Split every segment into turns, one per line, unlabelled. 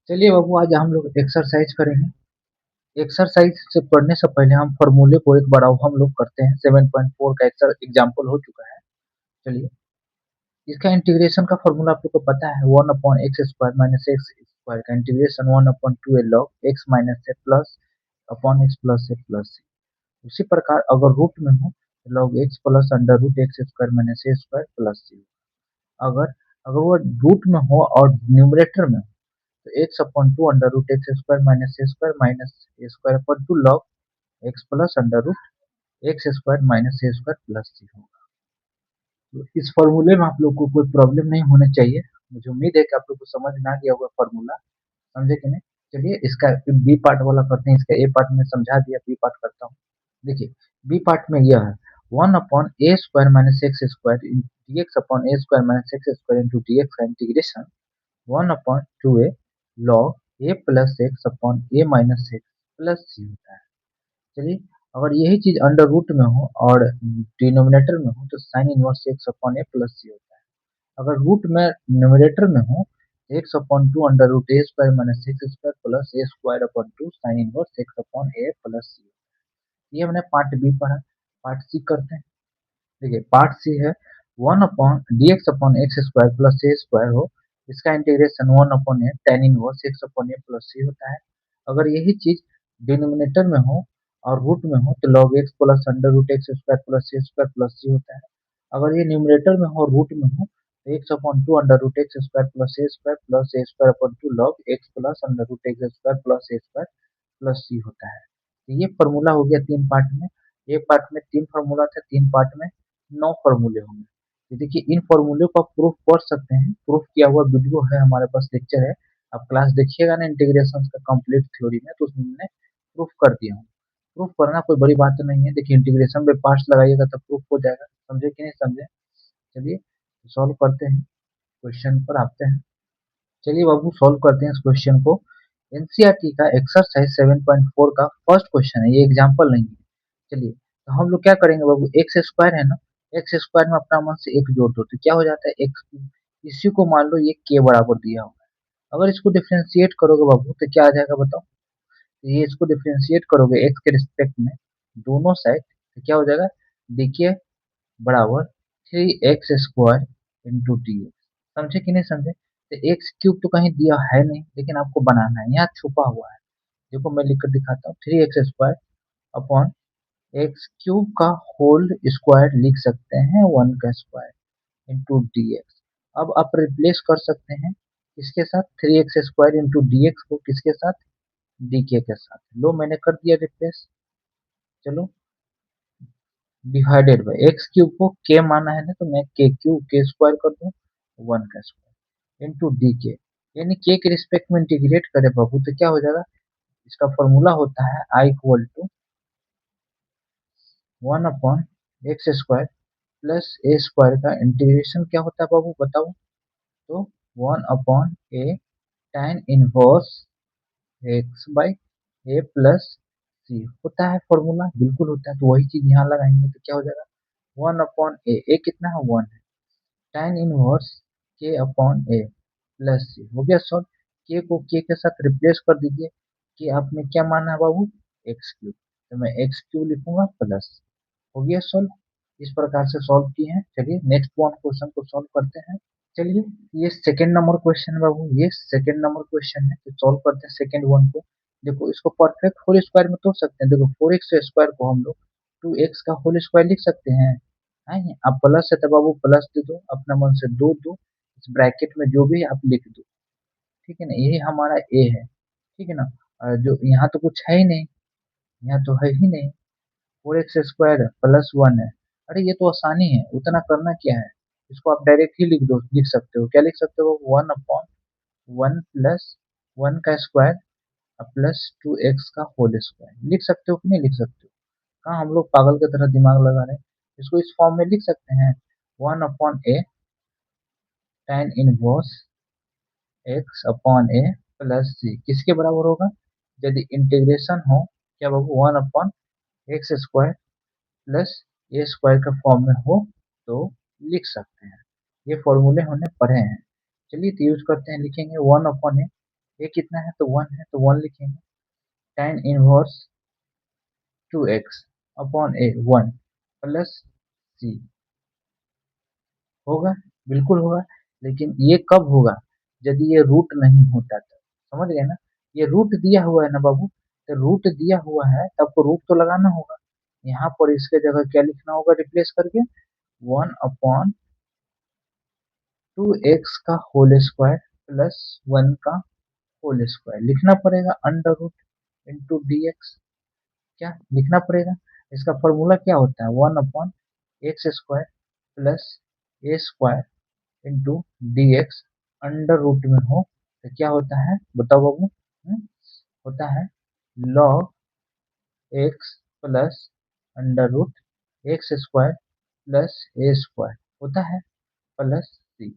चलिए बाबू, आज हम लोग एक्सरसाइज करेंगे। एक्सरसाइज से पढ़ने से पहले हम फॉर्मूले को एक बार हम लोग करते हैं। 7.4 का एग्जाम्पल हो चुका है। चलिए, इसका इंटीग्रेशन का फॉर्मूला आप लोग को पता है। 1/x² - x² का इंटीग्रेशन 1/2 log x माइनस ए प्लस अपॉन एक्स प्लस ए प्लस सी। उसी प्रकार अगर रूट में हो तो log x plus under root x square minus ए स्क्वायर प्लस सी। अगर अगर वो रूट में हो और न्यूमरेटर में हो तो X upon two under root x square minus ए square upon two log x plus under root x square minus ए square plus सी होगा। तो इस फॉर्मूले में आप लोग को कोई प्रॉब्लम नहीं होना चाहिए। मुझे उम्मीद है कि आप लोग को समझ में आ गया होगा फॉर्मूला। समझे कि नहीं? चलिए, इसका बी पार्ट वाला करते हैं। इसका ए पार्ट में समझा दिया, बी पार्ट करता हूँ। देखिए, बी पार्ट में यह है 1/a² - x² dx upon a² - x² into dx का integration 1/2a log a plus X upon a minus X plus सी होता है। चलिए, अगर यही चीज अंडर रूट में हो और डिनोमिनेटर में हो तो साइन इनवर्स एक्स अपॉन ए प्लस सी होता है। अगर रूट में न्यूमरेटर में हो X upon two under root A square minus x square plus A square upon two sine inverse x upon A plus सी। ये हमने पार्ट बी पढ़ा। पार्ट सी करते हैं। देखिए, पार्ट सी है 1/dx/x² प्लस ए स्क्वायर हो, इसका integration 1/a tan inverse x upon a plus सी होता है। अगर यही चीज डिनोमिनेटर में हो और रूट में हो तो log x plus under root x square plus ए स्क्वायर प्लस सी होता है। अगर ये न्यूमरेटर में हो और रूट में हो तो X upon two under root x square plus ए square upon two log x plus under root x square plus ए स्क्वायर प्लस सी होता है। तो ये फॉर्मूला हो गया तीन पार्ट में। एक पार्ट में तीन फॉर्मूला थे, तीन पार्ट में 9 फॉर्मूले होंगे। तो देखिए, इन फॉर्मूले को आप प्रूफ कर सकते हैं। प्रूफ किया हुआ वीडियो है हमारे पास, लेक्चर है। आप क्लास देखिएगा ना इंटीग्रेशन का कंप्लीट थ्योरी में, तो उसमें मैंने प्रूफ कर दिया हूँ। प्रूफ करना कोई बड़ी बात तो नहीं है। देखिए, इंटीग्रेशन पे पार्ट्स लगाइएगा तो प्रूफ हो जाएगा। समझे कि नहीं समझे? चलिए, सॉल्व करते हैं। क्वेश्चन पर आते हैं। चलिए बाबू, सॉल्व करते हैं इस क्वेश्चन को। एनसीईआरटी का एक्सरसाइज 7.4 का फर्स्ट क्वेश्चन है, ये एग्जाम्पल नहीं है। चलिए, तो हम लोग क्या करेंगे बाबू, एक्स स्क्वायर है ना, एक्स स्क्वायर में अपना मन से एक जोड़ दो तो क्या हो जाता है एक्स। इसी को मान लो ये के बराबर दिया हुआ है। अगर इसको डिफरेंशिएट करोगे बाबू तो क्या आ जाएगा बताओ। तो ये इसको डिफरेंशिएट करोगे एक्स के रिस्पेक्ट में दोनों साइड तो क्या हो जाएगा, देखिए, बराबर 3x² इंटू डी एक्स। समझे कि नहीं समझे? तो एक्स क्यूब तो कहीं दिया है नहीं, लेकिन आपको बनाना है, यहाँ छुपा हुआ है। देखो, मैं लिख कर दिखाता हूँ। 3x² अपॉन एक्स क्यूब का होल स्क्वायर लिख सकते हैं, 1 का स्क्वायर इंटू डी एक्स। अब आप रिप्लेस कर सकते हैं किसके साथ, 3x² इंटू डी एक्स को किसके साथ, डी के साथ। लो, मैंने कर दिया रिप्लेस। चलो, डिवाइडेड बाय एक्स क्यूब को के माना है ना, तो मैं के क्यूब के स्क्वायर कर दूं, 1 का स्क्वायर इंटू डी के। यानी के रिस्पेक्ट में इंटीग्रेट करें बाबू तो क्या हो जाएगा, इसका फॉर्मूला होता है I equal to 1/x² plus A square का इंटीग्रेशन क्या होता है बाबू बताओ। तो 1/a tan inverse X by A plus सी होता है फॉर्मूला, बिल्कुल होता है। तो वही चीज यहाँ लगाएंगे तो क्या हो जाएगा, 1/a। ए कितना है, 1 है। tan इनवर्स के अपॉन ए प्लस सी हो गया सॉल्व। के को के के साथ रिप्लेस कर दीजिए। कि आपने क्या माना है बाबू, एक्स क्यूब, तो मैं एक्स क्यूब लिखूंगा प्लस। हो गया सॉल्व। इस प्रकार से सॉल्व किए हैं। चलिए, नेक्स्ट वन क्वेश्चन को सॉल्व करते हैं। चलिए, ये सेकंड नंबर क्वेश्चन है बाबू, ये सेकंड नंबर क्वेश्चन है। तो सॉल्व करते हैं सेकंड वन को। देखो, इसको परफेक्ट होल स्क्वायर में तोड़ सकते हैं। देखो, 4x स्क्वायर को हम लोग 2x का होल स्क्वायर लिख सकते हैं। है अब प्लस है तो बाबू प्लस दे दो, अपना मन से दो दो, इस ब्रैकेट में जो भी है आप लिख दो। ठीक है ना, यही हमारा ए है। ठीक है ना। जो यहाँ तो कुछ है ही नहीं, यहाँ तो है ही नहीं। 4x² प्लस 1 है। अरे ये तो आसानी है, उतना करना क्या है। इसको आप डायरेक्ट ही लिख दो, लिख सकते हो। क्या लिख सकते हो, 1/1 प्लस 1 का स्क्वायर प्लस 2x का होल स्क्वायर लिख सकते हो कि नहीं लिख सकते हो। हाँ, हम लोग पागल की तरह दिमाग लगा रहे हैं। इसको इस फॉर्म में लिख सकते हैं, 1/a tan inverse x upon ए प्लस सी किसके बराबर होगा, यदि इंटीग्रेशन हो क्या बाबू 1/x² प्लस ए स्क्वायर के फॉर्म में हो तो लिख सकते हैं। ये फॉर्मूले हमने पढ़े हैं। चलिए, तो यूज करते हैं, लिखेंगे 1/a ये कितना है तो 1 है, तो 1 लिखेंगे। tan इनवर्स 2x अपॉन ए 1 प्लस सी होगा, बिल्कुल होगा। लेकिन ये कब होगा, यदि ये रूट नहीं होता तो। समझ गए ना, ये रूट दिया हुआ है ना बाबू, तो रूट दिया हुआ है तो आपको रूट तो लगाना होगा। यहाँ पर इसके जगह क्या लिखना होगा रिप्लेस करके, 1/2x का होल स्क्वायर प्लस 1 का होल स्क्वायर लिखना पड़ेगा, under root into D x. क्या लिखना पड़ेगा, इसका फॉर्मूला क्या होता है, 1/x² प्लस ए square into D X under root में हो तो क्या होता है बताओ बाबू। होता है log X plus under root x² plus ए स्क्वायर होता है प्लस सी।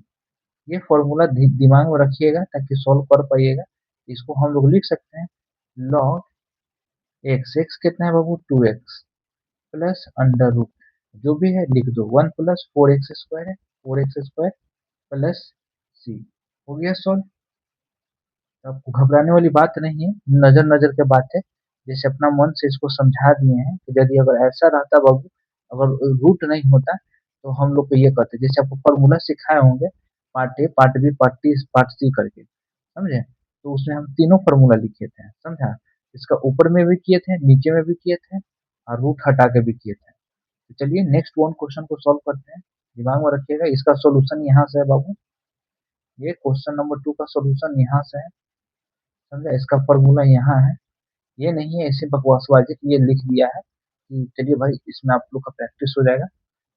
ये फॉर्मूला दिमाग में रखिएगा ताकि सॉल्व कर पाइएगा। इसको हम लोग लिख सकते हैं log एक्स, एक्स कितना है बाबू 2x प्लस अंडर रूट जो भी है लिख दो 1 प्लस 4x² है, 4x² प्लस सी। हो गया सॉल्व। आपको घबराने वाली बात नहीं है, नजर नजर के बात है। जैसे अपना मन से इसको समझा दिए हैं कि यदि अगर ऐसा रहता बाबू, अगर रूट नहीं होता तो हम लोग को ये करते, जैसे आपको फॉर्मूला सिखाए होंगे part A part B part C करके, समझे, तो उसमें हम तीनों फॉर्मूला लिखे थे, समझा। इसका ऊपर में भी किए थे, नीचे में भी किए थे, और रूट हटा के भी किए थे। तो चलिए नेक्स्ट वन क्वेश्चन को सॉल्व करते हैं। दिमाग में रखिएगा, इसका सॉल्यूशन यहाँ से है बाबू। ये क्वेश्चन नंबर 2 का सॉल्यूशन यहाँ से है, समझा। इसका फॉर्मूला यहाँ है, ये नहीं है ऐसे बकवासबाजी कि ये लिख दिया है कि चलिए भाई इसमें आप लोग का प्रैक्टिस हो जाएगा।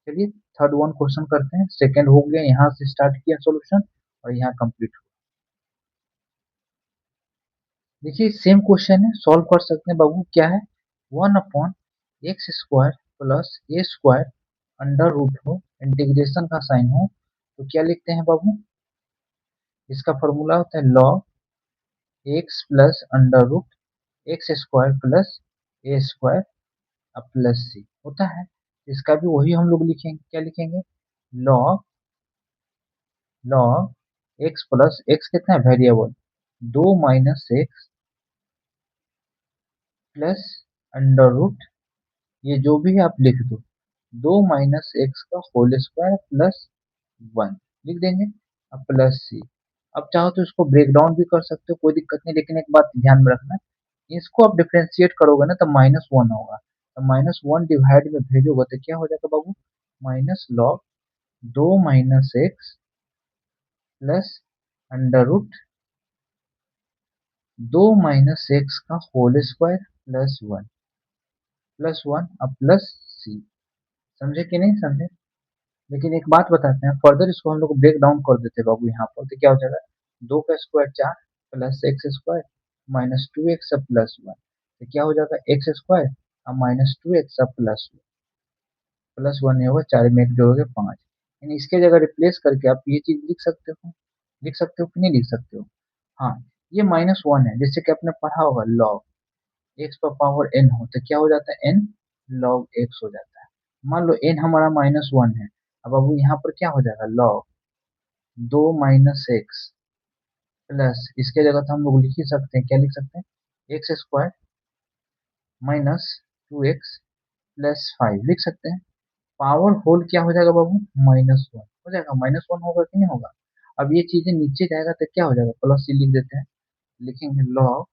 चलिए थर्ड वन क्वेश्चन करते हैं। सेकंड हो गया, यहाँ से स्टार्ट किया सॉल्यूशन और यहाँ कंप्लीट हुआ। देखिए सेम क्वेश्चन है, सॉल्व कर सकते हैं बाबू। क्या है, 1/x² प्लस ए स्क्वायर अंडर रूट हो, इंटीग्रेशन का साइन हो तो क्या लिखते हैं बाबू। इसका फॉर्मूला होता है log X plus under root x² plus ए स्क्वायर अब प्लस सी होता है। इसका भी वही हम लोग लिखेंगे, क्या लिखेंगे, log एक्स प्लस एक्स कितना है variable, 2 - x plus under root, ये जो भी है आप लिख दो, 2 - x का होल स्क्वायर प्लस 1 लिख देंगे, अब प्लस सी। अब चाहो तो इसको ब्रेक डाउन भी कर सकते हो, कोई दिक्कत नहीं, लेकिन एक बात ध्यान में रखना, इसको आप डिफ्रेंशिएट करोगे ना तो -1 होगा, तो -1 डिवाइड में भेजोगे तो क्या हो जाएगा बाबू, minus log 2 - x plus under root 2 - x का होल स्क्वायर प्लस वन अब प्लस सी। समझे कि नहीं समझे। लेकिन एक बात बताते हैं, फर्दर इसको हम लोग ब्रेक डाउन कर देते हैं बाबू यहाँ पर, तो क्या हो जाएगा, 2 का square 4 plus x² -2x plus 1, तो क्या हो जाएगा x² अब -2x प्लस 1 नहीं होगा, 4 में 1 जोड़ोगे 5। यानी इसके जगह रिप्लेस करके आप ये चीज लिख सकते हो, लिख सकते हो कि नहीं लिख सकते हो। हाँ, ये -1 है, जैसे कि आपने पढ़ा होगा log एक्स पर पावर n हो तो क्या हो जाता है n log x हो जाता है। मान लो n हमारा -1 है, अब बाबू यहाँ पर क्या हो जाएगा log 2 - x प्लस, इसके जगह तो हम लोग लिख ही सकते हैं, क्या लिख सकते हैं, x² -2x प्लस 5 लिख सकते हैं। पावर होल क्या हो जाएगा बाबू, -1 हो जाएगा, -1 होगा कि नहीं होगा। अब ये चीजें नीचे जाएगा तो क्या हो जाएगा, प्लस सी लिख देते हैं, लिखेंगे log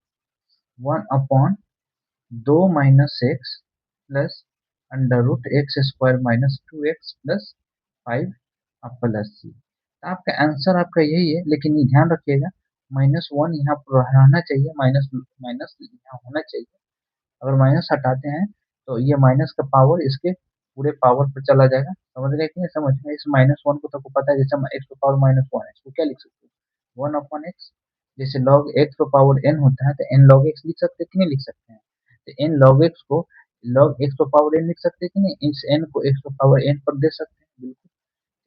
1/2 - x plus under root x² -2x plus 5 अब प्लस सी। आपका आंसर आपका यही है, लेकिन ये ध्यान रखिएगा -1 यहाँ पर रहना चाहिए, माइनस माइनस यहाँ होना चाहिए। अगर माइनस हटाते हैं तो ये माइनस का पावर इसके पूरे पावर पर चला जाएगा। समझ रहे कि नहीं समझ में, इस -1 को तो आपको पता है, जैसे एक्स पावर -1 है, इसको क्या लिख सकते हो 1/x, जैसे log एक्स पावर n होता है तो n log x लिख सकते हैं कि नहीं लिख सकते हैं। तो n log x को log x पावर n लिख सकते हैं कि नहीं, इस n को x पावर n पर दे सकते हैं, बिल्कुल।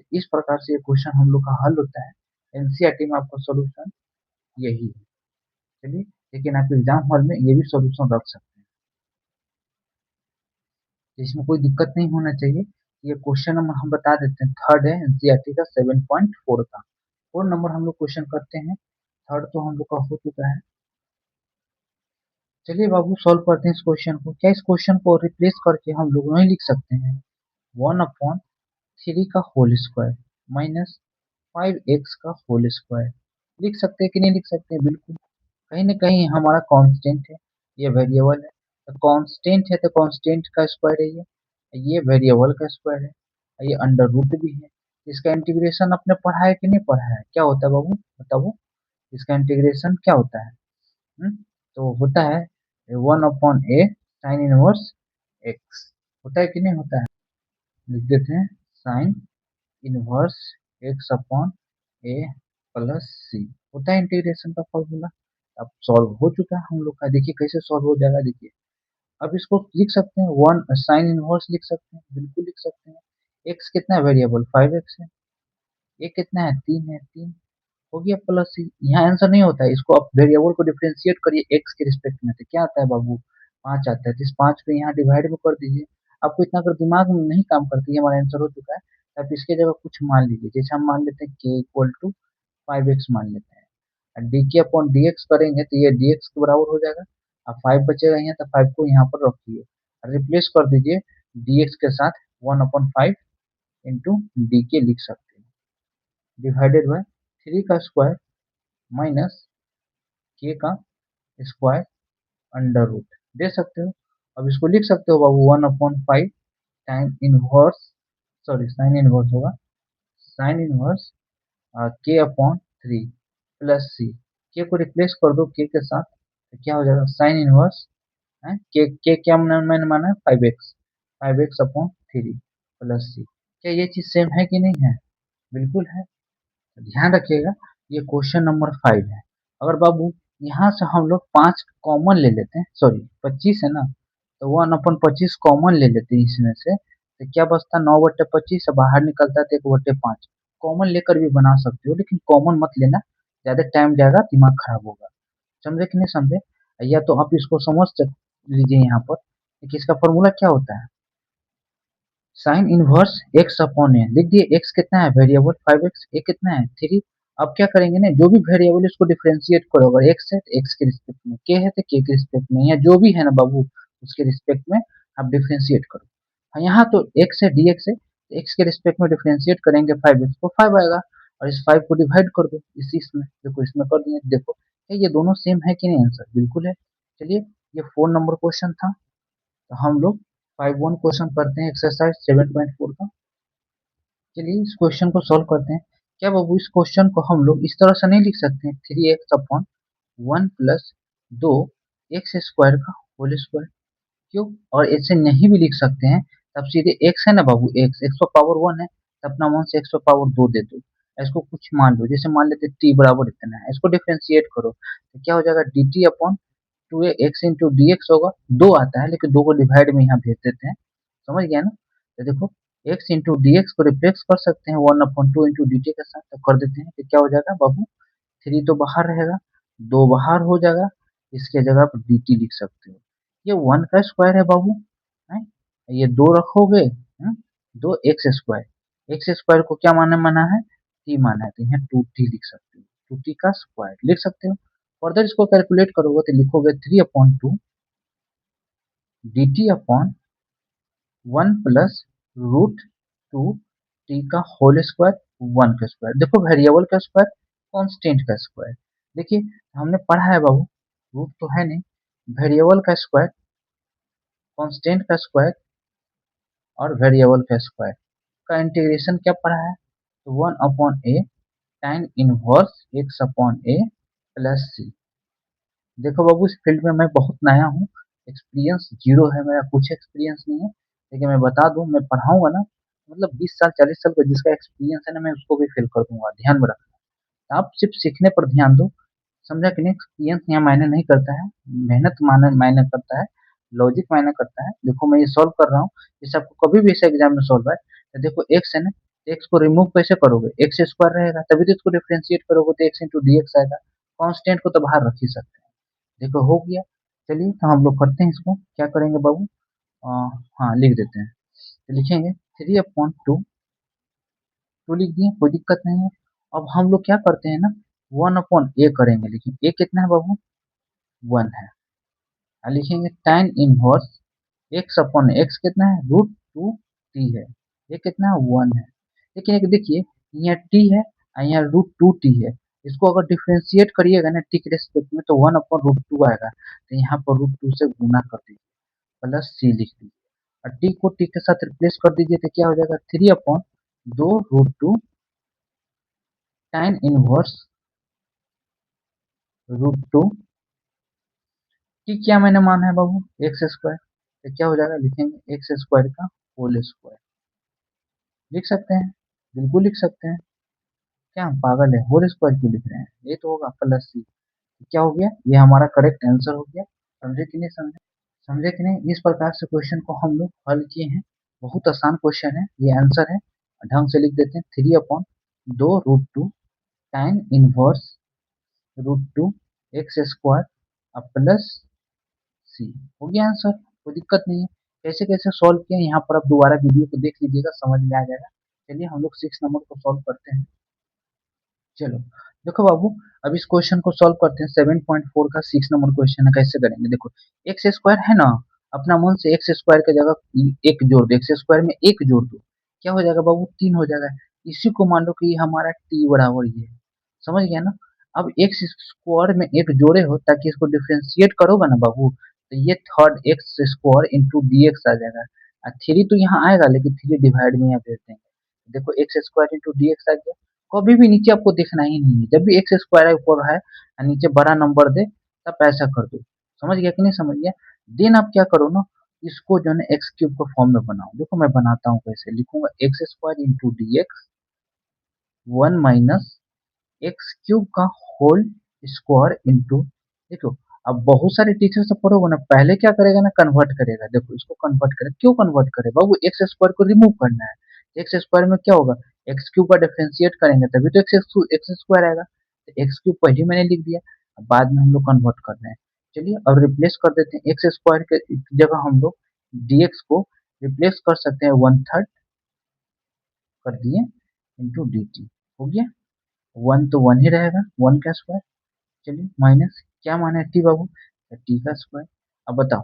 तो इस प्रकार से ये क्वेश्चन हम लोग का हल होता है। एनसीईआरटी में आपका सोल्यूशन यही है। चलिए, लेकिन आप एग्जाम हॉल में ये भी सोल्यूशन रख सकते हैं, इसमें कोई दिक्कत नहीं होना चाहिए। ये क्वेश्चन नंबर हम बता देते हैं, थर्ड है एनसीईआरटी का 7.4 का। 4 नंबर हम लोग क्वेश्चन करते हैं। थर्ड तो हम लोग का हो चुका है। चलिए बाबू सॉल्व करते हैं इस क्वेश्चन को। क्या इस क्वेश्चन को रिप्लेस करके हम लोग नहीं लिख सकते हैं 1/3 का होल स्क्वायर माइनस 5x का होल स्क्वायर? लिख सकते हैं कि नहीं लिख सकते हैं? बिल्कुल। कहीं ना कहीं हमारा कांस्टेंट है, ये वेरिएबल है, तो कांस्टेंट है तो कांस्टेंट का स्क्वायर है ये वेरिएबल का स्क्वायर है, ये अंडर रूट भी है। इसका इंटीग्रेशन आपने पढ़ा है कि नहीं पढ़ा है? क्या होता है बाबू बताओ, इसका इंटीग्रेशन क्या होता है? हम्म? तो होता है 1/a sin 1 x। होता है कि नहीं होता है? लिख देते हैं साइन इनवर्स एक्स अपॉन ए प्लस सी। होता है इंटीग्रेशन का फॉर्मूला। अब सॉल्व हो चुका है हम लोग का। देखिए कैसे सॉल्व हो जाएगा, देखिए। अब इसको लिख सकते हैं, वन साइन इनवर्स लिख सकते हैं, बिल्कुल लिख सकते हैं। एक्स कितना है वेरिएबल? 5x है। ए कितना है? 3 है, 3 हो गया प्लस सी। यहाँ आंसर नहीं होता है, इसको आप वेरिएबल को डिफरेंशिएट करिए एक्स के रिस्पेक्ट में, तो क्या आता है बाबू? 5 आता है। तो इस 5 को यहाँ डिवाइड में कर दीजिए। आपको इतना अगर दिमाग में नहीं काम करती है, हमारा आंसर हो चुका है, तो आप इसके जगह कुछ मान लीजिए। जैसे हम मान लेते हैं के इक्वल टू 5x मान लेते हैं, और डी के अपॉन डी एक्स करेंगे तो ये डी एक्स के बराबर हो जाएगा। अब 5 बचेगा यहाँ, तो 5 को यहाँ पर रखिए और रिप्लेस कर दीजिए डी एक्स के साथ। 1/5 इंटू डी के लिख सकते हैं, डिवाइडेड बाय 3 का स्क्वायर माइनस के का स्क्वायर अंडर रूट दे सकते हो। अब इसको लिख सकते हो बाबू 1/5 sine inverse, sorry sine inverse होगा, साइन इनवर्स के अपॉन 3 प्लस सी। के को रिप्लेस कर दो के के साथ, तो क्या हो जाएगा? साइन इनवर्स है के क्या मैंने माना है? 5x, 5x अपॉन 3 प्लस सी। क्या ये चीज सेम है कि नहीं है? बिल्कुल है। तो ध्यान रखिएगा, ये क्वेश्चन नंबर 5 है। अगर बाबू यहाँ से हम लोग 5 कॉमन ले लेते हैं, सॉरी 25 है ना, तो 1/25 कॉमन ले लेते हैं इसमें से, तो क्या बचता? 9/25 से बाहर निकलता है तो 1/5। कॉमन लेकर भी बना सकते हो, लेकिन कॉमन मत लेना, ज्यादा टाइम जाएगा, दिमाग खराब होगा। समझे कि नहीं समझे? या तो आप इसको समझ लीजिए यहाँ पर कि इसका फॉर्मूला क्या होता है। साइन इनवर्स एक्स अपॉन ए लिख दिए। एक्स कितना है? Variable 5x। ए कितना है? 3। अब क्या करेंगे ना, जो भी वेरिएबल उसको डिफरेंशिएट करो। अगर एक्स है तो एक्स के रिस्पेक्ट में, के है तो के रिस्पेक्ट में, या जो भी है ना बाबू उसके रिस्पेक्ट में आप डिफरेंशिएट करो। हाँ, यहाँ तो एक्स है, डी एक्स है, तो एक्स के रिस्पेक्ट में डिफरेंशिएट करेंगे 5x को 5 आएगा, और इस 5 को डिवाइड कर दो इसी इसमें, देखो इसमें कर दिए। देखो क्या ये दोनों सेम है कि नहीं? आंसर बिल्कुल है। चलिए, ये 4 नंबर क्वेश्चन था। तो हम लोग 5-1 क्वेश्चन करते हैं एक्सरसाइज 7.4 का। चलिए इस क्वेश्चन को सॉल्व करते हैं। क्या बाबू इस क्वेश्चन को हम लोग इस तरह से नहीं लिख सकते हैं? 3x upon 1 plus 2 x square का होल स्क्वायर? क्यों? और ऐसे नहीं भी लिख सकते हैं, तब सीधे एक्स है ना बाबू, एक्स एक्स पर पावर 1 है, तो अपना मन से एक्स पर पावर 2 दे दो। इसको कुछ मान लो, जैसे मान लेते टी बराबर इतना है, इसको डिफरेंशिएट करो तो क्या हो जाएगा? D t upon 2x into D x होगा। 2 आता है लेकिन 2 को डिवाइड में यहाँ भेज देते हैं। समझ गया ना? तो देखो x इंटू डी एक्स को रिप्लेस कर सकते हैं 1/2 इंटू डी टी के साथ, तो कर देते हैं। तो क्या हो जाएगा बाबू? 3 तो बाहर रहेगा, 2 बाहर हो जाएगा, इसके जगह पर डी टी लिख सकते हो। ये 1 का स्क्वायर है बाबू, है? ये 2 रखोगे, 2 एक्स स्क्वायर को क्या माना है? टी माना है, तो यहाँ 2t लिख सकते हो। 2t का स्क्वायर लिख सकते हो। फर्दर इसको कैलकुलेट करोगे तो लिखोगे 3/2 d t upon 1 plus root 2 t का होल स्क्वायर 1 का स्क्वायर। देखो वेरिएबल का स्क्वायर, कांस्टेंट का स्क्वायर। देखिए हमने पढ़ा है बाबू, रूट तो है नहीं, वेरिएबल का स्क्वायर, कांस्टेंट का स्क्वायर और वेरिएबल का स्क्वायर का इंटीग्रेशन क्या पढ़ा है? तो 1/a tan inverse x upon ए प्लस सी। देखो बाबू इस फील्ड में मैं बहुत नया हूँ, एक्सपीरियंस जीरो है मेरा, कुछ एक्सपीरियंस नहीं है, लेकिन मैं बता दूं, मैं पढ़ाऊंगा ना, मतलब 20 साल 40 साल का जिसका एक्सपीरियंस है ना, मैं उसको भी फेल कर दूंगा, ध्यान में रखना। आप सिर्फ सीखने पर ध्यान दो, समझा कि नहीं? एक्सपीरियंस यहाँ मायने नहीं करता है, मेहनत मायने मायने करता है, लॉजिक मायने करता है। देखो मैं ये सॉल्व कर रहा हूँ, जैसे आपको कभी भी ऐसे एग्जाम में सॉल्व है, तो देखो एक्स है ना, एक्स को रिमूव कैसे करोगे? एक्स स्क्वायर रहेगा, तभी तो इसको डिफरेंशिएट करोगे तो एक्स इंटू डी एक्स आएगा। कॉन्स्टेंट को तो बाहर रख ही सकते हैं। देखो हो गया। चलिए तो हम लोग करते हैं इसको, क्या करेंगे बाबू? आ, हाँ लिख देते हैं, तो लिखेंगे 3/2, 2 लिख दिए, कोई दिक्कत नहीं है। अब हम लोग क्या करते हैं ना, वन अपॉन ए करेंगे, लेकिन ए कितना है बाबू, वन है। और लिखेंगे tan inverse x upon x कितना है, रूट टू टी है, ये कितना है, वन है। लेकिन एक देखिए, यहाँ टी है और यहाँ रूट टू टी है, इसको अगर डिफ्रेंशिएट करिएगा ना टी के रेस्पेक्ट में तो वन अपॉन रूट टू आएगा, तो यहाँ पर रूट टू से गुना कर दीजिए, प्लस सी लिख दीजिए, और टी को टी के साथ रिप्लेस कर दीजिए, तो क्या हो जाएगा, थ्री अपॉन दो root two tan inverse root two t क्या मैंने माना है बाबू, एक्स स्क्वायर, तो क्या हो जाएगा, लिखेंगे एक्स स्क्वायर का होल स्क्वायर, लिख सकते हैं, बिल्कुल लिख सकते हैं। क्या हम पागल है, होल स्क्वायर क्यों लिख रहे हैं, ये तो होगा प्लस सी। क्या हो गया, ये हमारा करेक्ट आंसर हो गया। समझे कि नहीं समझे, समझे कि नहीं। इस प्रकार से क्वेश्चन को हम लोग हल किए हैं, बहुत आसान क्वेश्चन है, ये आंसर है, ढंग से लिख देते हैं, थ्री अपॉन दो root two time inverse root two X square plus सी, हो गया आंसर, कोई दिक्कत नहीं है। कैसे कैसे सॉल्व किया यहाँ पर आप दोबारा वीडियो को देख लीजिएगा, समझ में आ जाएगा। चलिए हम लोग 6 नंबर को सॉल्व करते हैं। चलो देखो बाबू, अब इस क्वेश्चन को सॉल्व करते हैं। 7.4 का 6 नंबर क्वेश्चन है, कैसे करेंगे, देखो एक्स स्क्वायर है ना, अपना मन से एक्स स्क्वायर की जगह एक जोड़ दो, एक्स स्क्वायर में एक जोड़ दो, क्या हो जाएगा बाबू, तीन हो जाएगा। इसी को मान लो कि ये हमारा टी बराबर ये है, समझ गया ना। अब एक्स स्क्वायर में एक जोड़े हो ताकि इसको डिफ्रेंशिएट करोगे ना बाबू, तो ये third x square into D x आ जाएगा, और थ्री तो यहाँ आएगा लेकिन थ्री डिवाइड में यहाँ भेज देंगे, देखो x square into D x आ गया। कभी भी नीचे आपको देखना ही नहीं है, जब भी एक्स स्क्वायर ऊपर है और नीचे बड़ा नंबर दे तब ऐसा कर दो, समझ गया कि नहीं समझ गया। देन आप क्या करो ना, इसको जो है एक्स क्यूब के फॉर्म में बनाओ, देखो मैं बनाता हूँ कैसे, लिखूंगा x square into D x one minus x cube का होल स्क्वायर इंटू, देखो अब बहुत सारे टीचर से पढ़ोगे ना, पहले क्या करेगा ना, कन्वर्ट करेगा, देखो इसको कन्वर्ट करे, क्यों कन्वर्ट करे बाबू, एक्स स्क्वायर को रिमूव करना है, एक्स स्क्वायर में क्या होगा, एक्स क्यूब का डिफरेंशिएट करेंगे तभी तो एक्स स्क्वायर आएगा, तो एक्स क्यूब पहले मैंने लिख दिया, अब बाद में हम लोग कन्वर्ट कर रहे हैं। चलिए अब रिप्लेस कर देते हैं, एक्स स्क्वायर के जगह हम लोग dx को रिप्लेस कर सकते हैं, वन थर्ड कर दिए इंटू डी टी, हो गया, वन तो वन ही रहेगा, वन का स्क्वायर, चलिए माइनस क्या माना है टी बाबू, टी का स्क्वायर। अब बताओ,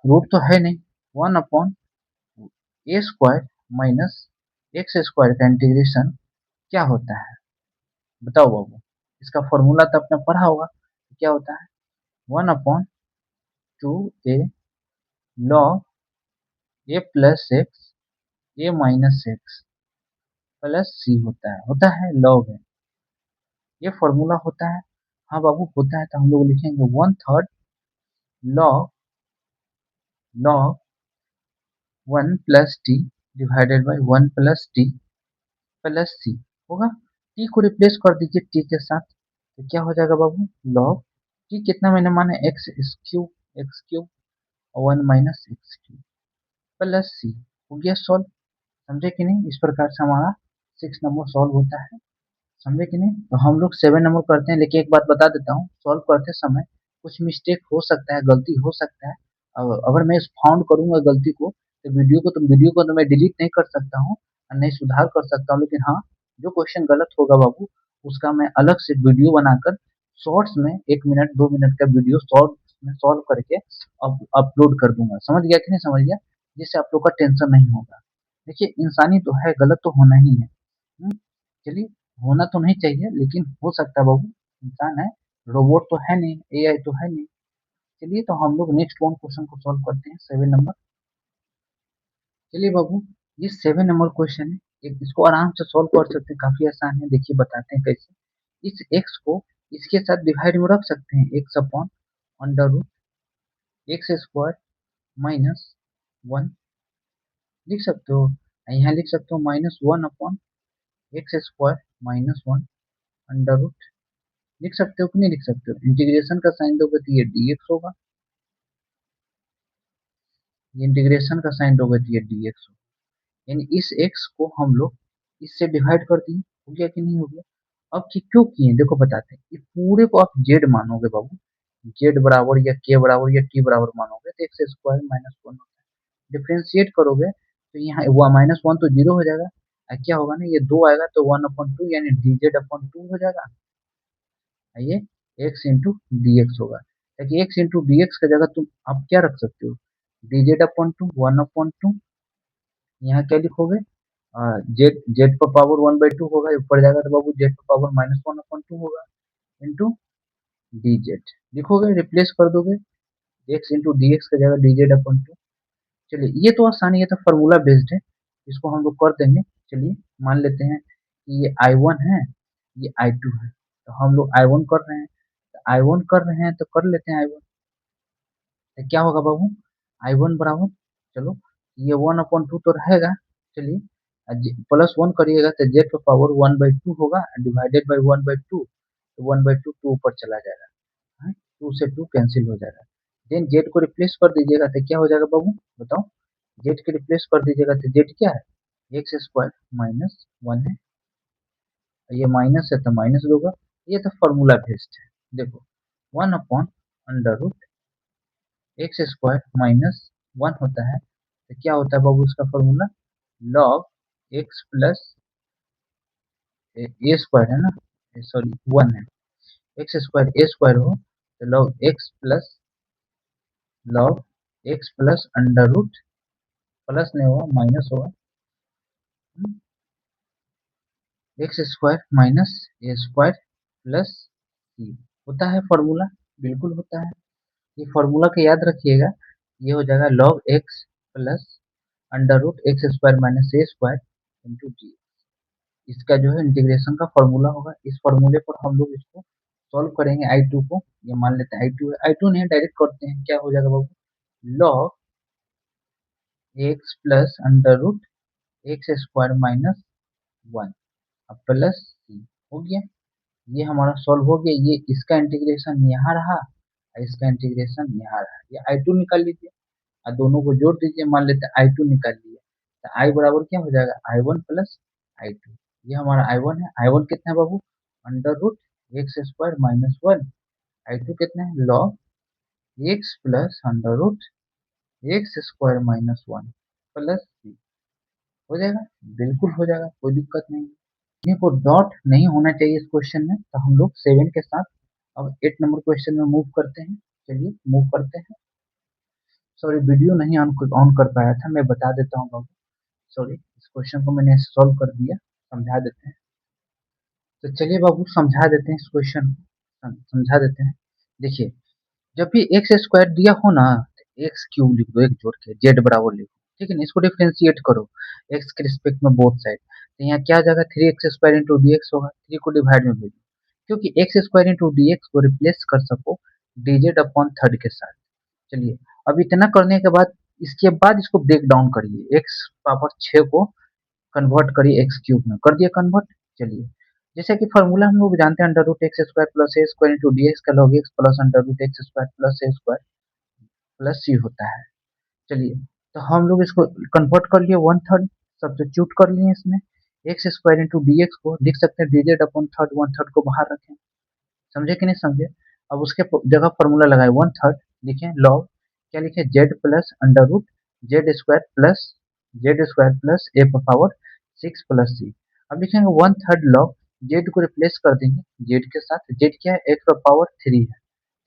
रूट तो है नहीं, one upon a square minus x square का इंटीग्रेशन क्या होता है, बताओ बाबू, इसका फॉर्मूला तो आपने पढ़ा होगा, क्या होता है, one upon to A log A plus x A minus X plus सी होता है लॉग है, ये फॉर्मूला होता है। हाँ बाबू होता है, तो हम लोग लिखेंगे one third log log one plus t divided by one plus t plus सी होगा। टी को रिप्लेस कर दीजिए टी के साथ, तो क्या हो जाएगा बाबू, लॉग टी कितना मैंने माना, x cube one minus x cube plus सी, हो गया सॉल्व। समझे कि नहीं, इस प्रकार से हमारा 6 नंबर सॉल्व होता है, समझे कि नहीं। तो हम लोग 7 नंबर करते हैं, लेकिन एक बात बता देता हूँ, सॉल्व करते समय कुछ मिस्टेक हो सकता है, गलती हो सकता है, अगर मैं फाउंड करूंगा गलती को तो वीडियो को तो मैं डिलीट नहीं कर सकता हूँ और नहीं सुधार कर सकता हूँ, लेकिन हाँ जो क्वेश्चन गलत होगा बाबू उसका मैं अलग से वीडियो बनाकर शॉर्ट्स में 1 मिनट 2 मिनट का वीडियो शॉर्ट्स में सॉल्व करके अपलोड कर दूंगा, समझ गया कि नहीं समझ गया, जिससे आप लोग का टेंशन नहीं होगा। देखिए इंसानी तो है, गलत तो होना ही है। चलिए, होना तो नहीं चाहिए लेकिन हो सकता है बाबू, इंसान है, रोबोट तो है नहीं, एआई तो है नहीं। चलिए तो हम लोग नेक्स्ट वन क्वेश्चन को सॉल्व करते हैं, 7 नंबर। चलिए बाबू, ये 7 नंबर क्वेश्चन है, एक इसको आराम से सॉल्व कर सकते हैं, काफी आसान है, देखिए बताते हैं कैसे। इस एक्स को इसके साथ डिवाइड में रख सकते हैं, x upon under root x square minus one, लिख सकते हो, यहाँ लिख सकते हो minus one upon x square minus one under root, लिख सकते हो कि नहीं लिख सकते हो, इंटीग्रेशन का साइन दोगे तो ये dx होगा, ये इंटीग्रेशन का साइन दोगे तो ये dx होगा, यानी इस x को हम लोग इससे डिवाइड कर दिए, हो गया कि नहीं हो गया। अब कि क्यों किए देखो बताते हैं, इस पूरे को आप जेड मानोगे बाबू, जेड बराबर या के बराबर या टी बराबर मानोगे तो एक्स स्क्वायर माइनस वन होता है, डिफ्रेंशिएट करोगे तो यहाँ वो माइनस वन तो जीरो हो जाएगा, क्या होगा ना, ये दो आएगा तो वन अपॉन टू यानी डी जेड अपॉन टू हो जाएगा, ये एक्स इंटू डी एक्स होगा, ताकि एक्स इंटू डी एक्स का जगह तुम आप क्या रख सकते हो, डी जेड अपॉन टू, 1/2, यहाँ क्या लिखोगे, जेड जेड पर पावर 1/2 होगा, ऊपर जाएगा तो बाबू जेड पर पावर -1/2 होगा, इंटू डी जेड लिखोगे, रिप्लेस कर दोगे, एक्स इंटू डी एक्स का जगह डी जेड अपॉन टू। चलिए ये तो आसान है, ये तो फॉर्मूला बेस्ड है, इसको हम लोग कर देंगे। चलिए मान लेते हैं कि ये I1 है, ये I2 है, तो हम लोग I1 कर रहे हैं, तो I1 कर रहे हैं तो कर लेते हैं I1। तो क्या होगा बाबू, I1 बराबर, चलो ये 1/2 तो रहेगा, चलिए +1 करिएगा तो जेड का पावर 1/2 होगा, डिवाइडेड बाई 1/2, तो 1/2 टू ऊपर चला जाएगा, 2 से 2 कैंसिल हो जाएगा। देन जेड को रिप्लेस कर दीजिएगा तो क्या हो जाएगा बाबू, बताओ, जेड के रिप्लेस कर दीजिएगा तो जेड क्या है, एक्स स्क्वायर माइनस 1 है, ये माइनस है तो माइनस होगा, ये तो फॉर्मूला बेस्ड है। देखो 1/√, एक्स स्क्वायर माइनस 1 होता है, तो क्या होता है बाबू उसका फॉर्मूला, लॉग एक्स प्लस ए स्क्वायर है ना, सॉरी 1 है, एक्स स्क्वायर ए स्क्वायर हो तो log x plus under root, plus नहीं होगा माइनस होगा, एक्स स्क्वायर माइनस ए स्क्वायर प्लस सी होता है फॉर्मूला, बिल्कुल होता है। ये फॉर्मूला को याद रखिएगा, ये हो जाएगा log x plus under root x square minus ए स्क्वायर इंटू जी, इसका जो है इंटीग्रेशन का फॉर्मूला होगा। इस फॉर्मूले पर हम लोग इसको सॉल्व करेंगे, I2 को, ये मान लेते हैं I2 है, I2 नहीं डायरेक्ट करते हैं, क्या हो जाएगा बाबू, log x plus under root x square minus 1 अब प्लस सी हो गया, ये हमारा सॉल्व हो गया। ये इसका इंटीग्रेशन यहाँ रहा और इसका इंटीग्रेशन यहाँ रहा, ये I2 निकाल लीजिए और दोनों को जोड़ दीजिए, मान लेते हैं I2 निकाल लिया, तो I बराबर क्या हो जाएगा, I1 प्लस I2, ये हमारा I1 है, I1 कितना है बाबू, under root x square minus 1, I2 कितना है, log x plus under root x square minus 1 plus सी हो जाएगा, बिल्कुल हो जाएगा, कोई दिक्कत नहीं। देखो डॉट नहीं होना चाहिए इस क्वेश्चन में, तो हम लोग 7 के साथ अब 8 नंबर क्वेश्चन में मूव करते हैं। चलिए मूव करते हैं, सॉरी वीडियो नहीं ऑन कर पाया था, मैं बता देता हूँ बाबू, सॉरी इस क्वेश्चन को मैंने सॉल्व कर दिया, समझा देते हैं। तो चलिए बाबू समझा देते हैं इस क्वेश्चन को, समझा देते हैं। देखिए जब भी एक्स स्क्वायर दिया हो ना, तो एक्स क्यूब लिख दो, एक जोड़ के जेड बराबर लिखो, ठीक है ना, इसको डिफ्रेंशिएट करो एक्स के रिस्पेक्ट में बोथ साइड, तो यहाँ क्या आ जाएगा, 3x² इंटू डी एक्स होगा, 3 को डिवाइड में भेजो, क्योंकि x² इंटू डी एक्स को रिप्लेस कर सको dz अपॉन थर्ड के साथ। चलिए अब इतना करने के बाद, इसके बाद इसको ब्रेक डाउन करिए, एक्स पावर 6 को कन्वर्ट करिए एक्स क्यूब में, कर दिया कन्वर्ट। चलिए जैसे कि फॉर्मूला हम लोग जानते हैं, under root x square plus ए स्क्वायर इंटू डी एक्स का log x plus under root x square plus ए स्क्वायर प्लस सी होता है। चलिए तो हम लोग इसको कन्वर्ट कर लिए 1/3, सब्स्टिट्यूट कर लिए इसमें, x square into D x को लिख सकते हैं dz अपॉन थर्ड, 1/3 को बाहर रखें, समझे कि नहीं समझे। अब उसके जगह फॉर्मूला लगाए 1/3, लिखे लॉग क्या लिखे, z plus under root z square plus a power 6 plus c. अब लिखेंगे 1/3 लॉग, जेड को रिप्लेस कर देंगे जेड के साथ, जेड क्या है, एक्स पावर 3 है,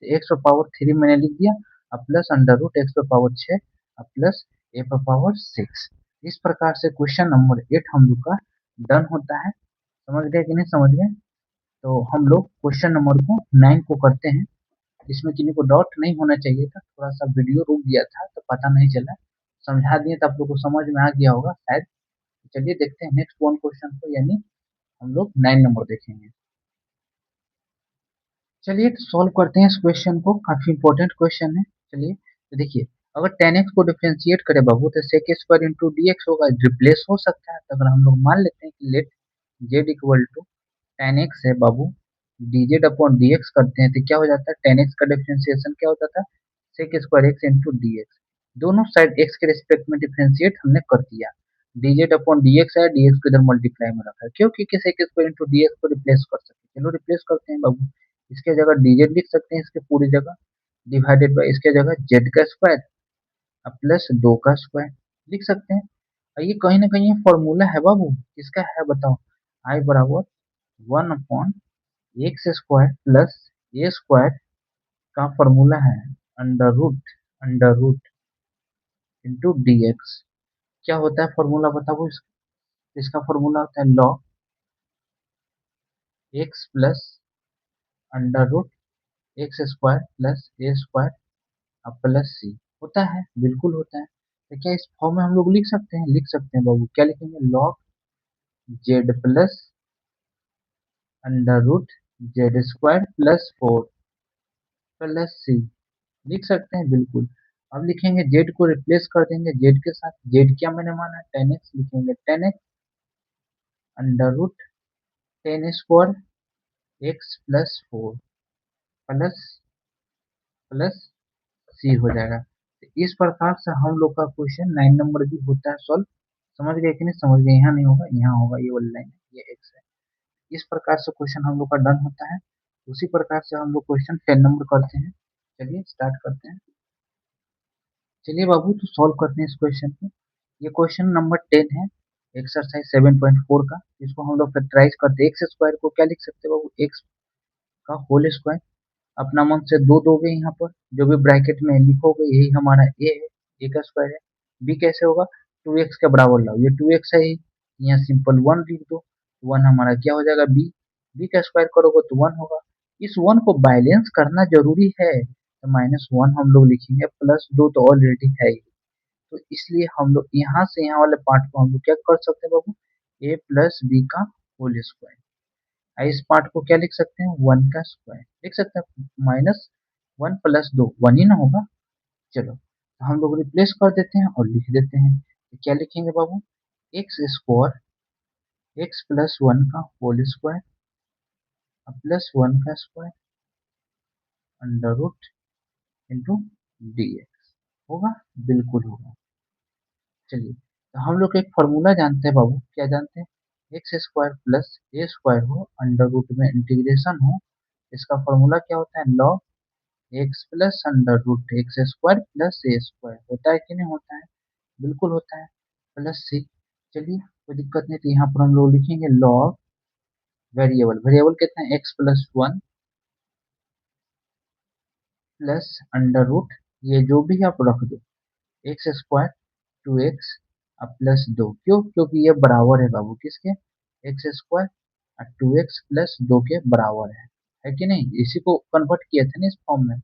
तो एक्स पावर 3 मैंने लिख दिया, अब plus under root x power 6 अब प्लस ए पावर 6। इस प्रकार से क्वेश्चन नंबर 8 हम लोग का डन होता है, समझ गए कि नहीं समझ गए। तो हम लोग क्वेश्चन नंबर को 9 को करते हैं, इसमें किसी को डाउट नहीं होना चाहिए था, थोड़ा सा वीडियो रुक गया था तो पता नहीं चला, समझा दिए तो आप लोग को समझ में आ गया होगा शायद। चलिए देखते हैं नेक्स्ट वन क्वेश्चन को, यानी हम लोग 9 नंबर देखेंगे। चलिए तो सॉल्व करते हैं इस क्वेश्चन को, काफी इंपॉर्टेंट क्वेश्चन है। चलिए तो देखिए, अगर टेन एक्स को डिफ्रेंशिएट करे बाबू तो sec square into D x होगा, रिप्लेस हो सकता है, तो अगर हम लोग मान लेते हैं कि let z equal to ten x है बाबू, d z upon d x करते हैं तो क्या हो जाता है, टेन एक्स का डिफ्रेंशिएशन क्या होता था, sec square x into D x, दोनों साइड एक्स के रिस्पेक्ट में डिफ्रेंशिएट हमने कर दिया, d z upon d x है, डी एक्स को इधर मल्टीप्लाई में रखा है, क्योंकि sec square into D x को रिप्लेस कर सकते, चलो रिप्लेस करते हैं बाबू, इसके जगह dz लिख सकते हैं, इसके पूरी जगह डिवाइडेड बाय इसके जगह z का स्क्वायर अब प्लस 2 का स्क्वायर लिख सकते हैं। और ये कहीं ना कहीं फॉर्मूला है बाबू, किसका है बताओ, i बराबर 1/√x एक्स स्क्वायर प्लस ए स्क्वायर का फॉर्मूला है under root into D x. क्या होता है फॉर्मूला बताओ इसका फॉर्मूला होता है log x plus under root x square plus ए स्क्वायर प्लस सी। होता है, बिल्कुल होता है। तो क्या इस फॉर्म में हम लोग लिख सकते हैं बाबू। क्या लिखेंगे? Log z plus under root z square plus 4 plus c. लिख सकते हैं, बिल्कुल। अब लिखेंगे जेड को रिप्लेस कर देंगे जेड के साथ। जेड क्या मैंने माना? 10x। लिखेंगे 10x under root 10 square x plus 4 plus plus सी हो जाएगा। तो इस प्रकार से हम लोग का क्वेश्चन 9 नंबर भी होता है सॉल्व। समझ गए कि नहीं समझ गए? यहाँ नहीं होगा, यहाँ होगा। ये वाली लाइन है, ये एक्स है। इस प्रकार से क्वेश्चन हम लोग का डन होता है। उसी प्रकार से हम लोग क्वेश्चन 10 नंबर करते हैं। चलिए स्टार्ट करते हैं। चलिए बाबू, तो सॉल्व करते हैं इस क्वेश्चन को। ये क्वेश्चन नंबर 10 है, एक्सरसाइज 7.4 का। इसको हम लोग फैक्टराइज करते हैं। एक्स स्क्वायर को क्या लिख सकते हैं बाबू? एक्स का होल स्क्वायर। अपना मन से दो दोगे यहाँ पर, जो भी ब्रैकेट में लिखोगे यही हमारा ए है, ए का स्क्वायर है। बी कैसे होगा? 2x के बराबर लाओ, ये 2x है ही। यहाँ सिंपल 1 लिख दो, 1 हमारा क्या हो जाएगा? बी। बी का स्क्वायर करोगे तो 1 होगा। इस 1 को बैलेंस करना जरूरी है, तो -1 हम लोग लिखेंगे, +2 तो ऑलरेडी है ही। तो इसलिए हम लोग यहाँ से यहाँ वाले पार्ट को हम लोग क्या कर सकते हैं बाबू? ए प्लस बी का होल स्क्वायर। इस पार्ट को क्या लिख सकते हैं? 1 का स्क्वायर लिख सकते हैं। -1 + 2 1 ही ना होगा। चलो, तो हम लोग रिप्लेस कर देते हैं और लिख देते हैं। तो क्या लिखेंगे बाबू? एक्स स्क्वायर एक्स प्लस 1 का होल स्क्वायर प्लस 1 का square under root into D x. होगा, बिल्कुल होगा। चलिए, तो हम लोग एक फॉर्मूला जानते हैं बाबू। क्या जानते हैं? एक्स स्क्वायर प्लस ए स्क्वायर हो, अंडर रूट में इंटीग्रेशन हो। इसका फॉर्मूला क्या होता है? Log x plus under root x square plus ए स्क्वायर। होता है कि नहीं होता है? बिल्कुल होता है। Plus c. चलिए, कोई दिक्कत नहीं। तो यहाँ पर हम लोग लिखेंगे लॉग वेरिएबल। वेरिएबल कितना है? X plus 1 plus under root, ये जो भी आप रख दो, एक्स स्क्वायर 2x प्लस 2। क्यों? क्योंकि ये बराबर है बाबू किसके? एक्स स्क्वायर 2x प्लस 2 के बराबर है कि नहीं? इसी को कन्वर्ट किए थे ना इस फॉर्म में।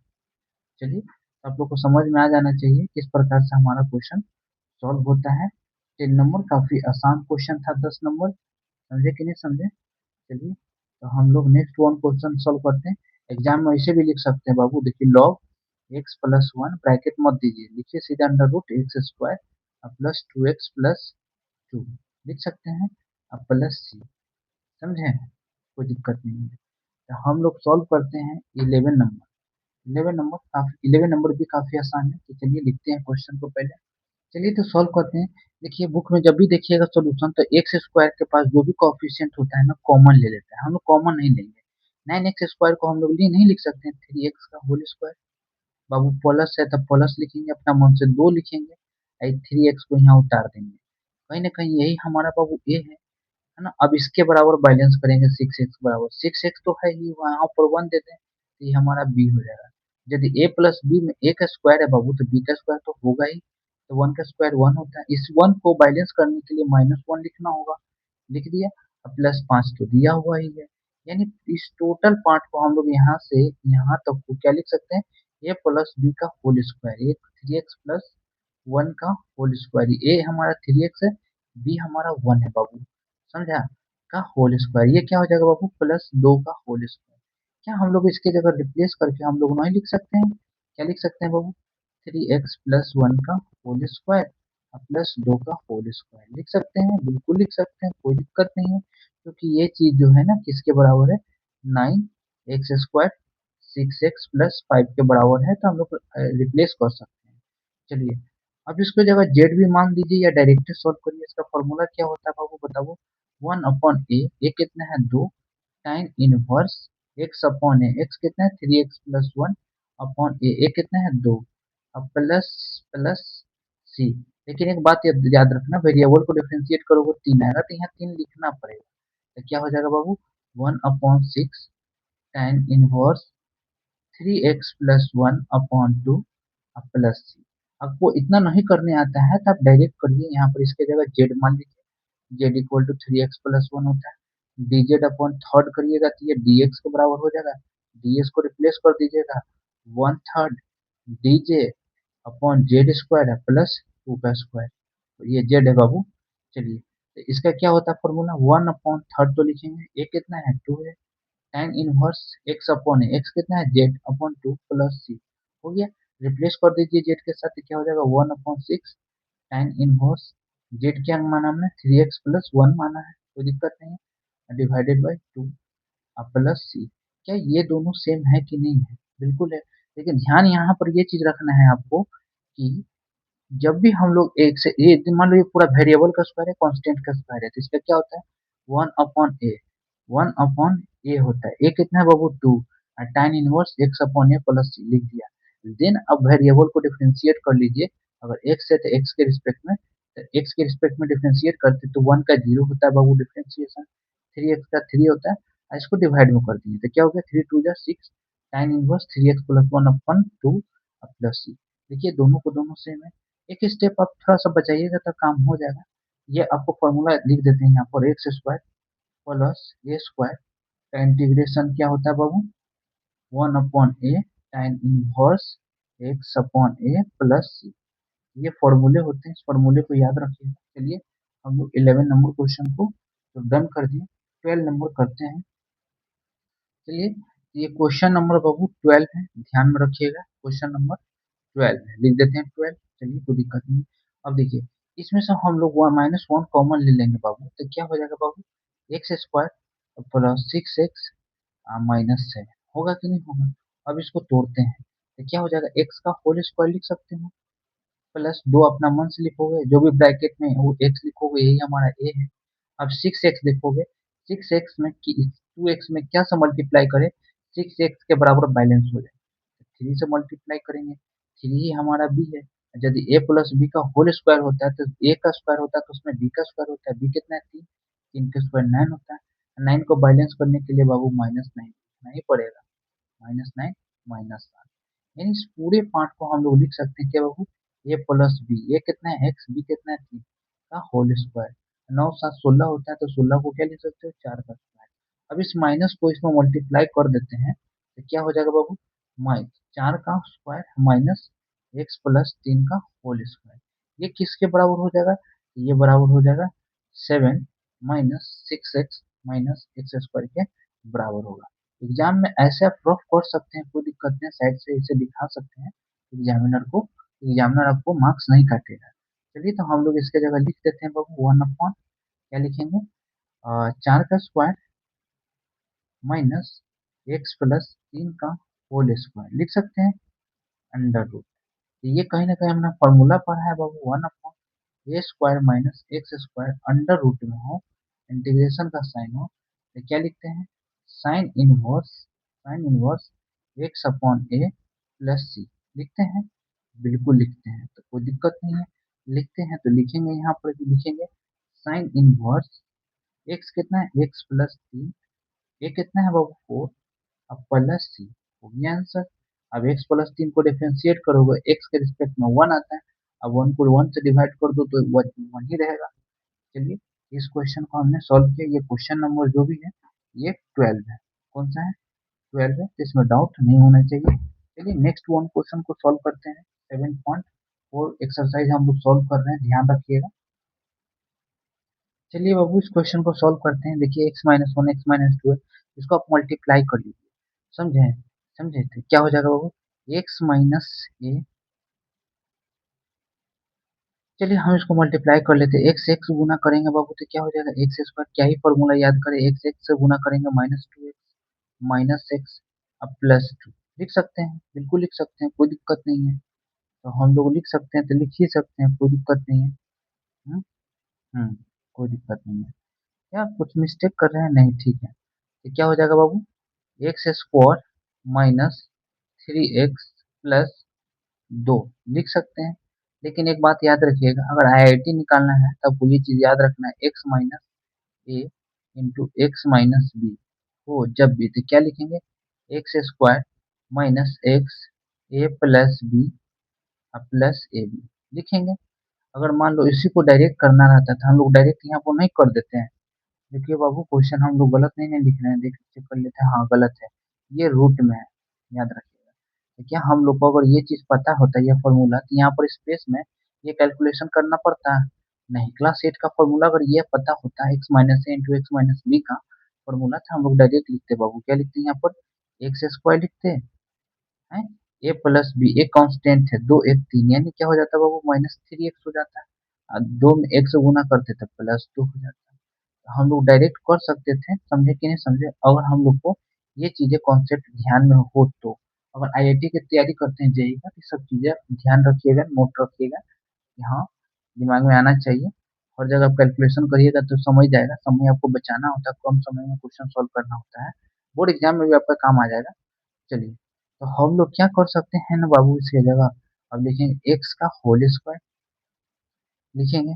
चलिए, आप लोग को समझ में आ जाना चाहिए किस प्रकार से हमारा क्वेश्चन सॉल्व होता है। 10 नंबर काफी आसान क्वेश्चन था। 10 नंबर समझे कि नहीं समझे? चलिए, तो हम लोग नेक्स्ट वन क्वेश्चन सॉल्व करते हैं। एग्जाम में ऐसे भी लिख सकते हैं बाबू। देखिए, लॉग एक्स प्लस 1 ब्रैकेट मत दीजिए, लिखिए सीधा under root x square plus 2x plus 2 लिख सकते हैं, अब प्लस सी। समझे? कोई दिक्कत नहीं है। तो हम लोग सॉल्व करते हैं 11 नंबर। 11 नंबर भी काफी आसान है। तो चलिए लिखते हैं क्वेश्चन को पहले। चलिए, तो सॉल्व करते हैं। देखिए, बुक में जब भी देखिएगा सॉल्यूशन, तो एक्स स्क्वायर के पास जो भी कोएफिशिएंट होता है ना, कॉमन ले लेते हैं। हम लोग कॉमन नहीं लेंगे। 9x स्क्वायर को हम लोग लिए नहीं लिख सकते हैं 3x का होल स्क्वायर। बाबू प्लस है तो प्लस लिखेंगे, अपना मन से 2 लिखेंगे, 3x को यहाँ उतार देंगे। कहीं ना कहीं यही हमारा बाबू ए है ना। अब इसके बराबर बैलेंस करेंगे 6x बराबर 6x तो है ही, वहाँ पर 1 देते हैं, तो ये हमारा बी हो जाएगा। यदि a प्लस बी में a का स्क्वायर है बाबू, तो b का स्क्वायर तो होगा ही। तो 1 का स्क्वायर 1 होता है। इस 1 को बैलेंस करने के लिए -1 लिखना होगा। लिख दिया। अब प्लस 5 तो दिया हुआ ही है। यानी इस टोटल पार्ट को हम लोग यहाँ से यहाँ तक को क्या लिख सकते हैं? a प्लस बी का होल स्क्वायर। 3x प्लस 1 का होल स्क्वायर। ए हमारा 3x है, बी हमारा 1 है बाबू। समझा? का होल स्क्वायर। ये क्या हो जाएगा बाबू? प्लस 2 का होल स्क्वायर। क्या हम लोग इसके जगह रिप्लेस करके हम लोग नहीं लिख सकते हैं? क्या लिख सकते हैं बाबू? 3x प्लस 1 का होल स्क्वायर प्लस 2 का होल स्क्वायर लिख सकते हैं, बिल्कुल लिख सकते हैं, कोई दिक्कत नहीं है। क्योंकि ये चीज जो है ना किसके बराबर है? 9x स्क्वायर 6x प्लस 5 के बराबर है। तो हम लोग रिप्लेस कर सकते हैं। चलिए, अब इसको जगह जेड भी मान दीजिए या डायरेक्टली सॉल्व करिए। इसका फॉर्मूला क्या होता है बाबू बताओ? 1/a कितना है? 2 टाइम इनवर्स एक्स अपॉन ए। एक्स कितना है? 3x प्लस 1 अपॉन ए कितना है? 2 अब प्लस प्लस सी। लेकिन एक बात याद रखना, वेरिएबल को डिफरेंशिएट करोगे 3 आएगा, तो यहाँ 3 लिखना पड़ेगा। तो क्या हो जाएगा बाबू? 1/6 tan inverse 3x plus 1 upon 2 plus c. आपको इतना नहीं करने आता है तो आप डायरेक्ट करिए, यहाँ पर इसके जगह जेड मान लीजिए, Z equal to 3x plus 1 होता है। dz अपॉन थर्ड करिएगा तो ये dx के बराबर हो जाएगा, ds को रिप्लेस कर दीजिएगा, 1/3 dj अपॉन जेड स्क्वायर है प्लस 2 का स्क्वायर, तो ये जेड है बाबू। चलिए, तो इसका क्या होता है फॉर्मूला, 1/3 तो लिखेंगे, ए कितना है 2 है, tan inverse x upon x कितना है जेड अपॉन 2 प्लस सी, हो गया। रिप्लेस कर दीजिए जेड के साथ, तो क्या हो जाएगा 1/6 tan इनवर्स जेड क्या माना हमने 3x प्लस 1 माना है, कोई दिक्कत नहीं है, डिवाइडेड बाई 2 प्लस सी। क्या ये दोनों सेम है कि नहीं है, बिल्कुल है। लेकिन ध्यान यहाँ पर ये चीज रखना है आपको कि जब भी हम लोग एक से ए, मान लो ये पूरा वेरिएबल का स्क्वायर है, कांस्टेंट का स्क्वायर है, तो इसका क्या होता है 1/a, 1/a होता है, ए कितना है बाबू 2, tan इनवर्स x अपॉन ए प्लस सी लिख दिया। देन अब वेरिएबल को डिफरेंशिएट कर लीजिए, अगर x है तो x के रिस्पेक्ट में, तो x के रिस्पेक्ट में डिफरेंशिएट करते तो 1 का 0 होता है बाबू डिफरेंशिएशन, 3x का 3 होता है, और इसको डिवाइड में कर दिए तो क्या हो गया 3 2 जा 6 tan inverse 3x plus 1 upon 2 plus c. देखिए दोनों को दोनों सेम है, एक स्टेप आप थोड़ा सा बचाइएगा तो काम हो जाएगा। ये आपको फॉर्मूला लिख देते हैं यहाँ पर, एक्स स्क्वायर प्लस ए स्क्वायर का इंटीग्रेशन क्या होता है बाबू 1/a tan inverse x upon ए प्लस सी। ये फॉर्मूले होते हैं, इस फॉर्मूले को याद रखिए। चलिए हम लोग 11 नंबर क्वेश्चन को तो डन कर दिए, 12 नंबर करते हैं। चलिए, ये क्वेश्चन नंबर बाबू 12 है, ध्यान में रखिएगा, क्वेश्चन नंबर 12 है, लिख देते हैं 12। चलिए कोई दिक्कत नहीं। अब देखिए इसमें से हम लोग -1 कॉमन ले लेंगे बाबू, तो क्या हो जाएगा बाबू x square plus 6x minus 7, होगा कि नहीं होगा। अब इसको तोड़ते हैं तो क्या हो जाएगा, एक्स का होल स्क्वायर लिख सकते हैं, प्लस 2 अपना मन से लिखोगे, जो भी ब्रैकेट में है वो एक्स लिखोगे, यही हमारा ए है। अब 6x देखोगे, 6x में 2x में क्या से मल्टीप्लाई करें, 6x के बराबर बैलेंस हो जाए, 3 से मल्टीप्लाई करेंगे, 3 ही हमारा b है। यदि a प्लस बी का होल स्क्वायर होता है तो a का स्क्वायर होता है तो उसमें b का स्क्वायर होता है, b कितना है 3, 3 का स्क्वायर 9 होता है। 9 को बैलेंस करने के लिए बाबू -9 नहीं पड़ेगा, -9 -7, यानी इस पूरे पार्ट को हम लोग लिख सकते हैं क्या बाबू, ए प्लस बी, ए कितना है एक्स, बी कितना है 3 का होल स्क्वायर, 9 7 16 होता है, तो 16 को क्या लिख सकते हो 4 का स्क्वायर। अब इस माइनस को इसमें मल्टीप्लाई कर देते हैं तो क्या हो जाएगा बाबू, 4 का स्क्वायर माइनस एक्स प्लस 3 का होल स्क्वायर, ये किसके बराबर हो जाएगा, ये बराबर हो जाएगा 7 minus 6x minus x square के बराबर होगा। एग्जाम में ऐसे आप प्रूफ कर सकते हैं, कोई दिक्कत नहीं, साइड से इसे दिखा सकते हैं एग्जामिनर को, एग्जामिनर आपको मार्क्स नहीं काटेगा। चलिए तो हम लोग इसके जगह लिख देते हैं बाबू 1/, क्या लिखेंगे 4 का स्क्वायर माइनस एक्स प्लस 3 का होल स्क्वायर लिख सकते हैं, अंडर रूट। ये कहीं ना कहीं हमने फॉर्मूला पढ़ा है बाबू, 1/a square minus x square under root में हो, इंटीग्रेशन का साइन हो, तो क्या लिखते हैं साइन इनवर्स एक्स अपॉन ए प्लस सी लिखते हैं, बिल्कुल लिखते हैं, तो कोई दिक्कत नहीं है, लिखते हैं तो लिखेंगे, यहाँ पर भी लिखेंगे साइन इनवर्स एक्स कितना है एक्स प्लस 3, ए कितना है बाबू 4, अब प्लस सी, हो गया आंसर। अब x प्लस 3 को डिफरेंशिएट करोगे, x के रिस्पेक्ट में 1 आता है, अब 1 को 1 से डिवाइड कर दो तो 1 ही रहेगा। चलिए इस क्वेश्चन को हमने सॉल्व किया, ये क्वेश्चन नंबर जो भी है ये 12 है, कौन सा है 12 है, तो इसमें डाउट नहीं होना चाहिए। चलिए नेक्स्ट वन क्वेश्चन को सॉल्व करते हैं, 7.4 एक्सरसाइज हम लोग सॉल्व कर रहे हैं, ध्यान रखिएगा। चलिए बाबू इस क्वेश्चन को सॉल्व करते हैं, देखिए x-1 x-2 है, इसको आप मल्टीप्लाई कर लीजिए, समझे, समझे तो क्या हो जाएगा बाबू x माइनस ए, चलिए हम इसको मल्टीप्लाई कर लेते हैं, x x गुना करेंगे बाबू तो क्या हो जाएगा एक्स स्क्वायर, क्या ही फॉर्मूला याद करें, x x से गुना करेंगे -2x अब प्लस 2 लिख सकते हैं, बिल्कुल लिख सकते हैं, कोई दिक्कत नहीं है, तो हम लोग लिख सकते हैं तो लिख ही सकते हैं, कोई दिक्कत नहीं है। हम्म हम्म, कोई दिक्कत नहीं है, क्या कुछ मिस्टेक कर रहे हैं, नहीं ठीक है, तो क्या हो जाएगा बाबू x square minus 3x plus 2 लिख सकते हैं। लेकिन एक बात याद रखिएगा, अगर आईआईटी निकालना है तब आपको ये चीज याद रखना है, x minus a into x minus b हो जब भी, तो क्या लिखेंगे x square minus x a plus b plus a b लिखेंगे। अगर मान लो इसी को डायरेक्ट करना रहता तो हम लोग डायरेक्ट यहाँ पर नहीं कर देते हैं। देखिए बाबू क्वेश्चन हम लोग गलत नहीं लिख रहे हैं, देख चेक कर लेते हैं। हाँ गलत है, ये रूट में है, याद रखिएगा। देखिए हम लोग को अगर ये चीज पता होता है ये फॉर्मूला, तो यहाँ पर स्पेस में ये कैलकुलेशन करना पड़ता है नहीं। क्लास 8 का फॉर्मूला अगर ये पता होता है x minus a into x minus b का फॉर्मूला, था हम लोग डायरेक्ट लिखते बाबू। क्या लिखते हैं यहाँ पर? एक्स स्क्वायर लिखते हैं, ए प्लस बी एक कांस्टेंट है, दो एक तीन, यानी क्या हो जाता है बाबू? माइनस थ्री एक्स हो जाता है। और दो में एक से गुना करते थे प्लस दो हो जाता है। तो हम लोग डायरेक्ट कर सकते थे, समझे कि नहीं समझे? अगर हम लोग को ये चीजें कॉन्सेप्ट ध्यान में हो तो। अगर आईआईटी की तैयारी करते हैं जेई का, तो सब चीजें ध्यान रखिएगा, नोट रखिएगा कि हाँ दिमाग में आना चाहिए। हर जगह आप कैलकुलेशन करिएगा तो समझ जाएगा। समय आपको बचाना होता है, कम समय में क्वेश्चन सॉल्व करना होता है, बोर्ड एग्जाम में भी आपका काम आ जाएगा। चलिए, तो हम लोग क्या कर सकते हैं ना बाबू, इसके जगह अब लिखेंगे एक्स का होल स्क्वायर लिखेंगे,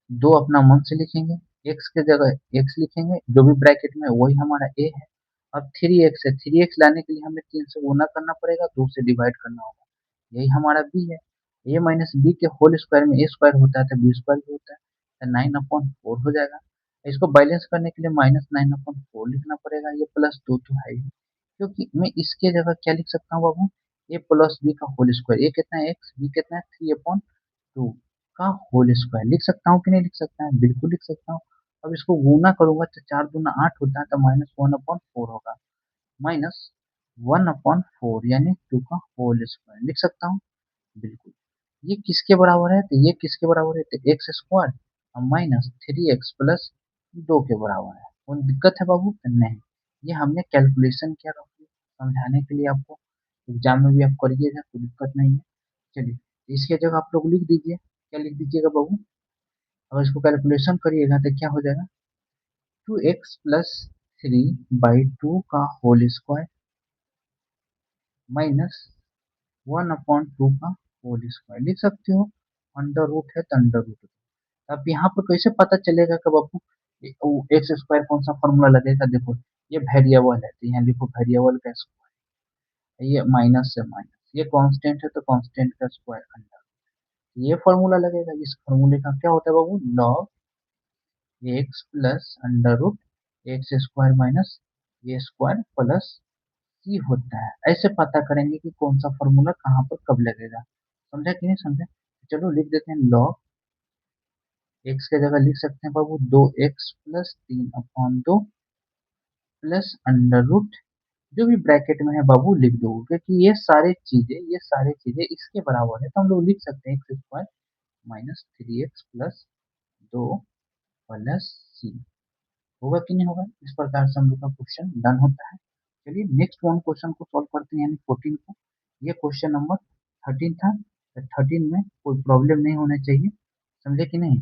दो अपना मन से लिखेंगे, एक्स के जगह एक्स लिखेंगे, जो भी ब्रैकेट में है, वही हमारा ए है। अब थ्री एक्स है, थ्री एक्स लाने के लिए हमें तीन से गुना करना पड़ेगा, दो से डिवाइड करना होगा, यही हमारा बी है। ए माइनस बी के होल स्क्वायर में ए स्क्वायर होता है तो बी स्क्वायर भी होता है, तो नाइन अपॉन फोर हो जाएगा। इसको बैलेंस करने के लिए माइनस नाइन अपॉन फोर लिखना पड़ेगा, ये प्लस दो तो है ही, क्योंकि मैं इसके जगह क्या लिख सकता हूँ बाबू? ए प्लस बी का होल स्क्वायर, ए कितना है एक्स, बी कितना है थ्री अपॉन टू का होल स्क्वायर लिख सकता हूँ कि नहीं लिख सकता है? बिल्कुल लिख सकता हूँ। अब इसको गुना करूंगा तो चार दूना आठ होता है, तो माइनस वन अपॉन फोर होगा, माइनस वन अपॉन फोर यानी टू का होल स्क्वायर लिख सकता हूँ। बिल्कुल। ये किसके बराबर है? तो ये किसके बराबर है? तो एक्स स्क्वायर और माइनस थ्री एक्स प्लस दो के बराबर है। कोई दिक्कत है बाबू? तो नहीं, ये हमने कैलकुलेशन किया रखी समझाने के लिए आपको। एग्जाम में भी आप करिएगा, कोई दिक्कत नहीं है। चलिए, इसके जगह आप लोग लिख दीजिए, क्या लिख दीजिएगा बाबू? अगर इसको कैलकुलेशन करिएगा तो क्या हो जाएगा? Two x plus three by two का whole square minus one upon two का होल स्क्वायर लिख सकते हो। अंडर रूट है तो अंडर रूट। अब यहाँ पर कैसे पता चलेगा कि बाबू एक्स स्क्वायर कौन सा फॉर्मूला लगेगा? देखो ये वेरिएबल है तो यहाँ लिखो वेरिएबल का स्क्वायर, ये माइनस से माइनस, ये कांस्टेंट है तो कांस्टेंट का स्क्वायर अंडर, ये फॉर्मूला लगेगा। इस फॉर्मूले का क्या होता है बाबू? Log x plus under root x square minus ए स्क्वायर प्लस सी होता है। ऐसे पता करेंगे कि कौन सा फॉर्मूला कहाँ पर कब लगेगा। समझा कि नहीं समझा? चलो लिख देते हैं, लॉग एक्स के जगह लिख सकते हैं बाबू दो एक्स प्लस तीन अपॉन दो प्लस अंडर रूट, जो भी ब्रैकेट में है बाबू लिख दो, क्योंकि ये सारी चीजें इसके बराबर है, तो हम लोग लिख सकते हैं x square minus three x plus दो प्लस सी। होगा कि नहीं होगा? इस प्रकार से हम लोग का क्वेश्चन डन होता है। चलिए नेक्स्ट वन क्वेश्चन को सॉल्व करते हैं, यानी 14 को। ये क्वेश्चन नंबर 13 था, तो 13 में कोई प्रॉब्लम नहीं होना चाहिए, समझे कि नहीं?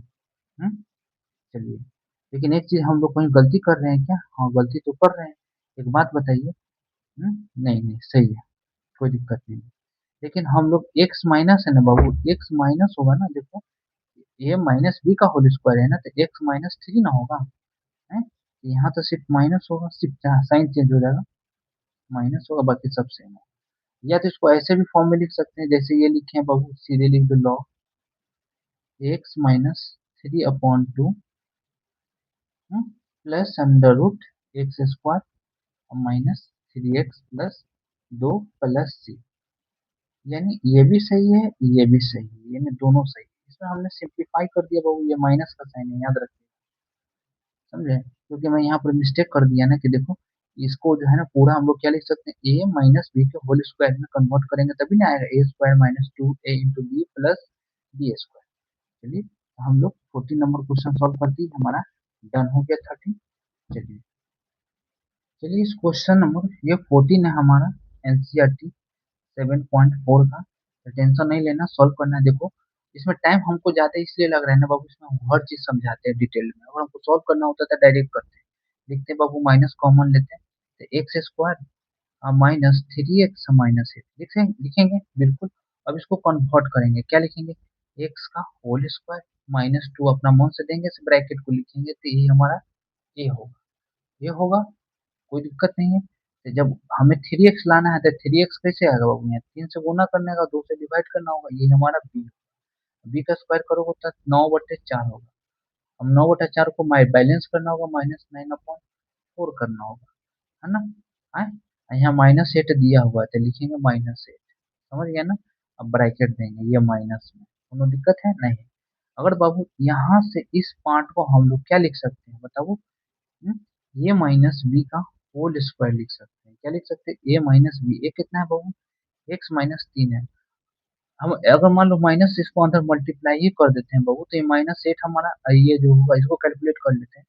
हम्म। चलिए, लेकिन एक चीज हम लोग कहीं गलती कर रहे हैं क्या? हाँ गलती तो कर रहे हैं, एक बात बताइए। नहीं नहीं सही है, कोई दिक्कत नहीं। लेकिन हम लोग एक्स माइनस है ना बाबू, एक्स माइनस होगा ना, देखो ए माइनस बी का होल स्क्वायर है ना, तो एक्स माइनस थ्री ना होगा है? यहाँ तो सिर्फ माइनस होगा, सिर्फ साइन चेंज हो जाएगा, माइनस होगा, बाकी सब सेम है। या तो इसको ऐसे भी फॉर्म में लिख सकते हैं, जैसे ये लिखे हैं बाबू, सीधे लिख दो log x minus three upon two plus under root x square minus three x plus दो प्लस सी, यानी ये भी सही है ये भी सही है, यानी दोनों सही है। इसमें हमने सिंप्लीफाई कर दिया बाबू, ये माइनस का साइन है, याद रखिए, समझे? क्योंकि मैं यहाँ पर मिस्टेक कर दिया ना, कि देखो इसको जो है ना पूरा हम लोग क्या लिख सकते हैं, ए माइनस बी के होल स्क्वायर में कन्वर्ट करेंगे तभी ना आएगा, a square minus two a into b plus b square. चलिए, तो हम लोग 14 नंबर क्वेश्चन सॉल्व करते ही हमारा डन हो गया 13। चलिए, चलिए इस क्वेश्चन नंबर ये 14 है हमारा, एनसीईआरटी 7.4 का, तो टेंशन नहीं लेना, सॉल्व करना है। देखो इसमें टाइम हमको ज्यादा इसलिए लग रहा है ना बाबू, इसमें हम हर चीज समझाते हैं डिटेल में। अगर हमको सॉल्व करना होता तो डायरेक्ट करते हैं, लिखते हैं बाबू, माइनस कॉमन लेते हैं, तो x square minus three x minus eight लिखेंगे बिल्कुल। अब इसको कन्वर्ट करेंगे, क्या लिखेंगे? एक्स का होल स्क्वायर माइनस टू अपना मन से देंगे, इस ब्रैकेट को लिखेंगे, तो ये हमारा ए होगा, ये होगा, कोई दिक्कत नहीं है। तो जब हमें 3x लाना है तो 3x कैसे आएगा बाबू, यहाँ 3 से गुना करने का, 2 से डिवाइड करना होगा, ये हमारा b। b का स्क्वायर करोगे तो 9/4 होगा। हम 9/4 को बैलेंस करना होगा, -9/4 करना होगा, है ना। आए, यहाँ -8 दिया हुआ है तो लिखेंगे -8, समझ गया ना। अब ब्रैकेट देंगे, ये माइनस में कोनो दिक्कत है नहीं। अगर बाबू यहाँ से इस पार्ट को हम लोग क्या लिख सकते हैं बताओ। हम्म, ए माइनस बी का होल स्क्वायर लिख सकते हैं। क्या लिख सकते हैं, ए माइनस बी। ए कितना है बाबू, x-3 है। हम अगर मान लो माइनस इसको अंदर मल्टीप्लाई ही कर देते हैं बाबू, तो ये -8 हमारा ये जो होगा इसको कैलकुलेट कर लेते हैं।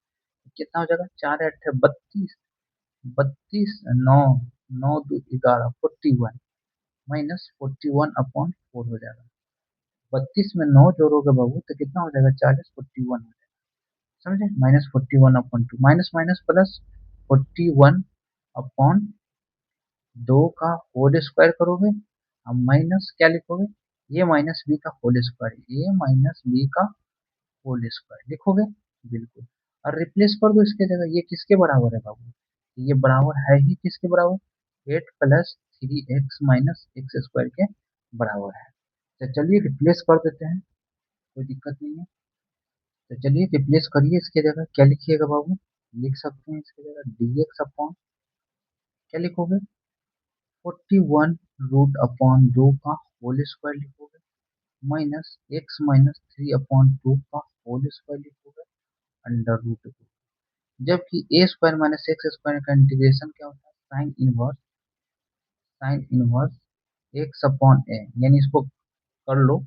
कितना हो जाएगा, 4 8 है 32, 32 9, 9 2 11 41, -41/4 हो जाएगा। 32 में 9 जोड़ोगे बाबू तो कितना हो जाएगा, 40, 41 हो जाएगा। समझे, -41/2, माइनस माइनस प्लस 41/2 का होल स्क्वायर करोगे। अब माइनस क्या लिखोगे, ए माइनस बी का होल स्क्वायर, ए माइनस बी का होल स्क्वायर लिखोगे। बिल्कुल। और रिप्लेस कर दो इसके जगह, ये किसके बराबर है बाबू, ये बराबर है ही किसके बराबर, 8 + 3x - x² के बराबर है। तो चलिए रिप्लेस कर देते हैं, कोई दिक्कत नहीं है। तो चलिए रिप्लेस करिए, इसके जगह क्या लिखिएगा बाबू, लिख सकते हैं इसके जगह dx अपॉन, क्या लिखोगे, 41√2 का होल स्क्वायर लिखोगे, -x - 3/2 का होल स्क्वायर लिखोगे, √2। जबकि a square minus x square का इंटीग्रेशन क्या होता है, साइन इनवर्स x/a, यानी इसको कर लो,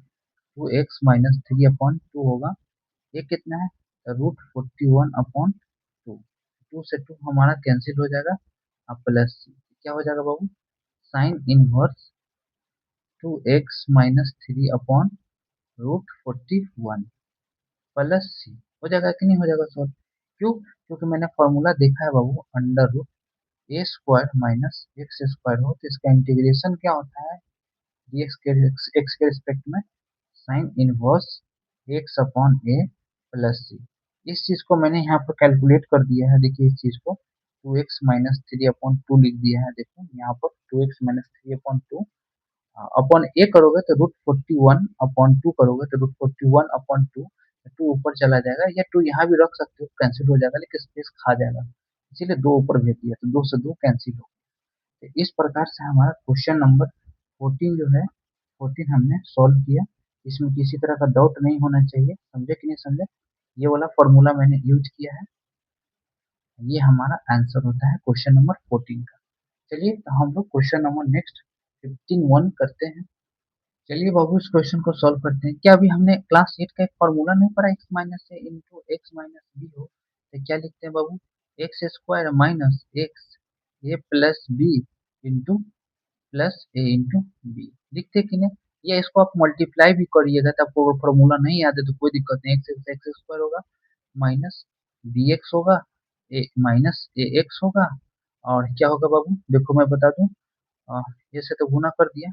2x - 3/2 होगा। ये कितना है, √41/2। 2 से 2 हमारा कैंसिल हो जाएगा, अब प्लस क्या हो जाएगा बाबू, साइन इनवर्स 2x - 3/√41 प्लस सी हो जाएगा कि नहीं हो जाएगा सर। क्यों, क्योंकि मैंने फॉर्मूला देखा है बाबू, √a² - x² हो तो इसका इंटीग्रेशन क्या होता है, x के रिस्पेक्ट में sine inverse x/a plus c. इस चीज को मैंने यहाँ पर कैलकुलेट कर दिया है, देखिए इस चीज को 2x - 3/2 लिख दिया है, देखो यहाँ पर 2x - 3/2 अपॉन ए करोगे तो √41/2 करोगे तो √41/2, 2 ऊपर चला जाएगा, या 2 यहाँ भी रख सकते हो, कैंसिल हो जाएगा, लेकिन स्पेस खा जाएगा, इसीलिए 2 ऊपर भेज दिया, तो 2 से 2 कैंसिल हो। तो इस प्रकार से हमारा क्वेश्चन नंबर 14 जो है, 14 हमने सॉल्व किया। इसमें किसी तरह का डाउट नहीं होना चाहिए, समझे कि नहीं समझे। ये वाला फॉर्मूला मैंने यूज किया है, ये हमारा आंसर होता है क्वेश्चन नंबर 14 का। चलिए तो हम लोग क्वेश्चन नंबर नेक्स्ट 15(1) करते हैं। चलिए बाबू इस क्वेश्चन को सॉल्व करते हैं। क्या अभी हमने क्लास 8 का एक फॉर्मूला नहीं पढ़ा, x minus a into x minus b हो तो क्या लिखते हैं बाबू, x² minus x a plus B into plus A into B, लिखते कि नहीं। या इसको आप मल्टीप्लाई भी करिएगा तो आपको अगर फॉर्मूला नहीं याद है तो कोई दिक्कत नहीं, x² होगा माइनस बी एक्स होगा, ए माइनस ए एक्स होगा, और क्या होगा बाबू, देखो मैं बता दूं, ये से तो गुना कर दिया,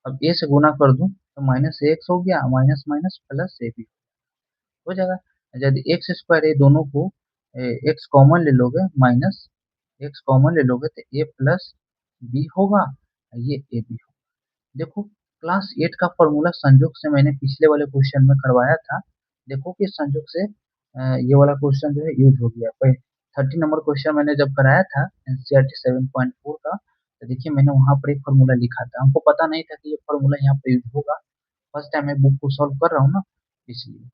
अब ए से गुना कर दूं तो -ax हो गया, minus minus plus a b हो जाएगा। यदि x² ए दोनों को x कॉमन ले लोगे, माइनस x कॉमन ले लोगे तो a प्लस बी होगा, ये ए बी होगा। देखो क्लास 8 का फॉर्मूला संयोग से मैंने पिछले वाले क्वेश्चन में करवाया था, देखो कि संयोग से ये वाला क्वेश्चन जो है यूज हो गया। 30 नंबर क्वेश्चन मैंने जब कराया था एनसीईआरटी 7.4 का, तो देखिए मैंने वहां पर एक फॉर्मूला लिखा था, हमको पता नहीं था कि ये फॉर्मूला यहाँ पे यूज होगा। फर्स्ट टाइम मैं बुक को सॉल्व कर रहा हूँ ना, इसलिए,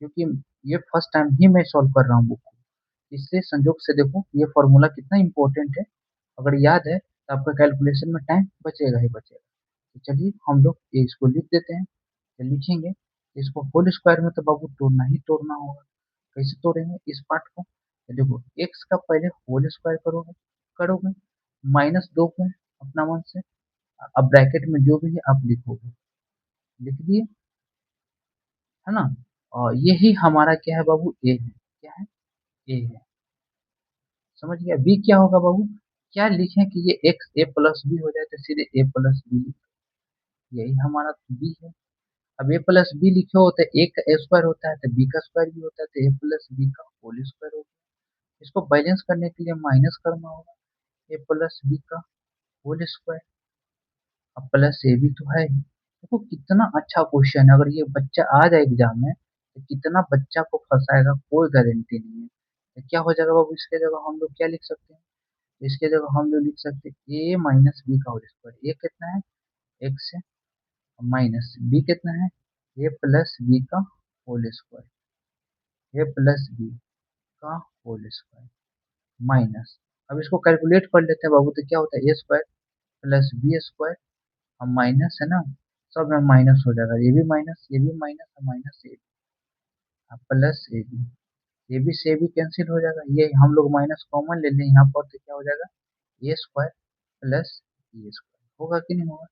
क्योंकि ये फर्स्ट टाइम ही मैं सॉल्व कर रहा हूँ बुक को, इसलिए संयोग से देखो ये फॉर्मूला कितना इंपॉर्टेंट है, अगर याद है तो आपका कैलकुलेशन में टाइम बचेगा ही बचेगा। तो चलिए हम लोग ये इसको लिख देते हैं, तो लिखेंगे इसको होल स्क्वायर में तो बाबू तोड़ना ही तोड़ना होगा। कैसे तोड़ेंगे इस पार्ट को, तो देखो एक्स का पहले होल स्क्वायर करोगे, करोगे -2 को अपना मन से, अब ब्रैकेट में जो भी है आप लिखोगे, लिख दिए, है ना। और यही हमारा क्या है बाबू, ए है, क्या है, ए है, समझ गया। बी क्या होगा बाबू, क्या लिखें कि ये एक्स ए प्लस बी हो जाए तो सीधे ए प्लस बी, यही हमारा बी है। अब ए प्लस बी लिखे हो तो ए का स्क्वायर होता है तो बी का स्क्वायर भी होता है, तो ए प्लस बी का होल स्क्वायर होगा। इसको बैलेंस करने के लिए माइनस करना होगा, ए प्लस बी का होल स्क्वायर। अब प्लस ए भी तो है ही। देखो कितना अच्छा क्वेश्चन है, अगर ये बच्चा आ जाए एग्जाम में तो कितना बच्चा को फंसाएगा कोई गारंटी नहीं है। तो क्या हो जाएगा बाबू, इसके जगह हम लोग क्या लिख सकते हैं, इसके जगह हम लोग लिख सकते हैं ए माइनस बी का होल स्क्वायर। ए कितना है, एक्स है, माइनस बी कितना है, ए प्लस बी का होल स्क्वायर। ए प्लस बी का होल स्क्वायर माइनस, अब इसको कैलकुलेट कर लेते हैं बाबू, तो क्या होता है ए स्क्वायर प्लस बी स्क्वायर। अब माइनस है ना, सब में माइनस हो जाएगा, ये भी माइनस, ये भी minus, minus A plus a b, a b से ए बी कैंसिल हो जाएगा, ये हम लोग माइनस कॉमन ले लें यहाँ पर, तो क्या हो जाएगा a square plus b square. होगा कि नहीं होगा,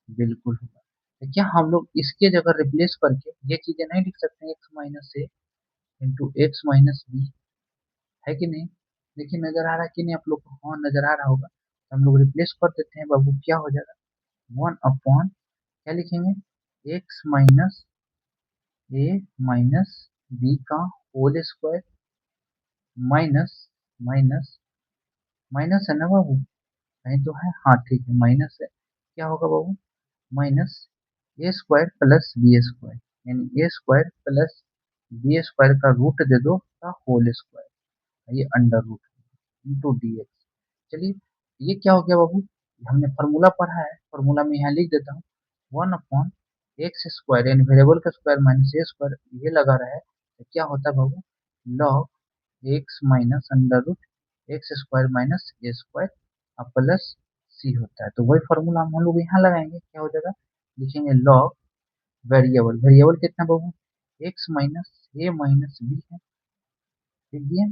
बिल्कुल होगा। तो क्या हम लोग इसके जगह रिप्लेस करके ये चीजें नहीं लिख सकते हैं, x minus a into x minus B, है कि नहीं। देखिए नजर आ रहा है कि नहीं आप लोग को, हाँ नजर आ रहा होगा। तो हम लोग रिप्लेस कर देते हैं बाबू, क्या हो जाएगा वन अपॉन, क्या लिखेंगे, x minus a minus b का whole square minus, minus, minus है ना बाबू, कहीं तो है, हाँ ठीक है माइनस है, क्या होगा बाबू, माइनस ए स्क्वायर प्लस बी स्क्वायर, यानी a square plus b square का रूट दे दो का होल स्क्वायर, ये under root into D x. चलिए ये क्या हो गया बाबू, हमने फॉर्मूला पढ़ा है, फॉर्मूला में यहाँ लिख देता हूँ, वन अपॉन एक्स स्क्वायर यानी वेरिएबल का स्क्वायर माइनस ए स्क्वायर, ये लगा रहा है तो क्या होता है बाबू, log x minus under root x square minus ए स्क्वायर अब प्लस सी होता है। तो वही फॉर्मूला हम लोग यहाँ लगाएंगे, क्या हो जाएगा, लिखेंगे लॉग वेरिएबल, वेरिएबल कितना बाबू, x minus a minus B है, लिख दिए।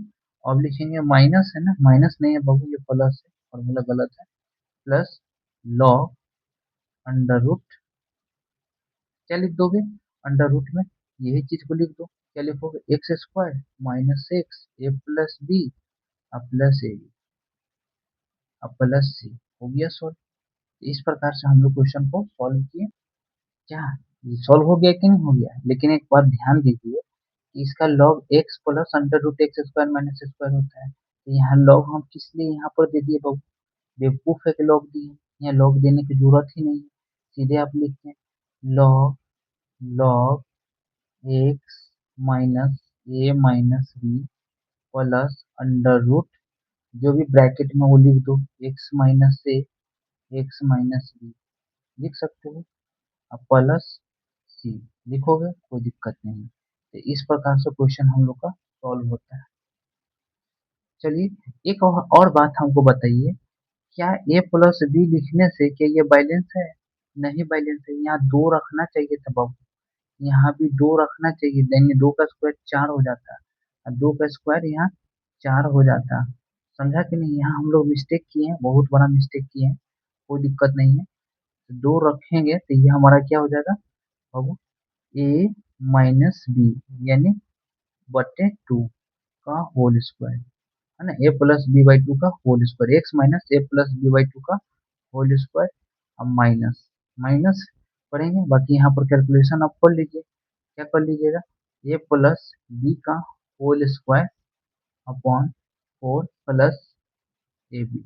अब लिखेंगे माइनस है ना, माइनस नहीं है बाबू ये प्लस है, फॉर्मूला गलत है, प्लस लॉग अंडर रूट, क्या लिख दोगे, अंडर रूट में यही चीज को लिख दो, क्या लिखोगे, x square minus x a plus B अब प्लस ए बी अब प्लस सी, हो गया सॉल्व। इस प्रकार से हम लोग क्वेश्चन को सॉल्व किए। क्या ये सॉल्व हो गया कि नहीं हो गया, लेकिन एक बात ध्यान दीजिए कि इसका log x plus under root x square minus square होता है, तो यहाँ लॉग हम किस लिए यहाँ पर दे दिए बाबू, बेवकूफ है कि लॉग दिए, यहाँ लॉग देने की जरूरत ही नहीं है, सीधे आप लिखते हैं log, log x minus a minus b plus under root, जो भी ब्रैकेट में वो लिख दो, x minus a x minus b लिख सकते हो, अब प्लस सी लिखोगे कोई दिक्कत नहीं है। तो इस प्रकार से क्वेश्चन हम लोग का सॉल्व होता है। चलिए एक और बात हमको बताइए, क्या ए प्लस बी लिखने से क्या ये बैलेंस है, नहीं बैलेंस है, यहाँ दो रखना चाहिए था बाबू, यहाँ भी दो रखना चाहिए, यानी दो का स्क्वायर चार हो जाता है, और दो का स्क्वायर यहाँ चार हो जाता, समझा कि नहीं, यहाँ हम लोग मिस्टेक किए हैं, बहुत बड़ा मिस्टेक किए हैं, कोई दिक्कत नहीं है। तो दो रखेंगे तो ये हमारा क्या हो जाएगा बाबू, ए माइनस बी यानी बटे टू का होल स्क्वायर, है ना, a plus b by two का whole square, x minus A plus b by two का होल स्क्वायर, अब माइनस, माइनस करेंगे, बाकी यहाँ पर कैलकुलेशन आप कर लीजिए, क्या कर लीजिएगा, ए प्लस बी का whole square upon four plus a b,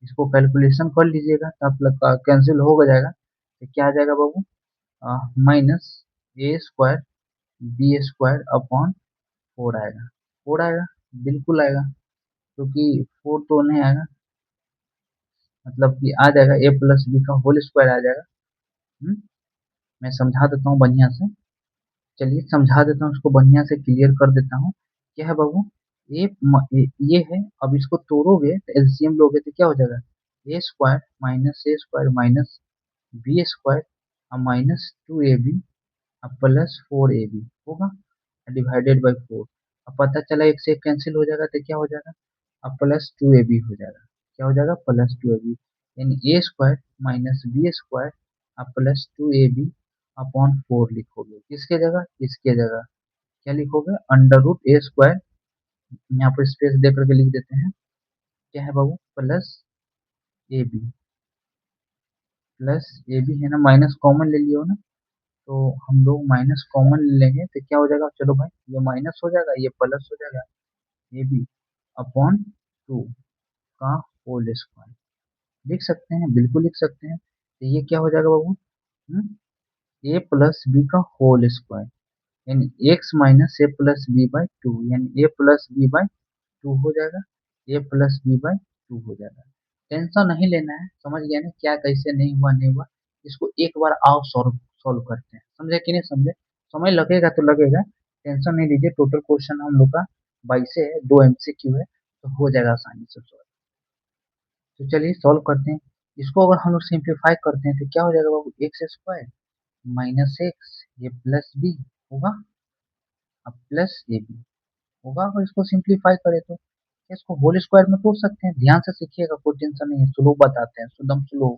इसको कैलकुलेशन कर लीजिएगा तो आप लोग का कैंसिल हो जाएगा, तो क्या आ जाएगा बाबू, माइनस ए square b square upon four आएगा, फोर आएगा, बिल्कुल आएगा, क्योंकि फोर तो नहीं आएगा, मतलब कि आ जाएगा ए प्लस बी का होल स्क्वायर आ जाएगा। हम्म, मैं समझा देता हूँ बढ़िया से, चलिए समझा देता हूँ उसको बढ़िया से क्लियर कर देता हूँ। क्या है बाबू, ये है, अब इसको तोड़ोगे तो एलसीएम लोगे तो क्या हो जाएगा, a square minus A square minus b square और माइनस टू ए बी अब प्लस फोर ए बी होगा, डिवाइडेड बाई फोर। अब पता चला एक से एक कैंसिल हो जाएगा तो क्या हो जाएगा, अब प्लस टू ए बी हो जाएगा, क्या हो जाएगा प्लस टू ए बी, यानी a square minus b square अब plus two a b upon four लिखोगे, किसके जगह, इसके जगह क्या लिखोगे, अंडर रूट ए स्क्वायर, यहाँ पर स्पेस दे करके लिख देते हैं, क्या है बाबू plus a b, plus a b है ना, माइनस कॉमन ले लियो ना, तो हम लोग माइनस कॉमन ले लेंगे तो क्या हो जाएगा, चलो भाई ये माइनस हो जाएगा ये प्लस हो जाएगा, ए बी अपॉन टू का होल स्क्वायर। लिख सकते हैं, बिल्कुल लिख सकते हैं। तो ये क्या हो जाएगा बाबू? ए प्लस बी का होल स्क्वायर, यानी x minus A plus b by two, यानी a plus b by two हो जाएगा। A plus b by two हो जाएगा। टेंशन नहीं लेना है, समझ गया ना क्या कैसे नहीं हुआ नहीं हुआ। इसको एक बार आओ सॉल्व सॉल्व करते हैं, समझे कि नहीं समझे? समय लगेगा तो लगेगा, टेंशन नहीं लीजिए। टोटल क्वेश्चन हम लोग का 22 है, 2 एमसीक्यू है, तो हो जाएगा आसानी से सॉल्व। तो चलिए सॉल्व करते हैं। इसको अगर हम लोग सिंप्लीफाई करते हैं तो क्या हो जाएगा बाबू? एक्स स्क्वायर माइनस एक्स ये प्लस बी होगा, अब प्लस ए बी होगा। अगर इसको सिंप्लीफाई करें तो इसको होल स्क्वायर में तोड़ सकते हैं। ध्यान से सीखिएगा, कोई टेंशन नहीं है, स्लो बताते हैं, एकदम स्लो।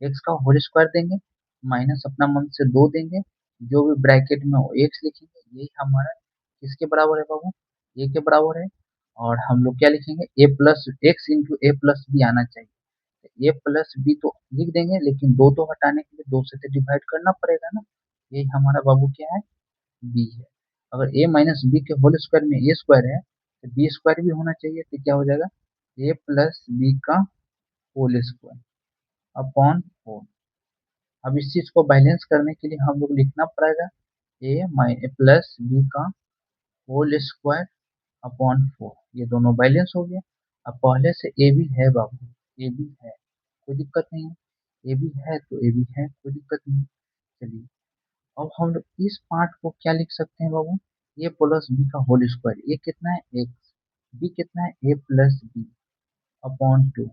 एक्स का होल स्क्वायर देंगे, माइनस अपना मन से 2 देंगे, जो भी ब्रैकेट में हो एक्स लिखेंगे, यही हमारा किसके बराबर है बाबू? ए के बराबर है। और हम लोग क्या लिखेंगे? ए प्लस एक्स इंटू ए प्लस बी आना चाहिए। ए प्लस बी तो लिख देंगे, लेकिन दो तो हटाने के लिए 2 से तो डिवाइड करना पड़ेगा ना। यही हमारा बाबू क्या है? बी है। अगर ए माइनस बी के होल स्क्वायर में ए स्क्वायर है तो बी स्क्वायर भी होना चाहिए, तो क्या हो जाएगा? ए प्लस बी का होल स्क्वायर अपॉन 4। अब इस चीज को बैलेंस करने के लिए हम लोग लिखना पड़ेगा ए माइ प्लस बी का होल स्क्वायर अपॉन 4। ये दोनों बैलेंस हो गया। अब पहले से ए भी है बाबू, ए भी है, कोई दिक्कत नहीं है। ए भी है तो ए भी है, कोई दिक्कत नहीं। चलिए अब हम लोग इस पार्ट को क्या लिख सकते हैं बाबू? ए प्लस बी का होल स्क्वायर, ए कितना है? एक्स, बी कितना है? A plus b upon two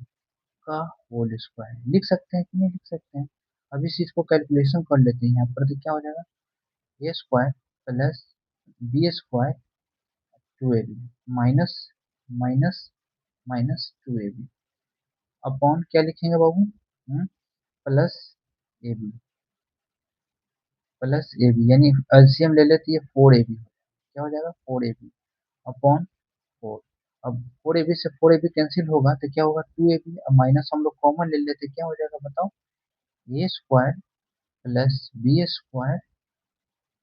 का होल स्क्वायर। लिख सकते हैं कि नहीं लिख सकते हैं? अब इस चीज को कैलकुलेशन कर लेते हैं यहाँ पर, तो क्या हो जाएगा? A square plus b square two a b minus minus minus two a b upon क्या लिखेंगे बाबू? Plus a b, plus a b, यानी एलसीएम ले लेते हैं 4ab, क्या हो जाएगा? 4ab upon 4। अब 4ab से 4ab कैंसिल होगा तो क्या होगा? 2ab। अब माइनस हम लोग कॉमन ले लेते, क्या हो जाएगा बताओ? ए स्क्वायर प्लस बी स्क्वायर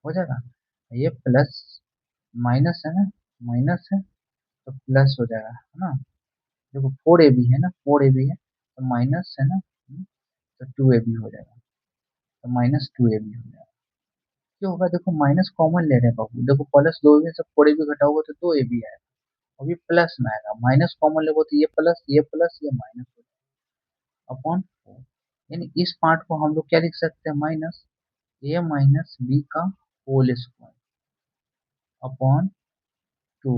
हो जाएगा। ये प्लस माइनस है ना, माइनस है तो प्लस हो जाएगा, है ना? देखो 4ab है ना, 4ab है तो माइनस है ना, तो 2ab हो जाएगा, तो माइनस 2ab हो जाएगा। क्यों होगा? देखो माइनस कॉमन ले रहे हैं बाबू, देखो प्लस 2 में से 4ab घटा होगा तो 2ab आएगा। अभी प्लस में आएगा, माइनस कॉमन ले तो ये प्लस ये माइनस हो जाएगा अपॉन 4। यानी इस पार्ट को हम लोग क्या लिख सकते हैं? माइनस ए माइनस बी का होल स्क्वायर अपॉन 2,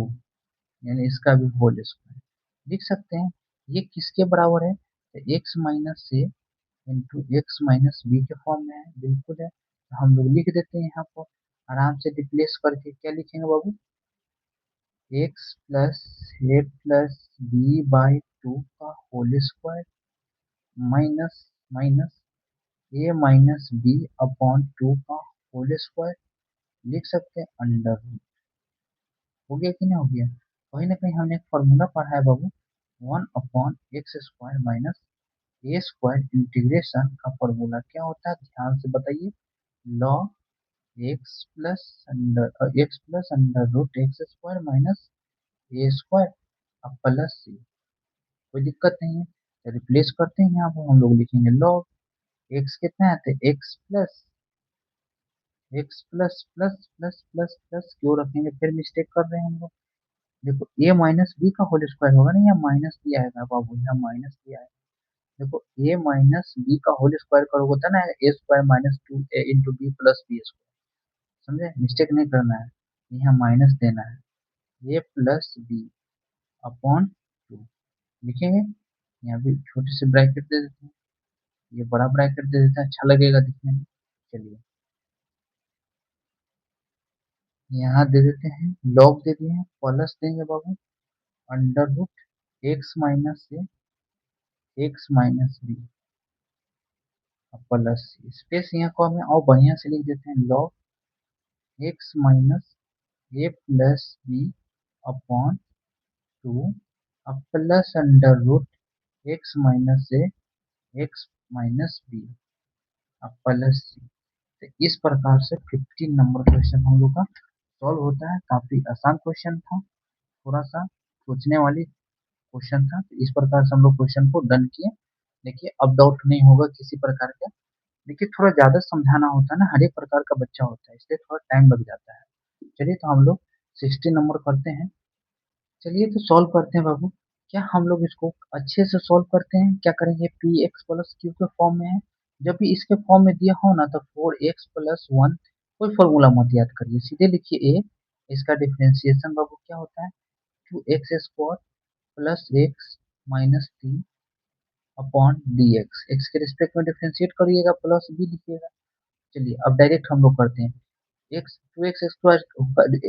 यानी इसका भी होल स्क्वायर लिख सकते हैं। ये किसके बराबर है? तो x minus a into x minus b के फॉर्म में है, बिल्कुल है। तो हम लोग लिख देते हैं यहाँ पर आराम से रिप्लेस करके। क्या लिखेंगे बाबू? X plus A plus b by two का whole square minus minus a minus b upon two का होल स्क्वायर। लिख सकते हैं अंडर रूट। हो गया कि नहीं हो गया? कहीं ना कहीं हमने एक फॉर्मूला पढ़ा है बाबू, 1 अपॉन एक्स स्क्वायर माइनस ए स्क्वायर इंटीग्रेशन का फॉर्मूला क्या होता है? ध्यान से बताइए। Log x plus under root x square minus ए स्क्वायर अब प्लस सी। कोई दिक्कत नहीं है, तो रिप्लेस करते हैं। यहाँ पर हम लोग लिखेंगे लॉग एक्स कितना है? तो x plus plus plus plus plus क्यों रखेंगे? फिर मिस्टेक कर रहे हैं हम लोग। देखो ए माइनस बी का होल स्क्वायर होगा ना, यहाँ माइनस बी आएगा बाबू, यहाँ माइनस बी आएगा। देखो ए माइनस बी का होल स्क्वायर करोगे होता है ना, a square minus two a into b plus b square. समझे? मिस्टेक नहीं करना है, यहाँ माइनस देना है। A plus b upon two लिखेंगे। यहाँ भी छोटे से ब्रैकेट दे देते हैं, ये बड़ा ब्रैकेट दे देते हैं, अच्छा लगेगा दिखने में। चलिए यहाँ दे देते हैं, लॉग दे दिए हैं, प्लस देंगे बाबू under root x minus a x minus b plus space यहाँ को हमें और बढ़िया से लिख देते हैं, लॉग एक्स माइनस ए प्लस बी अपॉन टू अब plus under root x minus a x minus b अब प्लस सी। तो इस प्रकार से 15 नंबर क्वेश्चन हम लोग का सॉल्व होता है। काफी आसान क्वेश्चन था, थोड़ा सा सोचने वाली क्वेश्चन था। तो इस प्रकार से हम लोग क्वेश्चन को डन किए। देखिए अब डाउट नहीं होगा किसी प्रकार का। देखिए थोड़ा ज्यादा समझाना होता है ना, हर एक प्रकार का बच्चा होता है, इसलिए थोड़ा टाइम लग जाता है। चलिए तो हम लोग 60 नंबर करते हैं। चलिए तो सॉल्व करते हैं बाबू। क्या हम लोग इसको अच्छे से सॉल्व करते हैं? क्या करेंगे, पी एक्स प्लस क्यू के फॉर्म में है। जब भी इसके फॉर्म में दिया हो ना तो 4x+1, कोई फॉर्मूला मत याद करिए, सीधे लिखिए ए। इसका डिफरेंशिएशन बाबू क्या होता है, 2x² plus x minus 3 upon d x. X के रिस्पेक्ट में डिफरेंशिएट करिएगा, प्लस बी लिखिएगा। चलिए अब डायरेक्ट हम लोग करते हैं। एक्स 2x²,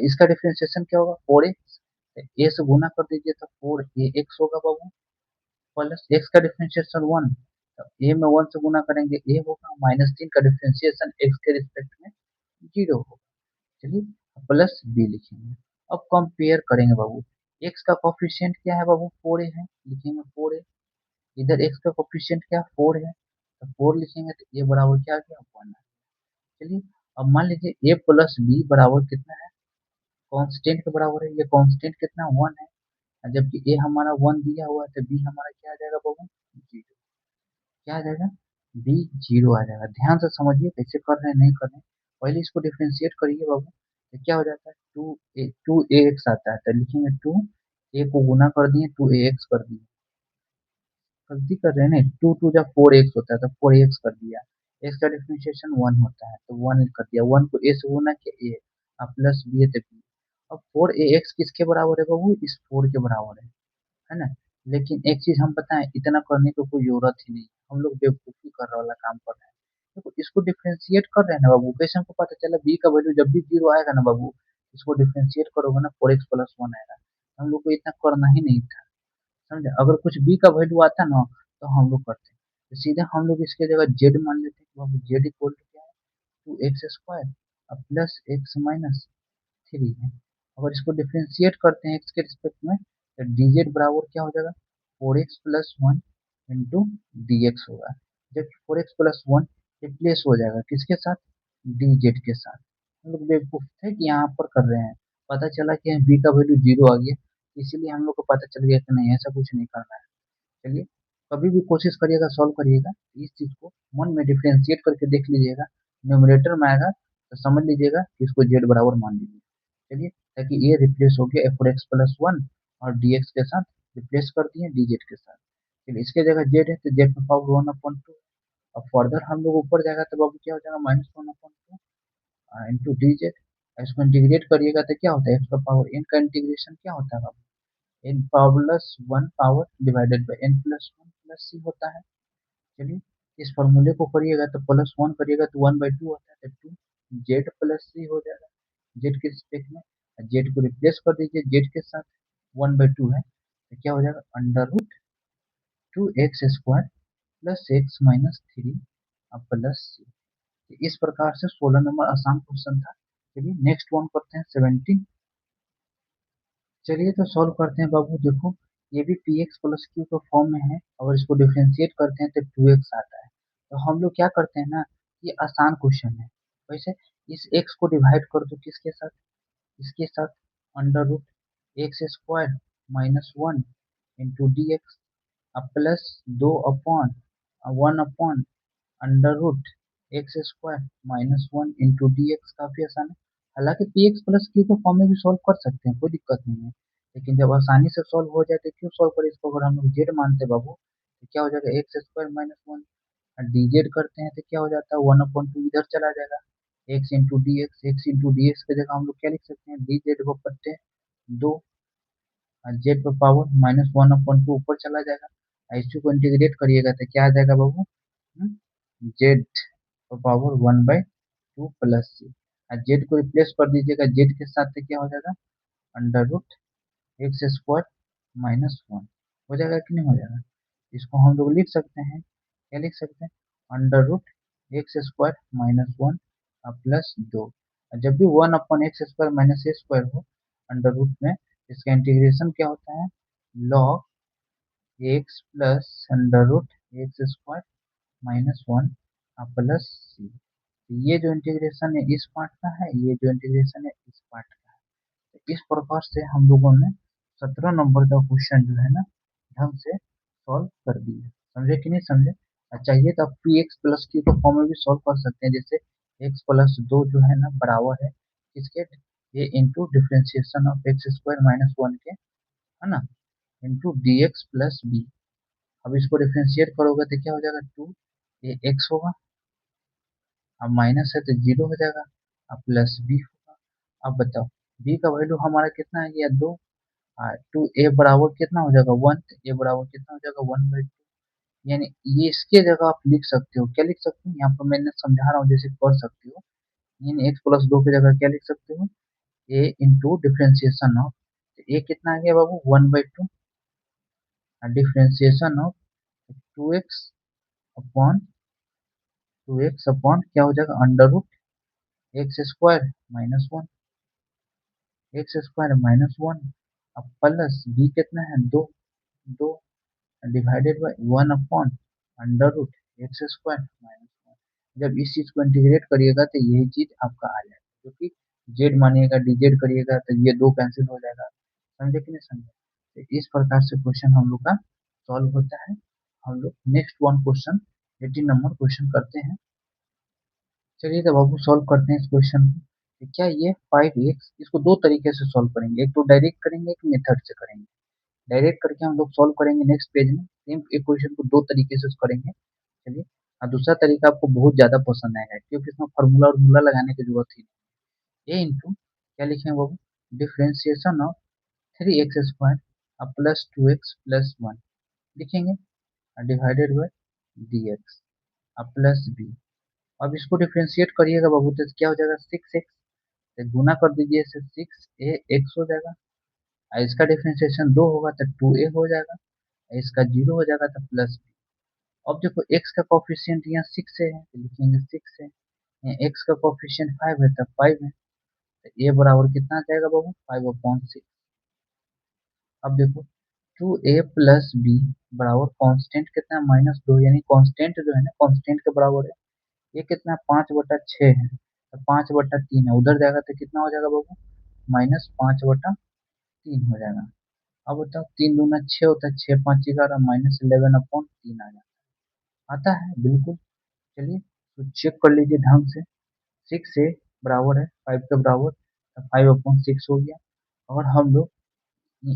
इसका डिफरेंशिएशन क्या होगा, 4x। ए से गुना कर दीजिए तो 4ax होगा बाबू, प्लस एक्स का डिफरेंशिएशन 1, तो ए में 1 से गुना करेंगे ए होगा, माइनस 3 का डिफरेंशिएशन एक्स के रिस्पेक्ट में 0 होगा। चलिए प्लस बी लिखेंगे। अब कंपेयर करेंगे बाबू। एक्स का कोफिशिएंट क्या है बाबू, 4a है, लिखेंगे 4a। इधर एक्स का कोफिशिएंट क्या 4 है, तो 4 लिखेंगे तो ए बराबर क्या आ गया, 1। चलिए अब मान लीजिए ए प्लस बी बराबर कितना है, कांस्टेंट के बराबर है। ये कांस्टेंट कितना 1 है, और जबकि ए हमारा 1 दिया हुआ है तो बी हमारा क्या आ जाएगा बाबू, 0। क्या आ जाएगा, बी 0 आ जाएगा। ध्यान से समझिए कैसे कर रहे हैं नहीं कर रहे हैं। पहले इसको डिफरेंशिएट करिए बाबू, तो क्या हो जाता है, टू ए एक्स आता है, तो लिखेंगे 2 ए को गुना कर दिए, 2ax कर दिए। गलती कर रहे हैं ना, 2 जब 4x होता है तो 4x कर दिया। एक्स का डिफरेंशिएशन 1 होता है तो 1 कर दिया, 1 को ए से गुना किया ए, अब प्लस बी है तो बी। अब 4ax किसके बराबर है बाबू, इस 4 के बराबर है ना। लेकिन एक चीज हम बताएं, इतना करने की कोई जरूरत ही नहीं, हम लोग बेवकूफी कर वाला काम कर रहे हैं। देखो इसको डिफरेंशिएट कर रहे हैं ना बाबू, कैसे हमको पता चला बी का वैल्यू जब भी 0 आएगा ना बाबू, इसको डिफरेंशिएट करोगे ना 4x+1 आएगा। हम लोग को इतना करना ही नहीं था, समझे। अगर कुछ बी का वैल्यू आता ना तो हम लोग करते, तो सीधे हम लोग इसके जगह जेड मान लेते हैं कि बाबू जेड इक्वल टू क्या है, 2x² अब प्लस एक्स माइनस 3 है। अगर इसको डिफरेंशिएट करते हैं एक्स के रिस्पेक्ट में तो dz बराबर क्या हो जाएगा, 4x+1 इंटू डी एक्स होगा। जब 4x+1 रिप्लेस हो जाएगा किसके साथ, dz के साथ। हम लोग बेवकूफ थे कि यहाँ पर कर रहे हैं, पता चला कि b का वैल्यू 0 आ गया, इसीलिए हम लोग को पता चल गया कि नहीं ऐसा कुछ नहीं करना है। चलिए कभी भी कोशिश करिएगा सॉल्व करिएगा, इस चीज को मन में डिफरेंशिएट करके देख लीजिएगा, न्यूमरेटर में आएगा तो समझ लीजिएगा कि इसको जेड बराबर मान लीजिए। चलिए ताकि ये रिप्लेस हो गया 4x+1 और dx के साथ, रिप्लेस कर दिए dz के साथ। चलिए इसके जगह जेड है तो जेड का पावर 1/2। अब फर्दर हम लोग ऊपर जाएगा तो बाबू क्या हो जाएगा, -1/2 इंटू dz। इसको इंटीग्रेट करिएगा तो क्या होता है, एक्स का पावर n का इंटीग्रेशन क्या होता है बाबू, n power plus 1 power divided by n+1 plus c होता है। चलिए इस फॉर्मूले को करिएगा तो +1 करिएगा तो 1/2 होता है, तो 2z प्लस c हो जाएगा जेड के रिस्पेक्ट में। जेड को रिप्लेस कर दीजिए जेड के साथ, 1/2 है तो क्या हो जाएगा, √2x² प्लस एक्स माइनस 3 अब प्लस सी। इस प्रकार से 16 नंबर आसान क्वेश्चन था। चलिए नेक्स्ट वन करते हैं 17। चलिए तो सॉल्व करते हैं बाबू। देखो ये भी पी एक्स प्लस क्यू के फॉर्म में है, अगर इसको डिफ्रेंशिएट करते हैं तो 2x आता है। तो हम लोग क्या करते हैं ना, ये आसान क्वेश्चन है। वैसे इस x को डिवाइड कर दो किसके साथ, इसके साथ, √x² - 1 इंटू डी एक्स, अब plus 2/1 √x² - 1 into D x. काफी आसान है। हालांकि पी एक्स प्लस क्यू के फॉर्म में भी सॉल्व कर सकते हैं, कोई दिक्कत नहीं है, लेकिन जब आसानी से सॉल्व हो जाए तो क्यों सॉल्व करें इसको। अगर हम लोग जेड मानते बाबू तो क्या हो जाएगा, x² - 1, डी जेड करते हैं तो क्या हो जाता है, 1/2 इधर चला जाएगा, x into D x. X into D x की जगह हम लोग क्या लिख सकते हैं, डी जेड को पट्टे 2, जेड पर पावर -1/2 ऊपर चला जाएगा। इसी को इंटीग्रेट करिएगा तो क्या आ जाएगा बाबू, जेड पर पावर 1/2 प्लस सी। जेड को रिप्लेस कर दीजिएगा जेड के साथ तो क्या हो जाएगा, √x² - 1 हो जाएगा कि नहीं हो जाएगा। इसको हम लोग लिख सकते हैं, क्या लिख सकते हैं, √x² - 1 प्लस 2। जब भी 1/x² - a² हो अंडर रूट में, इसका इंटीग्रेशन क्या होता है, log x plus √x² - 1 plus सी। ये जो इंटीग्रेशन है इस पार्ट का है, ये जो इंटीग्रेशन है इस पार्ट का है। तो इस प्रकार से हम लोगों ने 17 नंबर का क्वेश्चन जो है ना ढंग से सॉल्व कर दिए। समझे कि नहीं समझे? चाहिए तो आप 2x+ की तो फॉर्म में भी सॉल्व कर सकते हैं, जैसे x+2 जो है ना बराबर है किसके, ये इंटू डिफ्रेंसिएशन ऑफ x² - 1 के, है ना, इंटू dx+b। अब इसको डिफ्रेंशिएट करोगे तो क्या हो जाएगा, 2 ये x होगा, अब माइनस है तो 0 हो जाएगा, अब प्लस b होगा। अब बताओ b का वैल्यू हमारा कितना है, ये 2, 2a बराबर कितना हो जाएगा 1, तो a बराबर कितना हो जाएगा 1/2। यानी ये इसके जगह आप लिख सकते हो, क्या लिख सकते हो, यहाँ पर मैंने समझा रहा हूँ जैसे कर सकते हो। यानी x+2 की जगह क्या लिख सकते हो, a इंटू डिफ्रेंसिएशन ऑफ, ए कितना आ गया बाबू 1/2, differentiation of 2x upon 2x upon क्या हो जाएगा अंडर रूट x² - 1, x² - 1, अब प्लस b कितना है 2, 2 divided by 1 upon under root x² - 1। जब इस चीज को इंटीग्रेट करिएगा तो यही चीज आपका आ जाएगा, क्योंकि जेड मानिएगा dz करिएगा तो ये 2 कैंसिल हो जाएगा। समझे कि नहीं समझे? तो इस प्रकार से क्वेश्चन हम लोग का सॉल्व होता है। हम लोग next one question 18 number question करते हैं। चलिए तब बाबू सॉल्व करते हैं इस क्वेश्चन को। तो क्या ये 5x, इसको दो तरीके से सॉल्व करेंगे, एक तो डायरेक्ट करेंगे, एक मेथड से करेंगे। डायरेक्ट करके हम लोग सॉल्व करेंगे नेक्स्ट पेज में, सेम एक क्वेश्चन को दो तरीके से करेंगे। चलिए, और दूसरा तरीका आपको बहुत ज्यादा पसंद आएगा क्योंकि इसमें फार्मूला और मूला लगाने की जरूरत ही नहीं। ए इंटू क्या लिखेंगे बाबू, differentiation of 3x² plus 2x+1 लिखेंगे, divided by dx plus b। अब इसको डिफ्रेंशिएट करिएगा बाबू तो क्या हो जाएगा 6x, तो गुना कर दीजिए इसे, 6a x हो जाएगा, और इसका डिफ्रेंशिएशन 2 होगा तो 2a हो जाएगा, और इसका 0 हो जाएगा तो प्लस b। अब देखो x का कोफिशिएंट यहाँ 6 है तो लिखेंगे 6 है, यहाँ x का कोफिशिएंट 5 है तो 5 है, तो a बराबर कितना आ जाएगा बाबू 5/6। अब देखो 2a प्लस b बराबर कांस्टेंट कितना है -2, यानी कांस्टेंट जो है ना कांस्टेंट के बराबर है, ये कितना 5/6 है, तो 5/3 है, उधर जाएगा तो कितना हो जाएगा बाबू -5/3 हो जाएगा। अब बताओ 3 दूना 6 होता है, 6×5 = 11, -11/3 आ जाता है, आता है बिल्कुल। चलिए तो चेक कर लीजिए ढंग से, 6 a बराबर है 5 के बराबर, तो 5/6 हो गया। और हम लोग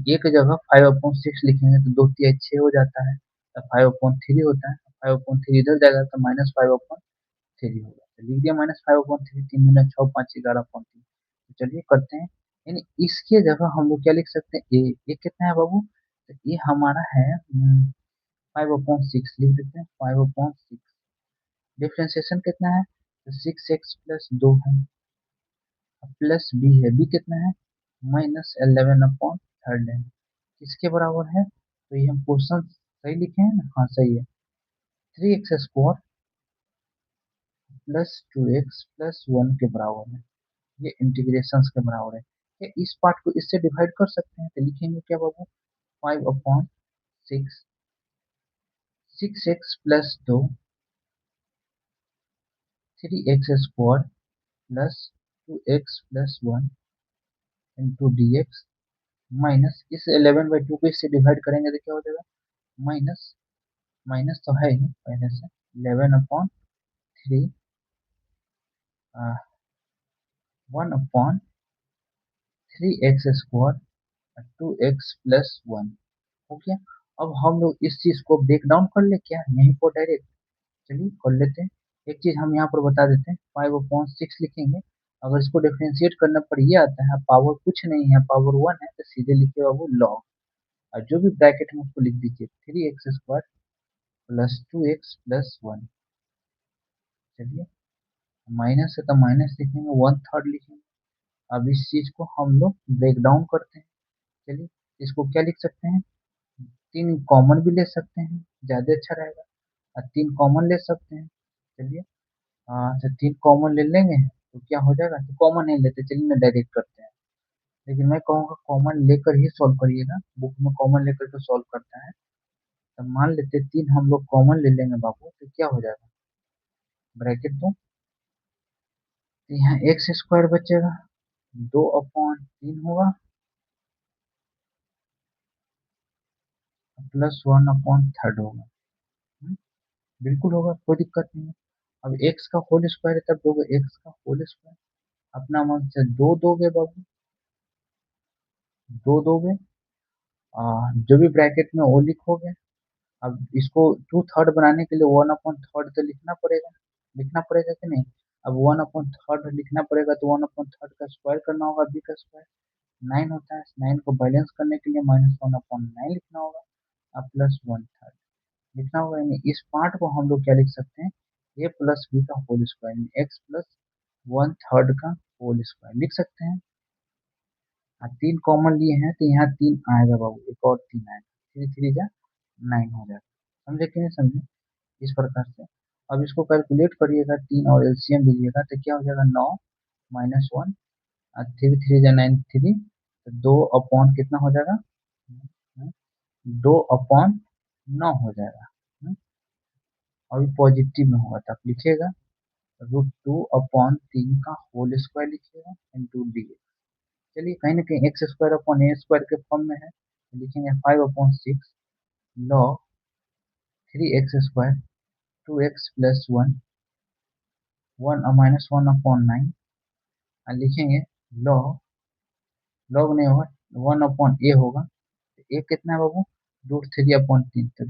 एक जगह 5/6 लिखेंगे तो 2 तिया 6 हो जाता है, तो 5/3 होता है, 5/3 इधर जाएगा तो -5/3 होगा, तो लिख दिया -5/3, 3 दूना 6, 5 = 11/3। तो चलिए करते हैं, यानी इसके जगह हम लोग क्या लिख सकते हैं, ए कितना है बाबू, तो ये हमारा है 5/6 लिख देते हैं, 5/6। डिफरेंशिएशन कितना है, तो 6x+2 है, प्लस बी है, बी कितना है -11/3 है, किसके बराबर है, तो ये हम क्वेश्चन सही लिखे हैं ना, हाँ सही है, 3x² प्लस 2x+1 के बराबर है, ये इंटीग्रेशंस के बराबर है। या इस पार्ट को इससे डिवाइड कर सकते हैं तो लिखेंगे क्या बाबू 5/6, 6x+2 3x² plus 2x+1 into dx minus इस 11/2 को इससे डिवाइड करेंगे तो क्या हो जाएगा, माइनस, माइनस तो है ही पहले से, 11/3 1/3x² 2x+1 हो गया। अब हम लोग इस चीज को ब्रेक डाउन कर ले क्या यहीं पर डायरेक्ट, चलिए कर लेते हैं। एक चीज हम यहाँ पर बता देते हैं, 5/6 लिखेंगे, अगर इसको डिफरेंशिएट करने पर ये आता है पावर कुछ नहीं है पावर 1 है, तो सीधे लिखे बाबू लॉग, और जो भी ब्रैकेट में उसको लिख दीजिए 3x² प्लस 2x+1। चलिए माइनस है तो माइनस लिखेंगे, 1/3 लिखेंगे। अब इस चीज को हम लोग ब्रेक डाउन करते हैं। चलिए इसको क्या लिख सकते हैं, 3 कॉमन भी ले सकते हैं, ज्यादा अच्छा रहेगा, और 3 कॉमन ले सकते हैं। चलिए तो 3 कॉमन ले लेंगे तो क्या हो जाएगा, तो कॉमन नहीं लेते, चलिए ना डायरेक्ट करते हैं, लेकिन मैं कहूँगा कॉमन लेकर ही सॉल्व करिएगा, बुक में कॉमन लेकर के सॉल्व करता है। तो मान लेते 3 हम लोग कॉमन ले लेंगे बाबू, तो क्या हो जाएगा, ब्रैकेट दो, तो यहाँ x² बचेगा, 2/3 होगा, प्लस 1/3 होगा। हम्म, बिल्कुल होगा, कोई दिक्कत नहीं है। अब एक्स का होल स्क्वायर है तब दोगे एक्स का होल स्क्वायर। अपना मन से दो दोगे बाबू, दो दोगे, जो भी ब्रैकेट में वो लिखोगे। अब इसको 2/3 बनाने के लिए 1/3 तो लिखना पड़ेगा कि नहीं। अब 1/3 लिखना पड़ेगा तो 1/3 का स्क्वायर करना होगा, बी का स्क्वायर 9 होता है। 9 को बैलेंस करने के लिए -1/9 लिखना होगा, अब +1/3 लिखना होगा। यानी इस पार्ट को हम लोग क्या लिख सकते हैं, ए प्लस बी का होल स्क्वायर, एक्स प्लस 1/3 का होल स्क्वायर लिख सकते हैं। तीन कॉमन लिए हैं तो यहाँ तीन आएगा बाबू, एक और तीन आएगा, थ्री थ्री जा 9 हो जाएगा। समझे कि नहीं समझे, इस प्रकार से। अब इसको कैलकुलेट करिएगा, तीन और एलसीएम लीजिएगा तो क्या हो जाएगा, 9 -1, थ्री थ्री जा 9, थ्री, तो 2/, कितना हो जाएगा, 2/9 हो जाएगा। अभी पॉजिटिव में होगा तब लिखिएगा √2/3 का होल स्क्वायर लिखिएगा इंटू डी। चलिए कहीं ना कहीं x² अपॉन a² के फॉर्म में है, तो लिखेंगे 5/6 log 3x², 2x + 1, 1 -1/9, और लिखेंगे log, log नहीं होगा, 1/a होगा, तो a कितना है बाबू, √3/3, तो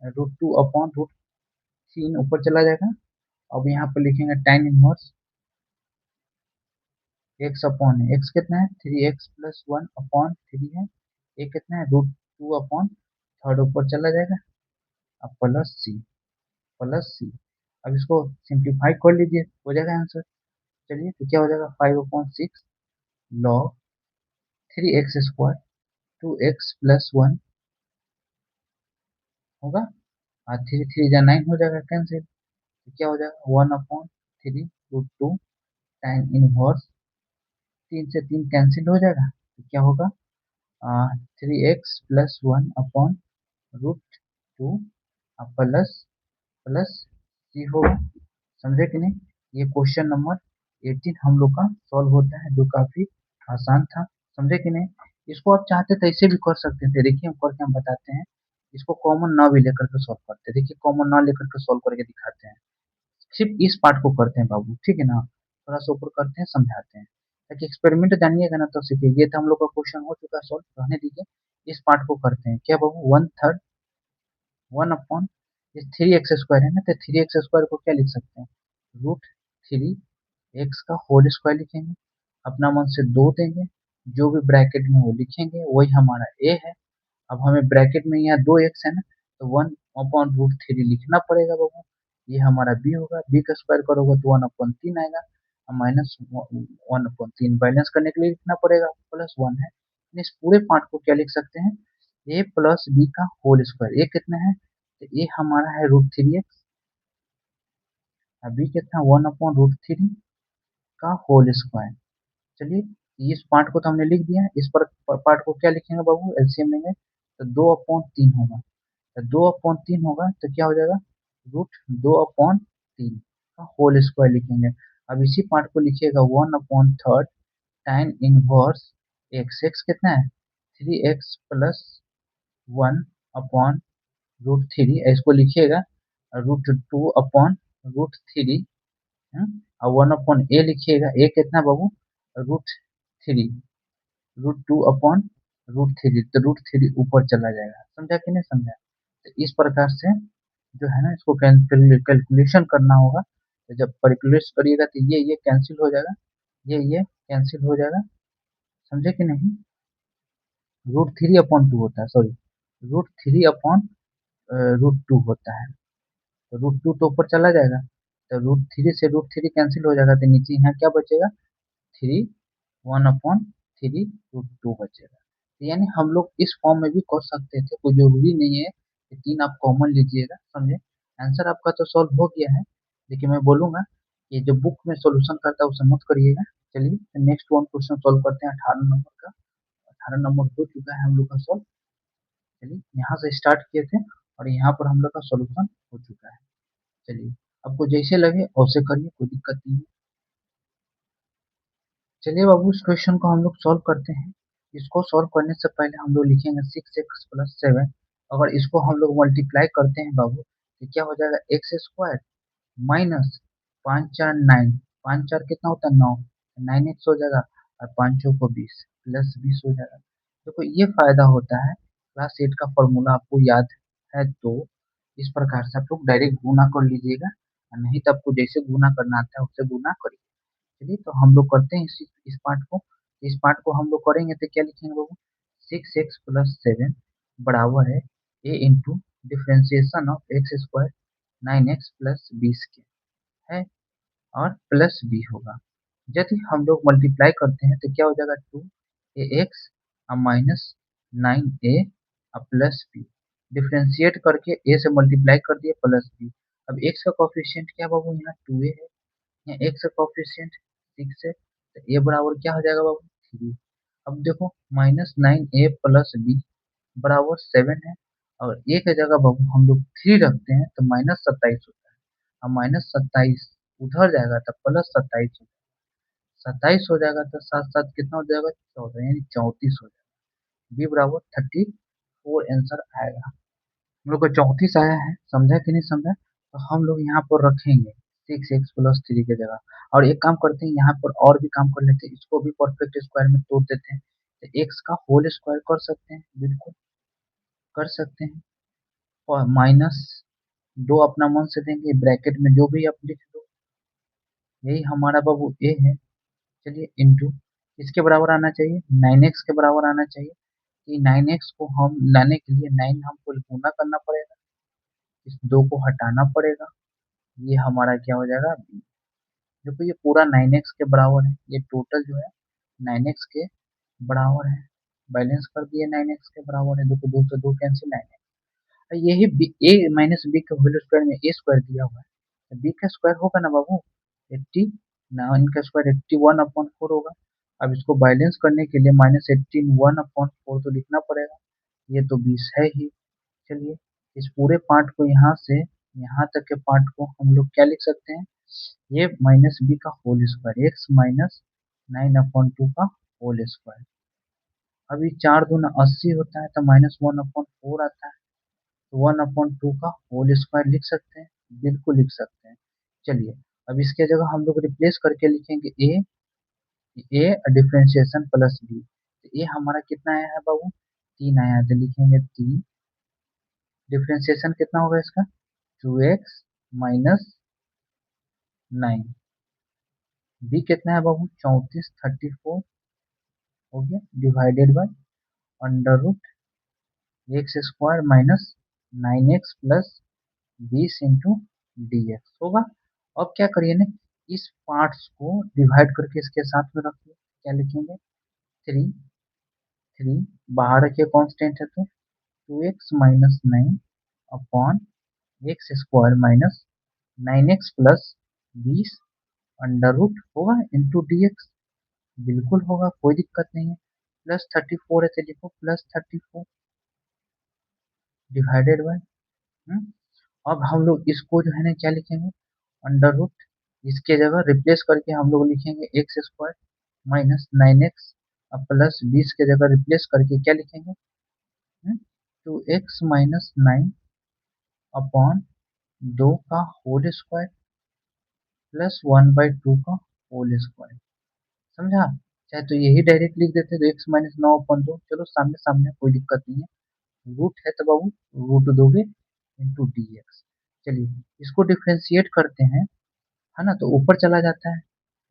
√2/√3 ऊपर चला जाएगा। अब यहाँ पर लिखेंगे tan इनवर्स x कितना है, 3x + 1/3 है, a कितना है, √2/3 ऊपर चला जाएगा, अब प्लस सी। अब इसको सिंप्लीफाई कर लीजिए, हो जाएगा आंसर। चलिए तो क्या हो जाएगा, 5/6 log 3x², 2x + 1 होगा, और 3 3 जा 9 हो जाएगा कैंसिल, तो क्या हो जाएगा, 1/3 √2 tan इनवर्स, 3 से 3 कैंसिल हो जाएगा, तो क्या होगा, 3x + 1/√2 प्लस प्लस सी होगा। समझे कि नहीं। ये क्वेश्चन नंबर 18 हम लोग का सॉल्व होता है, जो काफी आसान था। समझे कि नहीं। इसको आप चाहते तो ऐसे भी कर सकते थे, देखिए हम करके हम बताते हैं। इसको कॉमन ना भी लेकर के सॉल्व करते हैं, देखिए कॉमन ना लेकर के सॉल्व करके दिखाते हैं। सिर्फ इस पार्ट को करते हैं बाबू, ठीक है ना, थोड़ा सा ऊपर करते हैं, समझाते हैं, ताकि एक्सपेरिमेंट जानिएगा ना तो सीखिए। ये तो हम लोग का क्वेश्चन हो चुका है सॉल्व, रहने दीजिए। इस पार्ट को करते हैं, क्या बाबू, 1/3, 1/, इस 3x² है ना, तो 3x² को क्या लिख सकते हैं, √3 x का होल स्क्वायर लिखेंगे, अपना मन से दो देंगे, जो भी ब्रैकेट में वो लिखेंगे वही हमारा a है। अब हमें ब्रैकेट में यहाँ 2x है ना, तो 1/√3 लिखना पड़ेगा बाबू, ये हमारा b होगा, b का स्क्वायर करोगे तो 1/3 आएगा, -1/3 बैलेंस करने के लिए लिखना पड़ेगा, +1 है। इस पूरे पार्ट को क्या लिख सकते हैं, a प्लस बी का होल स्क्वायर। a कितना है, तो a हमारा है √3x, बी कितना, 1/√3 का होल स्क्वायर। चलिए इस पार्ट को तो हमने लिख दिया, इस पर पार्ट को क्या लिखेंगे बाबू, एलसीएम लेंगे तो 2/3 होगा, तो 2/3 होगा तो क्या हो जाएगा, √2/3 का होल स्क्वायर लिखेंगे। अब इसी पार्ट को लिखिएगा 1/3 tan इनवर्स x कितना है, 3x + 1/√3, इसको लिखिएगा √2/√3, और 1/a लिखिएगा, a कितना बाबू, √3, √2/√3, तो √3 ऊपर चला जाएगा। समझा कि नहीं समझा। तो इस प्रकार से जो है ना, इसको कैलकुलेशन करना होगा, तो जब कैलकुलेट करिएगा तो ये कैंसिल हो जाएगा, ये कैंसिल हो जाएगा। समझे कि नहीं। √3/2 होता है, सॉरी, √3/√2 होता है, तो √2 तो ऊपर चला जाएगा, तो √3 से √3 कैंसिल हो जाएगा, तो नीचे यहाँ क्या बचेगा, 3, 1/3 बचेगा। तो यानी हम लोग इस फॉर्म में भी कर सकते थे, कोई जरूरी नहीं है कि 3 आप कॉमन लीजिएगा। समझे, आंसर आपका तो सॉल्व हो गया है, लेकिन मैं बोलूंगा कि जो बुक में सॉल्यूशन करता है उसे मत करिएगा। चलिए नेक्स्ट वन क्वेश्चन सॉल्व करते हैं, 18 नंबर का। 18 नंबर हो चुका है हम लोग का सॉल्व। चलिए यहाँ से स्टार्ट किए थे और यहाँ पर हम लोग का सॉल्यूशन हो चुका है। चलिए आपको जैसे लगे वैसे करिए, कोई दिक्कत नहीं है। चलिए बाबू इस क्वेश्चन को हम लोग सॉल्व करते हैं। इसको सॉल्व करने से पहले हम लोग लिखेंगे 6x+7। अगर इसको हम लोग मल्टीप्लाई करते हैं बाबू तो क्या हो जाएगा, एक्स स्क्वायर माइनस 5 4 9, 5 4 कितना होता है 9, 9x हो जाएगा, और 5 को 20 प्लस 20 हो जाएगा। देखो ये फायदा होता है, क्लास 8 का फॉर्मूला आपको याद है तो इस प्रकार से आप लोग डायरेक्ट गुना कर लीजिएगा, और नहीं तो आपको जैसे गुना करना आता है उससे गुना करिए। चलिए तो हम लोग करते हैं इस पार्ट को। इस पार्ट को हम लोग करेंगे तो क्या लिखेंगे बाबू, 6x+7 बराबर है a into differentiation of x square 9x+20 के है, और प्लस बी होगा। यदि हम लोग मल्टीप्लाई करते हैं तो क्या हो जाएगा, 2ax minus 9a plus b. Differentiate करके ए से मल्टीप्लाई कर दिए प्लस बी। अब एक्स का कॉफिशिएंट क्या बाबू, यहाँ 2a है, यहाँ एक्स का कॉफिशिएंट 6 है, तो ए बराबर क्या हो जाएगा बाबू, 3। अब देखो -9a प्लस बी बराबर 7 है, और ए की जगह बाबू हम लोग 3 रखते हैं तो -27 होता है। अब -27 उधर जाएगा तो +27 हो जाएगा, 27 हो जाएगा तो साथ साथ कितना हो जाएगा, 14, यानी 34 हो जाएगा। बी बराबर 34 आंसर आएगा। हम लोग को 34 आया है, समझा कि नहीं समझा। तो हम लोग यहाँ पर रखेंगे 6x+3 की जगह, और एक काम करते हैं यहाँ पर और भी काम कर लेते हैं, इसको भी परफेक्ट स्क्वायर में तोड़ देते हैं, तो एक्स का होल स्क्वायर कर सकते हैं, बिल्कुल कर सकते हैं। और -2 अपना मन से देंगे, ब्रैकेट में जो भी आप लिख दो, यही हमारा बाबू ए है। चलिए इंटू इसके बराबर आना चाहिए, 9x के बराबर आना चाहिए। कि 9x को हम लाने के लिए 9 हमको गुना करना पड़ेगा, इस 2 को हटाना पड़ेगा, ये हमारा क्या हो जाएगा, देखो ये पूरा 9x के बराबर है, ये टोटल जो है 9x के बराबर है। बैलेंस कर दिए 9x के बराबर है, देखो 2 से 2 कैंसिल, 9x। यही a माइनस बी के होल स्क्वायर में ए स्क्वायर दिया हुआ है, तो बी का स्क्वायर होगा ना बाबू 80, 9 का स्क्वायर 81/4 होगा। अब इसको बैलेंस करने के लिए -18 1/4 तो लिखना पड़ेगा, ये तो 20 है ही। चलिए इस पूरे पार्ट को यहाँ से यहाँ तक के पार्ट को हम लोग क्या लिख सकते हैं, ये माइनस बी का होल स्क्वायर, एक्स माइनस 9/2 का होल स्क्वायर। अभी 4×2 = 80 होता है, तो -1/4 आता है, तो 1/2 का होल स्क्वायर लिख सकते हैं, बिल्कुल लिख सकते हैं। चलिए अब इसके जगह हम लोग रिप्लेस करके लिखेंगे ए डिफ्रेंशिएशन प्लस बी, तो ए हमारा कितना आया है बाबू, 3 आया है, तो लिखेंगे 3। डिफ्रेंशिएशन कितना होगा इसका, 2x माइनस 9। बी कितना है बाबू, 34 हो गया, divided by under root x square minus 9x plus 20 into D x होगा। अब क्या करिए ना, इस पार्ट्स को डिवाइड करके इसके साथ में रखिए, क्या लिखेंगे, 3 बाहर रखिए, कांस्टेंट है तो 2x minus 9 upon x square minus 9x plus 20 under root होगा इंटू डी एक्स, बिल्कुल होगा, कोई दिक्कत नहीं है। +34 है तो लिखो +34 डिवाइडेड बाय, अब हम लोग इसको जो है ना क्या लिखेंगे, अंडर रूट, इसके जगह रिप्लेस करके हम लोग लिखेंगे x square minus 9x plus 20 के जगह रिप्लेस करके क्या लिखेंगे, 2x-9 अपॉन 2 का होल स्क्वायर प्लस 1/2 का होल स्क्वायर, समझा। चाहे तो यही डायरेक्ट लिख देते तो x-9/2, चलो सामने सामने कोई दिक्कत नहीं है, रूट है तो बाबू रूट दोगे इंटू डी एक्स। चलिए इसको डिफ्रेंशिएट करते हैं, है ना, तो ऊपर चला जाता है,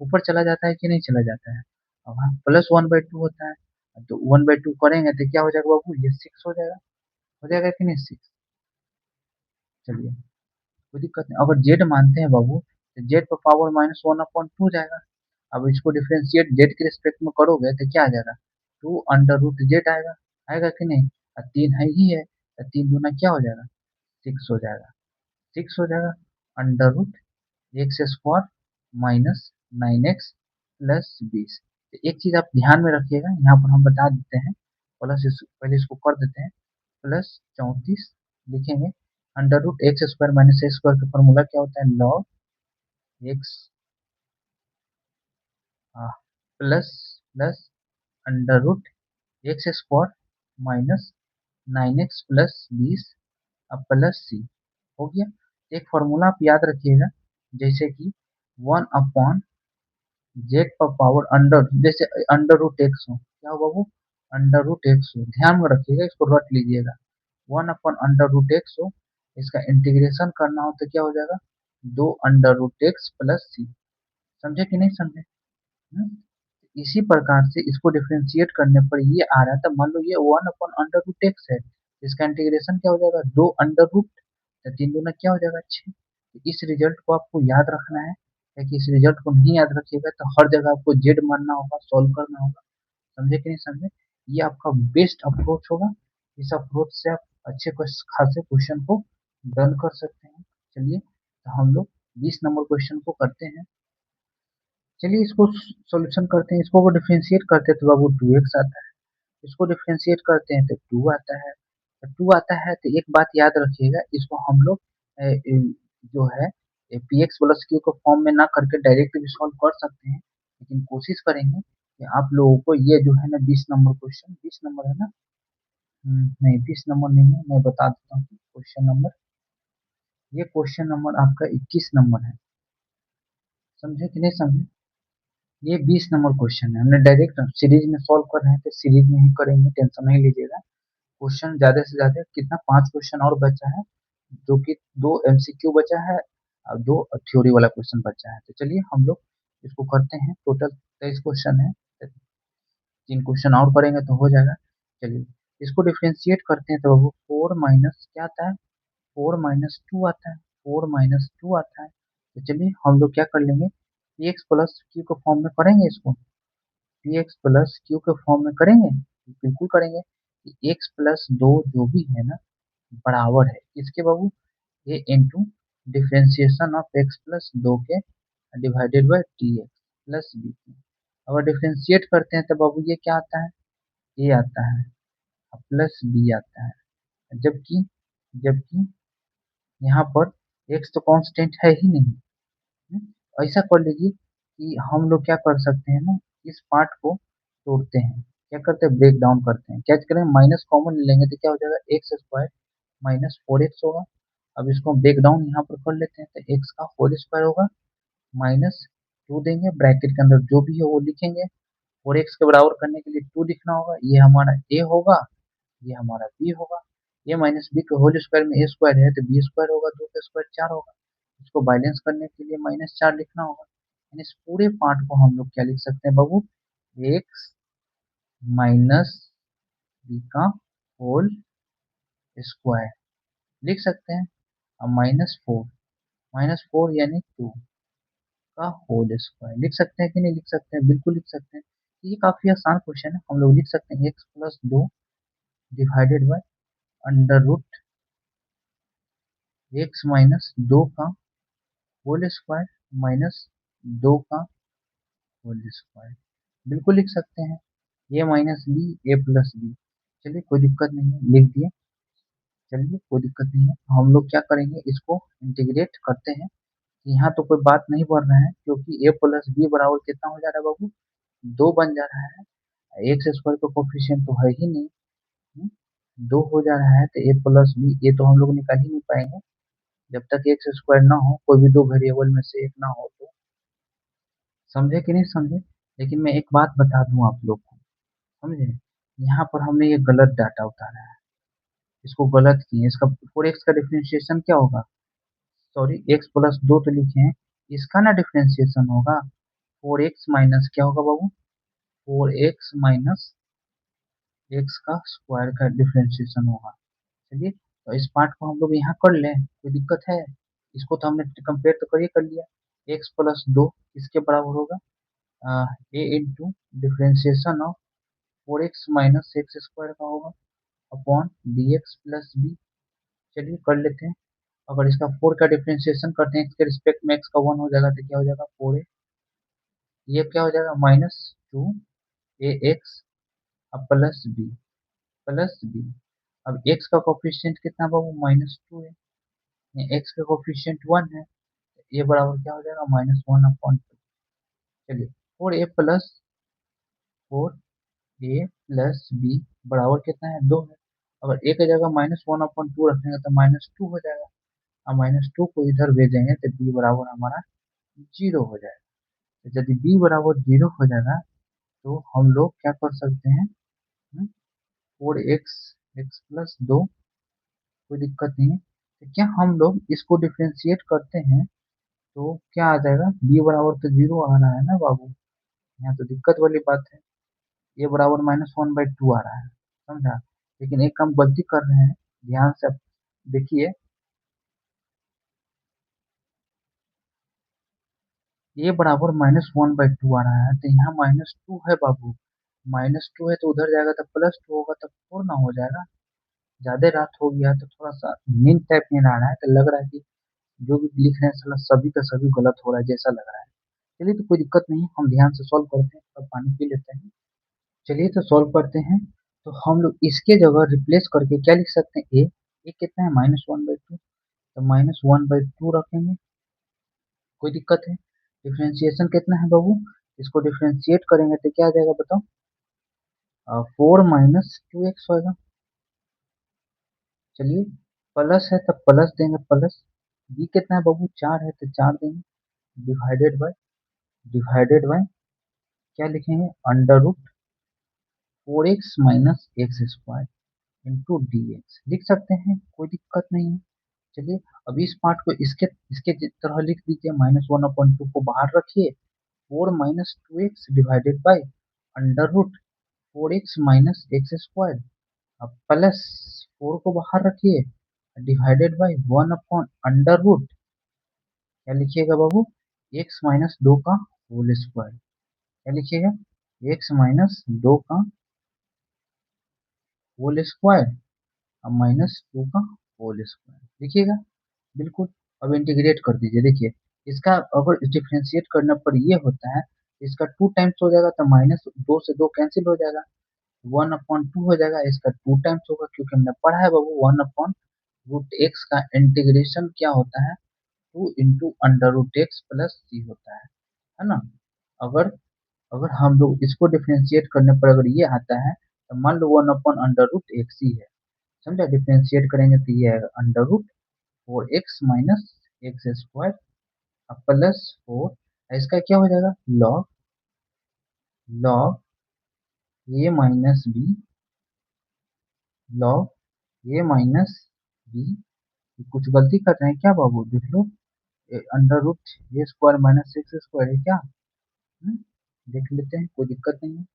ऊपर चला जाता है कि नहीं चला जाता है, अब हाँ +1/2 होता है, तो 1/2 करेंगे तो क्या हो जाएगा बाबू, ये 6 हो जाएगा कि नहीं 6। चलिए कोई दिक्कत नहीं, अगर जेड मानते हैं बाबू तो जेड पर पावर -1/2 जाएगा। अब इसको डिफ्रेंशिएट जेड के रिस्पेक्ट में करोगे तो क्या आ जाएगा, 2√जेड आएगा, आएगा कि नहीं, और 3 है ही है, तो 3 दूना क्या हो जाएगा, 6 हो जाएगा, 6 हो जाएगा under root x square minus 9x plus 20। तो एक चीज आप ध्यान में रखिएगा, यहाँ पर हम बता देते हैं, पहले इसको कर देते हैं, +34 लिखेंगे, under root x square minus x square का फॉर्मूला क्या होता है, log x plus plus under root x square minus 9x plus 20 अब प्लस सी हो गया। एक फॉर्मूला आप याद रखिएगा, जैसे कि 1 अपॉन जेड पर पावर अंडर, जैसे अंडर रूट एक्स हो, क्या होगा वो अंडर रूट एक्स हो, ध्यान में रखिएगा, इसको रट लीजिएगा। 1 अपॉन अंडर रूट एक्स हो, इसका इंटीग्रेशन करना हो तो क्या हो जाएगा 2 under root x plus C. समझे कि नहीं समझे? इसी प्रकार से इसको डिफ्रेंशिएट करने पर ये आ रहा था, मान लो ये 1 अपॉन अंडर रूट एक्स है, इसका इंटीग्रेशन क्या हो जाएगा 2 अंडर रूट, तो 3 दूना क्या हो जाएगा 6। तो इस रिजल्ट को आपको याद रखना है, ताकि इस रिजल्ट को नहीं याद रखिएगा तो हर जगह आपको जेड मानना होगा, सॉल्व करना होगा। समझे कि नहीं समझे? ये आपका बेस्ट अप्रोच होगा, इस अप्रोच से आप अच्छे खासे क्वेश्चन को डन कर सकते हैं। चलिए तो हम लोग 20 नंबर क्वेश्चन को करते हैं। चलिए इसको सॉल्यूशन करते हैं। इसको डिफरेंशिएट करते हैं तो बाबू 2x आता है, इसको डिफरेंशिएट करते हैं तो 2 आता है। तो 2 आता है तो एक बात याद रखिएगा, इसको हम लोग जो है पी एक्स प्लस क्यू को फॉर्म में ना करके डायरेक्ट भी सॉल्व कर सकते हैं, लेकिन कोशिश करेंगे कि आप लोगों को ये जो है ना 20 नंबर क्वेश्चन, 20 नंबर है ना, नहीं 20 नंबर नहीं है, मैं बता देता हूँ क्वेश्चन नंबर। ये क्वेश्चन नंबर आपका 21 नंबर है। समझे कि नहीं समझे? ये 20 नंबर क्वेश्चन है, हमने डायरेक्ट सीरीज में सॉल्व कर रहे हैं तो सीरीज में ही करेंगे, टेंशन नहीं लीजिएगा। क्वेश्चन ज्यादा से ज्यादा कितना 5 क्वेश्चन और बचा है, जो कि 2 MCQ बचा है और 2 थ्योरी वाला क्वेश्चन बचा है। तो चलिए हम लोग इसको करते हैं, टोटल 23 क्वेश्चन है, 3 क्वेश्चन और करेंगे तो हो जाएगा। चलिए इसको डिफ्रेंशिएट करते हैं तो वो 4 माइनस क्या आता है 4 - 2 आता है, 4 - 2 आता है। तो चलिए हम लोग क्या कर लेंगे, पी एक्स प्लस क्यू के फॉर्म में करेंगे इसको, पी एक्स प्लस क्यू के फॉर्म में करेंगे, बिल्कुल करेंगे। एक्स प्लस 2 जो भी है ना बराबर है इसके बाबू a into differentiation of x plus 2 के divided by t x plus b के। अगर डिफ्रेंशिएट करते हैं तो बाबू ये क्या आता है ए आता है प्लस बी आता है, जबकि जबकि यहाँ पर एक्स तो कांस्टेंट है ही नहीं। ऐसा कर लीजिए कि हम लोग क्या कर सकते हैं ना, इस पार्ट को तोड़ते हैं, क्या करते हैं ब्रेक डाउन करते हैं, क्या करें माइनस कॉमन ले लेंगे तो क्या हो जाएगा एक्स स्क्वायर माइनस 4x होगा। अब इसको ब्रेक डाउन यहाँ पर कर लेते हैं तो एक्स का होल स्क्वायर होगा माइनस 2 देंगे, ब्रैकेट के अंदर जो भी है वो लिखेंगे, और एक्स के बराबर करने के लिए 2 लिखना होगा, ये हमारा ए होगा, ये हमारा बी होगा। ए माइनस बी के होल स्क्वायर में ए स्क्वायर है तो बी स्क्वायर होगा, 2 का स्क्वायर 4 होगा। इसको बैलेंस करने के लिए -4 लिखना होगा। यानी इस पूरे पार्ट को हम लोग क्या लिख सकते हैं बाबू, एक्स माइनस बी का होल स्क्वायर लिख सकते हैं। अब -4 यानी 2 का होल स्क्वायर लिख सकते हैं कि नहीं लिख सकते हैं, बिल्कुल लिख सकते हैं। ये काफी आसान क्वेश्चन है, हम लोग लिख सकते हैं x plus 2 divided by under root x minus 2 का होल स्क्वायर माइनस 2 का होल स्क्वायर, बिल्कुल लिख सकते हैं। A minus B A plus b, चलिए कोई दिक्कत नहीं है, लिख दिए। चलिए कोई दिक्कत नहीं है, हम लोग क्या करेंगे इसको इंटीग्रेट करते हैं। यहाँ तो कोई बात नहीं बढ़ रहा है, क्योंकि ए प्लस बी बराबर कितना हो जा रहा है बाबू 2 बन जा रहा है, एक्स स्क्वायर का कोफिशिएंट तो है ही नहीं। 2 हो जा रहा है तो ए प्लस बी, ये तो हम लोग निकाल ही नहीं पाएंगे जब तक एक्स स्क्वायर ना हो, कोई भी 2 वेरिएबल में से एक ना हो तो। समझे कि नहीं समझे? लेकिन मैं एक बात बता दूं आप लोग को, समझे, यहाँ पर हमने ये गलत डाटा उतारा है, इसको गलत किए, इसका 4x का डिफरेंशिएशन क्या होगा, सॉरी एक्स प्लस 2 तो लिखे हैं, इसका ना डिफरेंशिएशन होगा 4x माइनस क्या होगा बाबू, 4x माइनस एक्स का स्क्वायर का डिफरेंशिएशन होगा। चलिए तो इस पार्ट को हम लोग यहाँ कर लें, कोई दिक्कत है? इसको तो हमने कंपेयर तो करिए कर लिया, एक्स प्लस 2 किसके बराबर होगा, a into differentiation of 4x minus x square का होगा upon d x plus b. चलिए कर लेते हैं। अगर इसका 4 का डिफरेंशिएशन करते हैं एक्स के रिस्पेक्ट में, एक्स का 1 हो जाएगा तो क्या हो जाएगा 4a, ये क्या हो जाएगा -2 ax अब प्लस बी। अब एक्स का कोफिशिएंट कितना बाबू -2 है, एक्स का कोफिशिएंट 1 है, ये बराबर क्या हो जाएगा -1/2। चलिए 4a प्लस 4 ए प्लस बी बराबर कितना है 2 है। अगर ए की जगह -1/2 रखेंगे तो -2 हो जाएगा, और -2 को इधर भेजेंगे तो बी बराबर हमारा 0 हो जाएगा। तो यदि बी बराबर 0 हो जाएगा तो हम लोग क्या कर सकते हैं, 4x x प्लस 2, कोई दिक्कत नहीं है। तो क्या हम लोग इसको डिफ्रेंशिएट करते हैं तो क्या आ जाएगा, बी बराबर तो 0 आ रहा है ना बाबू, यहाँ तो दिक्कत वाली बात है। ए बराबर -1/2 आ रहा है, समझा। लेकिन एक हम गलती कर रहे हैं, ध्यान से आप देखिए, ए बराबर -1/2 आ रहा है तो यहाँ -2 है बाबू, -2 है तो उधर जाएगा तो +2 होगा, तब 4 ना हो जाएगा। ज्यादा रात हो गया तो थोड़ा सा नींद टाइप में आ रहा है, तो लग रहा है कि जो भी लिख रहे हैं साला सभी का सभी गलत हो रहा है जैसा लग रहा है। चलिए तो कोई दिक्कत नहीं है, हम ध्यान से सॉल्व करते हैं, थोड़ा पानी पी लेते हैं। चलिए तो सॉल्व करते हैं। तो हम लोग इसके जगह रिप्लेस करके क्या लिख सकते हैं, ए कितना है -1/2, तो -1/2 रखेंगे, कोई दिक्कत है। डिफरेंशिएशन कितना है बाबू, इसको डिफरेंशिएट करेंगे तो क्या आ जाएगा बताओ, 4 - 2x होगा। चलिए, प्लस है तब प्लस देंगे प्लस, बी कितना है बाबू 4 है तो 4 देंगे, डिवाइडेड बाय क्या लिखेंगे, √4x - x² into D x लिख सकते हैं, कोई दिक्कत नहीं है। चलिए, अब इस पार्ट को इसके इसके तरह लिख दीजिए, -1/2 को बाहर रखिए, 4 - 2x divided by √4x - x², अब प्लस 4 को बाहर रखिए, divided by 1 upon under root, क्या लिखिएगा बाबू, x - 2 का होल स्क्वायर, क्या लिखिएगा, x - 2 का होल स्क्वायर, अब -2 का होल स्क्वायर लिखिएगा, बिल्कुल। अब इंटीग्रेट कर दीजिए, देखिए इसका अगर डिफरेंशिएट करने पर ये होता है, इसका 2 टाइम्स हो जाएगा तो -2 से 2 कैंसिल हो जाएगा, 1/2 हो जाएगा, इसका 2 टाइम्स होगा, क्योंकि हमने पढ़ा है बाबू 1/√x का इंटीग्रेशन क्या होता है, 2 × √x प्लस c होता है ना। अगर अगर हम लोग इसको डिफरेंशिएट करने पर अगर ये आता है तो मान लो 1/√x ही है, समझा। डिफरेंशिएट करेंगे तो ये आएगा √4x - x² प्लस 4, इसका क्या हो जाएगा, log a minus b, log a minus b. कुछ गलती कर रहे हैं क्या बाबू, देख लो, √a² - x² है क्या, देख लेते हैं, कोई दिक्कत नहीं है।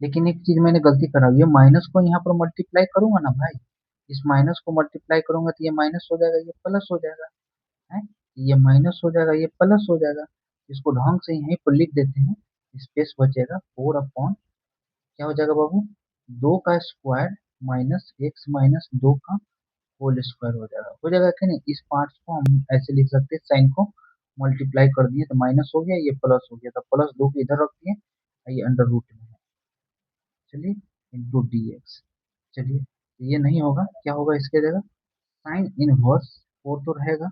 लेकिन एक चीज मैंने गलती करा, ये माइनस को यहाँ पर मल्टीप्लाई करूंगा ना भाई, इस माइनस को मल्टीप्लाई करूंगा तो ये माइनस हो जाएगा, ये प्लस हो जाएगा, है, ये माइनस हो जाएगा, ये प्लस हो जाएगा। इसको ढंग से यहीं पर लिख देते हैं, स्पेस बचेगा, 4 अपॉन क्या हो जाएगा बाबू, 2 का स्क्वायर -x - 2 का होल स्क्वायर हो जाएगा कि नहीं। इस पार्ट को हम ऐसे लिख सकते हैं, साइन को मल्टीप्लाई कर दिए तो माइनस हो गया, ये प्लस हो गया, तो +2 को इधर रख दिए, ये अंडर रूट में है, चलिए, इंटू डी एक्स। चलिए, ये नहीं होगा, क्या होगा इसके जगह, साइन इनवर्स 4 तो रहेगा,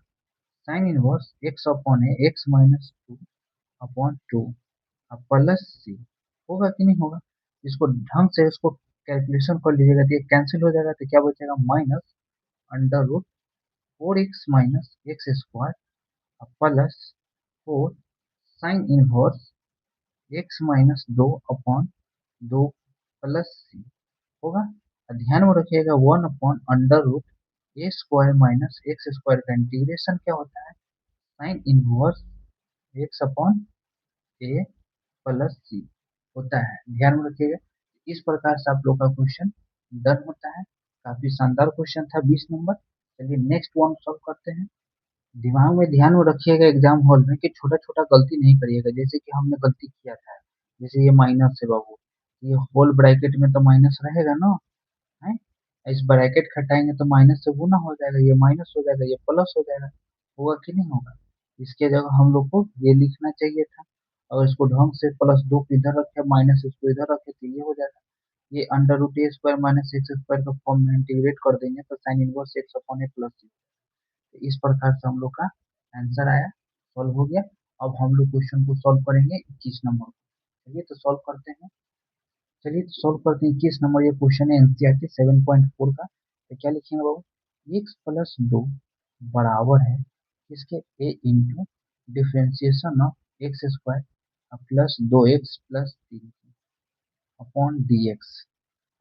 साइन इनवर्स x/-2 अब प्लस सी, होगा कि नहीं होगा। इसको ढंग से इसको कैलकुलेशन कर लीजिएगा तो ये कैंसिल हो जाएगा, तो क्या बचेगा, -√4x - x² plus 4 sine inverse x - 2/2 plus सी होगा। ध्यान में रखिएगा, 1/√a² - x² का इंटीग्रेशन क्या होता है, साइन इनवर्स x/a प्लस सी होता है, ध्यान में रखिएगा। इस प्रकार से आप लोग का क्वेश्चन डन होता है, काफी शानदार क्वेश्चन था, 20 नंबर। चलिए नेक्स्ट वन सॉल्व करते हैं। दिमाग में ध्यान में रखिएगा एग्जाम हॉल में कि छोटा छोटा गलती नहीं करिएगा, जैसे कि हमने गलती किया था, जैसे ये माइनस है बाबू, ये होल ब्रैकेट में तो माइनस रहेगा ना, है, इस ब्रैकेट हटाएंगे तो माइनस से गुना हो जाएगा, ये माइनस हो जाएगा, ये प्लस हो जाएगा, होगा कि नहीं होगा। इसके जगह हम लोग को ये लिखना चाहिए था, और इसको ढंग से +2 को इधर रखे, माइनस इसको इधर रखे तो ये हो जाएगा, ये √a² - x² का फॉर्म में इंटीग्रेट कर देंगे तो sine inverse x/a plus c. तो इस प्रकार से हम लोग का आंसर आया, सॉल्व हो गया। अब हम लोग क्वेश्चन को सॉल्व करेंगे 21 नंबर को, चलिए तो सॉल्व करते हैं। चलिए तो सॉल्व करते हैं। 21 नंबर ये क्वेश्चन है एनसीईआरटी 7.4 का। तो क्या लिखेंगे बाबू, एक्स प्लस दो बराबर है इसके a into differentiation of x square plus दो एक्स प्लस तीन अपॉन डी एक्स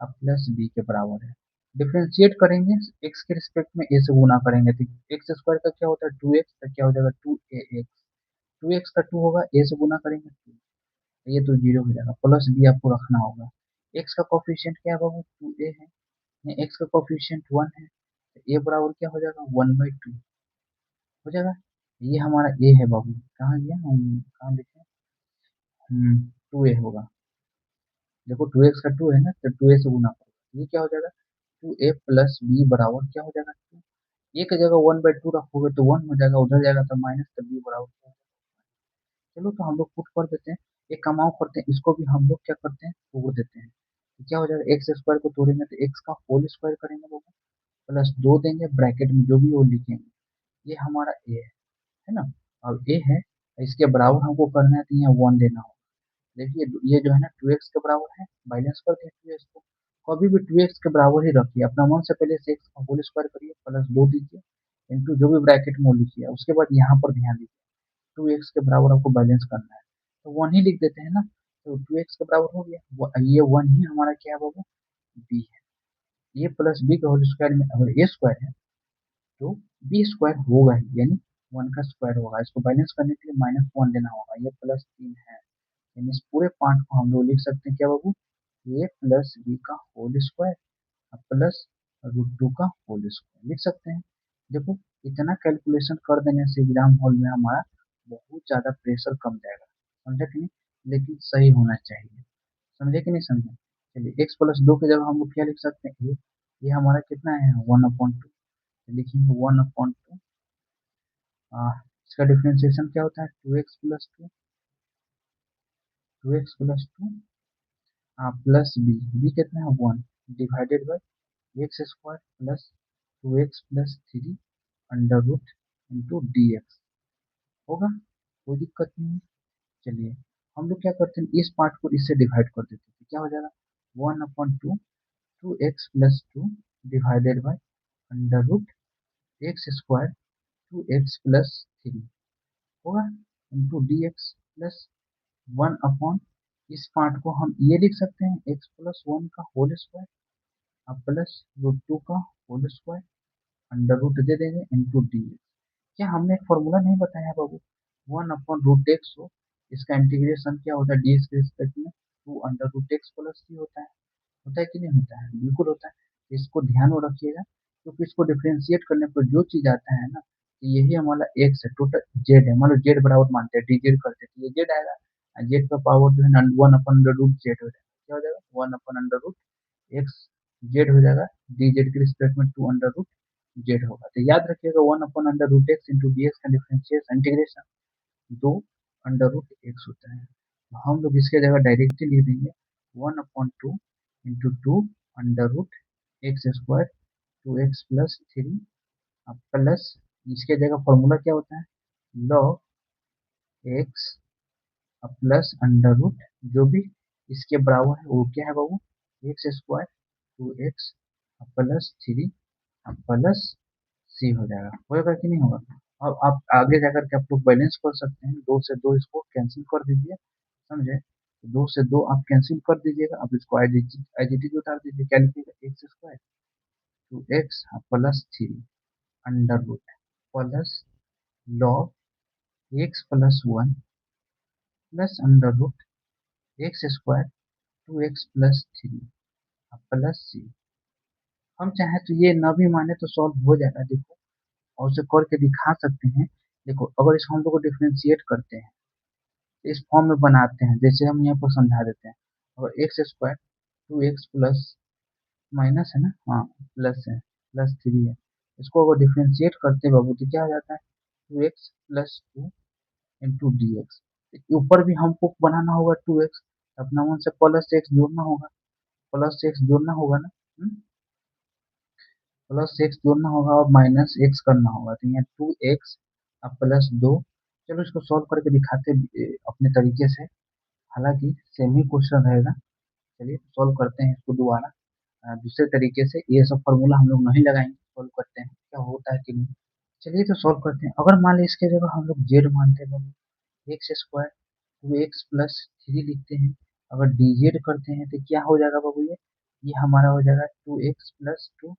अब प्लस बी के बराबर है। डिफ्रेंशिएट करेंगे एक्स के रिस्पेक्ट में ए से गुना करेंगे तो एक्स स्क्वायर का क्या होता है 2x का क्या हो जाएगा 2ax। 2x का 2 होगा ए से गुना करेंगे 2, ये तो 0 हो जाएगा प्लस बी आपको रखना होगा। एक्स का कोफिशिएंट क्या है बाबू 2a है, एक्स का कोफिशिएंट 1 है तो ए बराबर क्या हो जाएगा 1/2 हो जाएगा। ये हमारा ए है बाबू, कहाँ गया हम कहाँ लिखे 2a होगा। देखो 2x का 2 है ना तो 2a से गुना करो ये क्या हो जाएगा 2a प्लस बी बराबर क्या हो जाएगा 2। ए की जगह 1/2 रखोगे तो 1 हो जाएगा, उधर जाएगा तो माइनस तो बी बराबर क्या होगा? चलो तो हम लोग पुट कर देते हैं, एक कमाओ करते हैं, इसको भी हम लोग क्या करते हैं तोड़ देते हैं। तो क्या हो जाएगा एक्स स्क्वायर को तोड़ेंगे तो एक्स का होल स्क्वायर करेंगे लोग प्लस 2 देंगे ब्रैकेट में जो भी वो लिखेंगे। ये हमारा ए है ना। अब ए है इसके बराबर हमको करना है तो यहाँ 1 देना होगा। देखिए ये जो है ना 2x के बराबर है, बैलेंस कर दिया 2x को। कभी भी 2x के बराबर ही रखिए, अपना मन से पहले से x का होल स्क्वायर करिए प्लस 2 दीजिए इंटू जो भी ब्रैकेट में वो लिखिए, उसके बाद यहाँ पर ध्यान दीजिए 2x के बराबर आपको बैलेंस करना है तो 1 ही लिख देते हैं ना। तो 2x के बराबर हो गया ये 1 ही हमारा क्या है बाबू b है। ए प्लस बी के होल स्क्वायर में अगर ए स्क्वायर है तो बी स्क्वायर होगा ही, यानी 1 का स्क्वायर होगा। इसको बैलेंस करने के लिए -1 लेना होगा, ये +3 है। यानी इस पूरे पार्ट को हम लोग लिख सकते हैं क्या बाबू ए प्लस बी का होल स्क्वायर प्लस √2 का होल स्क्वायर लिख सकते हैं। देखो इतना कैलकुलेशन कर देने से एग्जाम हॉल में हमारा बहुत ज्यादा प्रेशर कम जाएगा, समझे कि नहीं। लेकिन सही होना चाहिए, समझे कि नहीं समझे। चलिए एक्स प्लस दो की जगह हम लोग क्या लिख सकते हैं ये हमारा कितना है 1/2 लिखेंगे 1/2। इसका डिफ्रेंसिएशन क्या होता है 2x प्लस 2 प्लस बी कितना है 1 divided by x square plus 2x plus 3 under root into D x होगा, कोई दिक्कत नहीं है। चलिए हम लोग क्या करते हैं इस पार्ट को इससे डिवाइड कर देते हैं, क्या हो जाएगा 1/2 2x plus 2 divided by under root x square 2x plus 3 होगा इंटू डी एक्स प्लस 1 इस पार्ट को हम ये लिख सकते हैं x+1 का होल स्क्वायर अब प्लस √2 का होल स्क्वायर अंडर रूट दे देंगे इंटू डी एक्स। क्या हमने एक फॉर्मूला नहीं बताया बाबू 1/√x हो, इसका इंटीग्रेशन क्या होता है डी एक्स के रिस्पेक्ट में 2 अंडर रूट एक्स प्लस सी होता है कि नहीं होता है, बिल्कुल होता है। इसको ध्यान में रखिएगा क्योंकि इसको डिफ्रेंशिएट करने पर जो चीज आता है ना कि यही हमारा एक्स है टोटल जेड है, मान लो जेड बराबर मानते हैं डी जेड करते हैं तो ये जेड आएगा, जेड का पावर जो है 1/√जेड हो जाएगा, क्या हो जाएगा 1/√एक्स जेड हो जाएगा, डी जेड के रिस्पेक्ट में 2 अंडर रूट जेड होगा। तो याद रखिएगा 1/√x इंटू डी एक्स का differentiation integration 2 under root x होता है। तो हम लोग इसके जगह डायरेक्टली लिख देंगे 1/2 into 2 under root x square 2x plus 3 plus इसके जगह फॉर्मूला क्या होता है log x plus under root जो भी इसके बराबर है वो क्या है बाबू x square 2x plus 3 plus सी हो जाएगा, होगा कि नहीं होगा। अब आप आगे जाकर के आप लोग बैलेंस कर सकते हैं, 2 से 2 इसको कैंसिल कर दीजिए, समझे। 2 से 2 आप कैंसिल कर दीजिएगा, अब इसको एज इट इज उतार दीजिए, क्या लिखिएगा x square 2x plus 3 under root plus log x+1 plus under root x square 2x plus 3 plus c. हम चाहे तो ये न भी माने तो सॉल्व हो जाएगा, देखो और उसे करके दिखा सकते हैं। देखो अगर इसको हम लोग को डिफ्रेंशिएट करते हैं इस फॉर्म में बनाते हैं जैसे हम यहाँ पर समझा देते हैं, अगर x square 2x plus minus है ना, हाँ प्लस है +3 है, इसको अगर डिफ्रेंशिएट करते हैं बाबू तो क्या हो जाता है 2x+2 इंटू डी एक्स। ऊपर भी हमको बनाना होगा 2x, अपना मन से प्लस एक्स जोड़ना होगा, प्लस एक्स जोड़ना होगा ना, प्लस एक्स जोड़ना होगा और माइनस एक्स करना होगा तो यहाँ 2x अब +2। चलो इसको सॉल्व करके दिखाते अपने तरीके से, हालांकि सेम ही क्वेश्चन रहेगा। चलिए सॉल्व करते हैं इसको दोबारा दूसरे तरीके से। ये सब फॉर्मूला हम लोग नहीं लगाएंगे, सॉल्व करते हैं क्या होता है कि नहीं। चलिए तो सॉल्व करते हैं। अगर मान लीजिए इसके जगह हम लोग जेड मानते हैं बाबू, x square two x plus three लिखते हैं। अगर डी जेड करते हैं तो क्या हो जाएगा बाबू, ये हमारा हो जाएगा two x plus two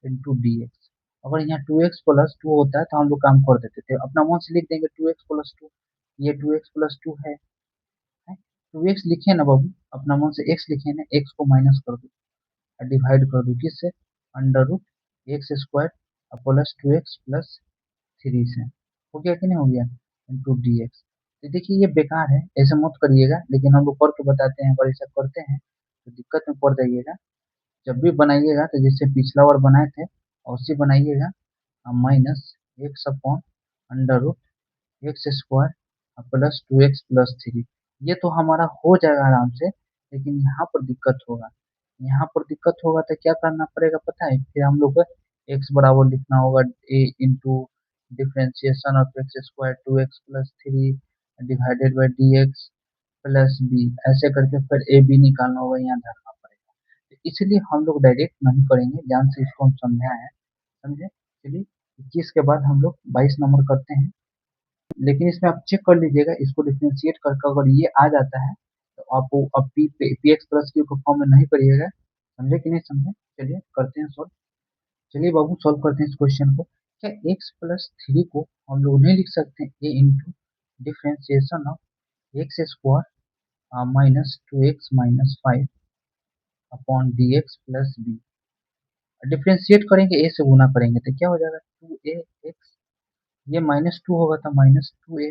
into D x. अगर यहाँ टू एक्स प्लस टू होता है तो हम लोग काम कर देते थे, अपना मन से लिख देंगे टू एक्स प्लस टू। ये टू एक्स प्लस टू है, टू एक्स लिखे ना बाबू, अपना मन से एक्स लिखे ना, एक्स को माइनस कर दो और डिवाइड कर दो किससे, under root x square plus two x plus three से। हो गया कि नहीं हो गया, इंटू डी एक्स। तो देखिए ये बेकार है, ऐसे मत करिएगा, लेकिन हम लोग करके बताते हैं। अगर ऐसा करते हैं तो दिक्कत में पड़ जाइएगा। जब भी बनाइएगा तो जैसे पिछला बार बनाए थे उसी बनाइएगा, minus x upon under root x square plus two x plus three. ये तो हमारा हो जाएगा आराम से, लेकिन यहाँ पर दिक्कत होगा। यहाँ पर दिक्कत होगा तो क्या करना पड़ेगा पता है, फिर हम लोग को एक्स बराबर लिखना होगा a into differentiation of x square two x plus three divided by d x plus b, ऐसे करके फिर ए बी निकालना होगा, यहाँ धरना पड़ेगा। तो इसलिए हम लोग डायरेक्ट नहीं करेंगे, ध्यान से इसको हम समझाए हैं, समझे। चलिए 21 के बाद हम लोग 22 नंबर करते हैं। लेकिन इसमें आप चेक कर लीजिएगा, इसको डिफ्रेंशिएट करके अगर ये आ जाता है तो आप अब पी एक्स प्लस क्यू को फॉर्म में नहीं करिएगा, समझे कि नहीं समझे। चलिए करते हैं सॉल्व। चलिए बाबू सॉल्व करते हैं इस क्वेश्चन को। क्या एक्स प्लस थ्री को हम लोग नहीं लिख सकते a into differentiation of x square minus two x minus five upon d x plus b. Differentiate करेंगे, ए से गुना करेंगे तो क्या हो जाएगा, टू ए एक्स, ये माइनस टू होगा तो माइनस टू ए,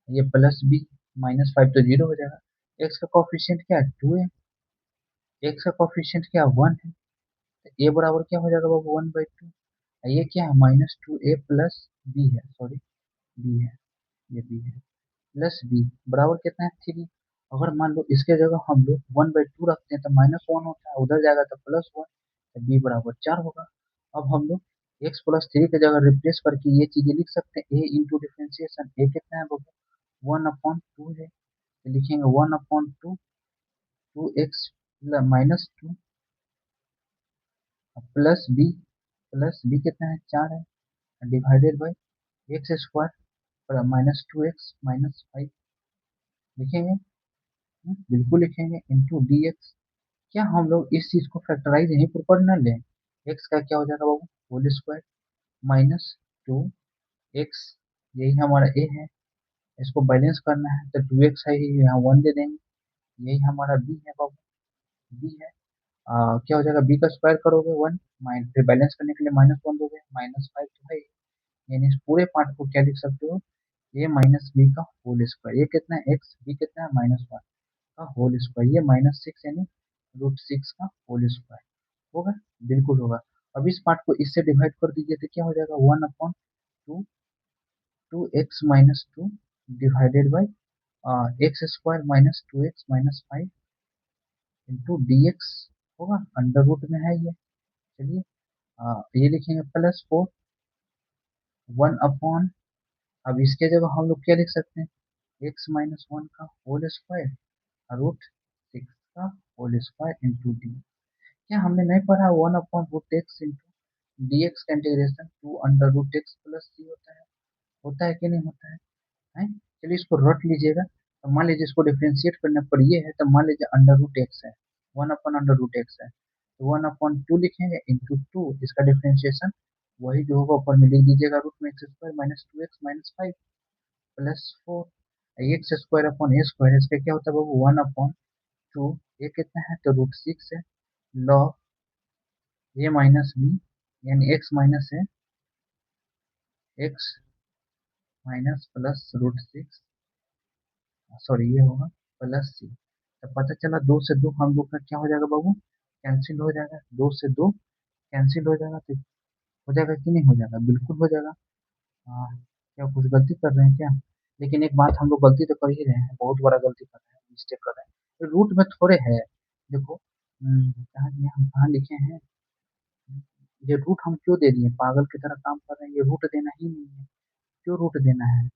ये प्लस बी, माइनस फाइव तो जीरो हो जाएगा। एक्स का कोफिशिएंट क्या है, टू है, एक्स का कोफिशिएंट क्या है, वन है, तो ए बराबर क्या हो जाएगा बाबू, वन बाई टू। ये क्या है, माइनस टू ए प्लस बी है, सॉरी बी है, ये बी है, प्लस बी बराबर कितना है, थ्री। अगर मान लो इसके जगह हम लोग वन बाई टू रखते हैं तो माइनस वन होता है, उधर जाएगा तो प्लस वन, तो बी बराबर चार होगा। अब हम लोग एक्स प्लस थ्री की जगह रिप्लेस करके ये चीजें लिख सकते हैं, ए इंटू डिफ्रेंसिएशन, ए कितना है बाबू, वन अपॉन टू है, तो लिखेंगे one upon two, two x minus two plus b कितना है, चार है, divided by x square minus two x minus five, लिखेंगे, बिल्कुल लिखेंगे, इंटू डी एक्स। क्या हम लोग इस चीज को फैक्टराइज यहीं पर कर न लें, एक्स का क्या हो जाएगा बाबू, whole square minus two x, यही हमारा ए है, इसको बैलेंस करना है तो टू एक्स है ही, यहाँ वन दे देंगे, यही हमारा बी है बाबू, बी है। क्या हो जाएगा, बी का स्क्वायर करोगे वन, माइनस फिर बैलेंस करने के लिए माइनस वन दोगे, माइनस फाइव तो है, यानी इस पूरे पार्ट को क्या लिख सकते हो, ए माइनस बी का होल स्क्वायर, ये कितना है एक्स, बी कितना है माइनस वन का होल स्क्वायर, ये माइनस सिक्स यानी रूट सिक्स का होल स्क्वायर होगा, बिल्कुल होगा। अब इस पार्ट को इससे डिवाइड कर दीजिए तो क्या हो जाएगा, one upon two, two x minus two divided by x square minus two x minus five into D x होगा, अंडर रूट में है ये। चलिए ये लिखेंगे प्लस फोर, वन अपॉन, अब इसके जगह हम लोग क्या लिख सकते हैं, एक्स माइनस वन का होल स्क्वायर रूट सिक्स का होल स्क्वायर इंटू डी। क्या हमने नहीं पढ़ा, one upon root x into D x का integration two under root x plus सी होता है कि नहीं होता है? चलिए इसको रट लीजिएगा। तो मान लीजिए इसको डिफ्रेंशिएट करने पर ये है, तो मान लीजिए अंडर रूट एक्स है, one upon under root x है, तो वन अपॉन टू लिखेंगे इंटू टू, इसका डिफ्रेंशिएशन वही जो होगा ऊपर में लिख दीजिएगा, रूट में x square minus two x minus five plus four x square upon a square, इसका क्या होता है बाबू, वन अपॉन टू, ये कितना है तो रूट सिक्स है, लॉग ए माइनस बी, यानी एक्स माइनस है, x minus plus root six, sorry ये होगा प्लस सी। तो पता चला दो से दो हम लोग का क्या हो जाएगा बाबू, कैंसिल हो जाएगा, दो से दो कैंसिल हो जाएगा, तो हो जाएगा कि नहीं हो जाएगा, बिल्कुल हो जाएगा। क्या कुछ गलती कर रहे हैं क्या, लेकिन एक बात हम लोग गलती तो कर ही रहे हैं, बहुत बड़ा गलती कर रहे हैं, मिस्टेक कर रहे हैं, रूट में थोड़े है, देखो कहाँ दिए, हम कहाँ लिखे हैं, ये रूट हम क्यों दे दिए, पागल की तरह काम कर रहे हैं, ये रूट देना ही नहीं है, क्यों रूट देना है,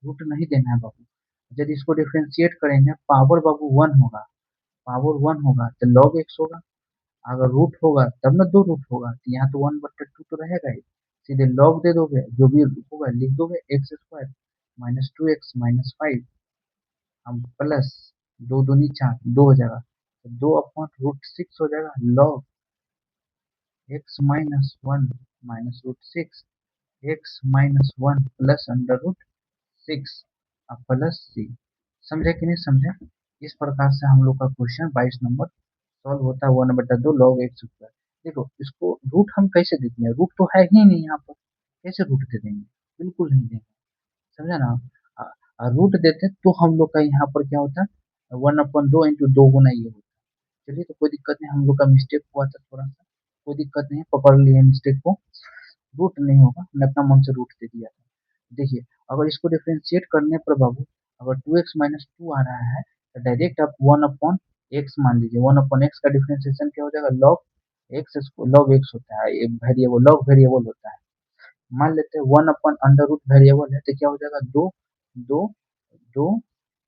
रूट नहीं देना है बाबू। जब इसको डिफ्रेंशिएट करेंगे पावर बाबू वन होगा, पावर 1 होगा तो log x होगा, अगर रूट होगा तब ना 2 रूट होगा, तो यहाँ तो 1/2 तो रहेगा ही, सीधे log दे दोगे, जो भी होगा लिख दोगे x square minus 2x minus 5, हम प्लस 2 दूनी 4, 2 हो जाएगा, तो 2/√6 हो जाएगा log x minus 1 minus √6, x minus 1 plus √6 अब प्लस सी। समझे कि नहीं समझे? इस प्रकार से हम लोग का क्वेश्चन 22 नंबर सॉल्व होता है 1/2 log x स्क्वायर। देखो इसको रूट हम कैसे देते हैं, रूट तो है ही नहीं यहाँ पर, कैसे रूट दे देंगे, बिल्कुल नहीं देंगे, समझा ना। रूट देते तो हम लोग का यहाँ पर क्या होता है 1/2 इंटू 2 गुना ये होता है। चलिए तो कोई दिक्कत नहीं, हम लोग का मिस्टेक हुआ था थोड़ा सा, कोई दिक्कत नहीं, पकड़ लिए मिस्टेक को, रूट नहीं होगा, हमने अपना मन से रूट दे दिया था। देखिए अगर इसको डिफरेंशिएट करने पर बाबू, अगर 2x माइनस 2 आ रहा है तो डायरेक्ट आप 1/x मान लीजिए, 1/x का डिफरेंशिएशन क्या हो जाएगा, log x होता है, वेरिएबल लॉग वेरिएबल होता है, मान लेते हैं 1/√, वेरिएबल है तो क्या हो जाएगा, दो दो दो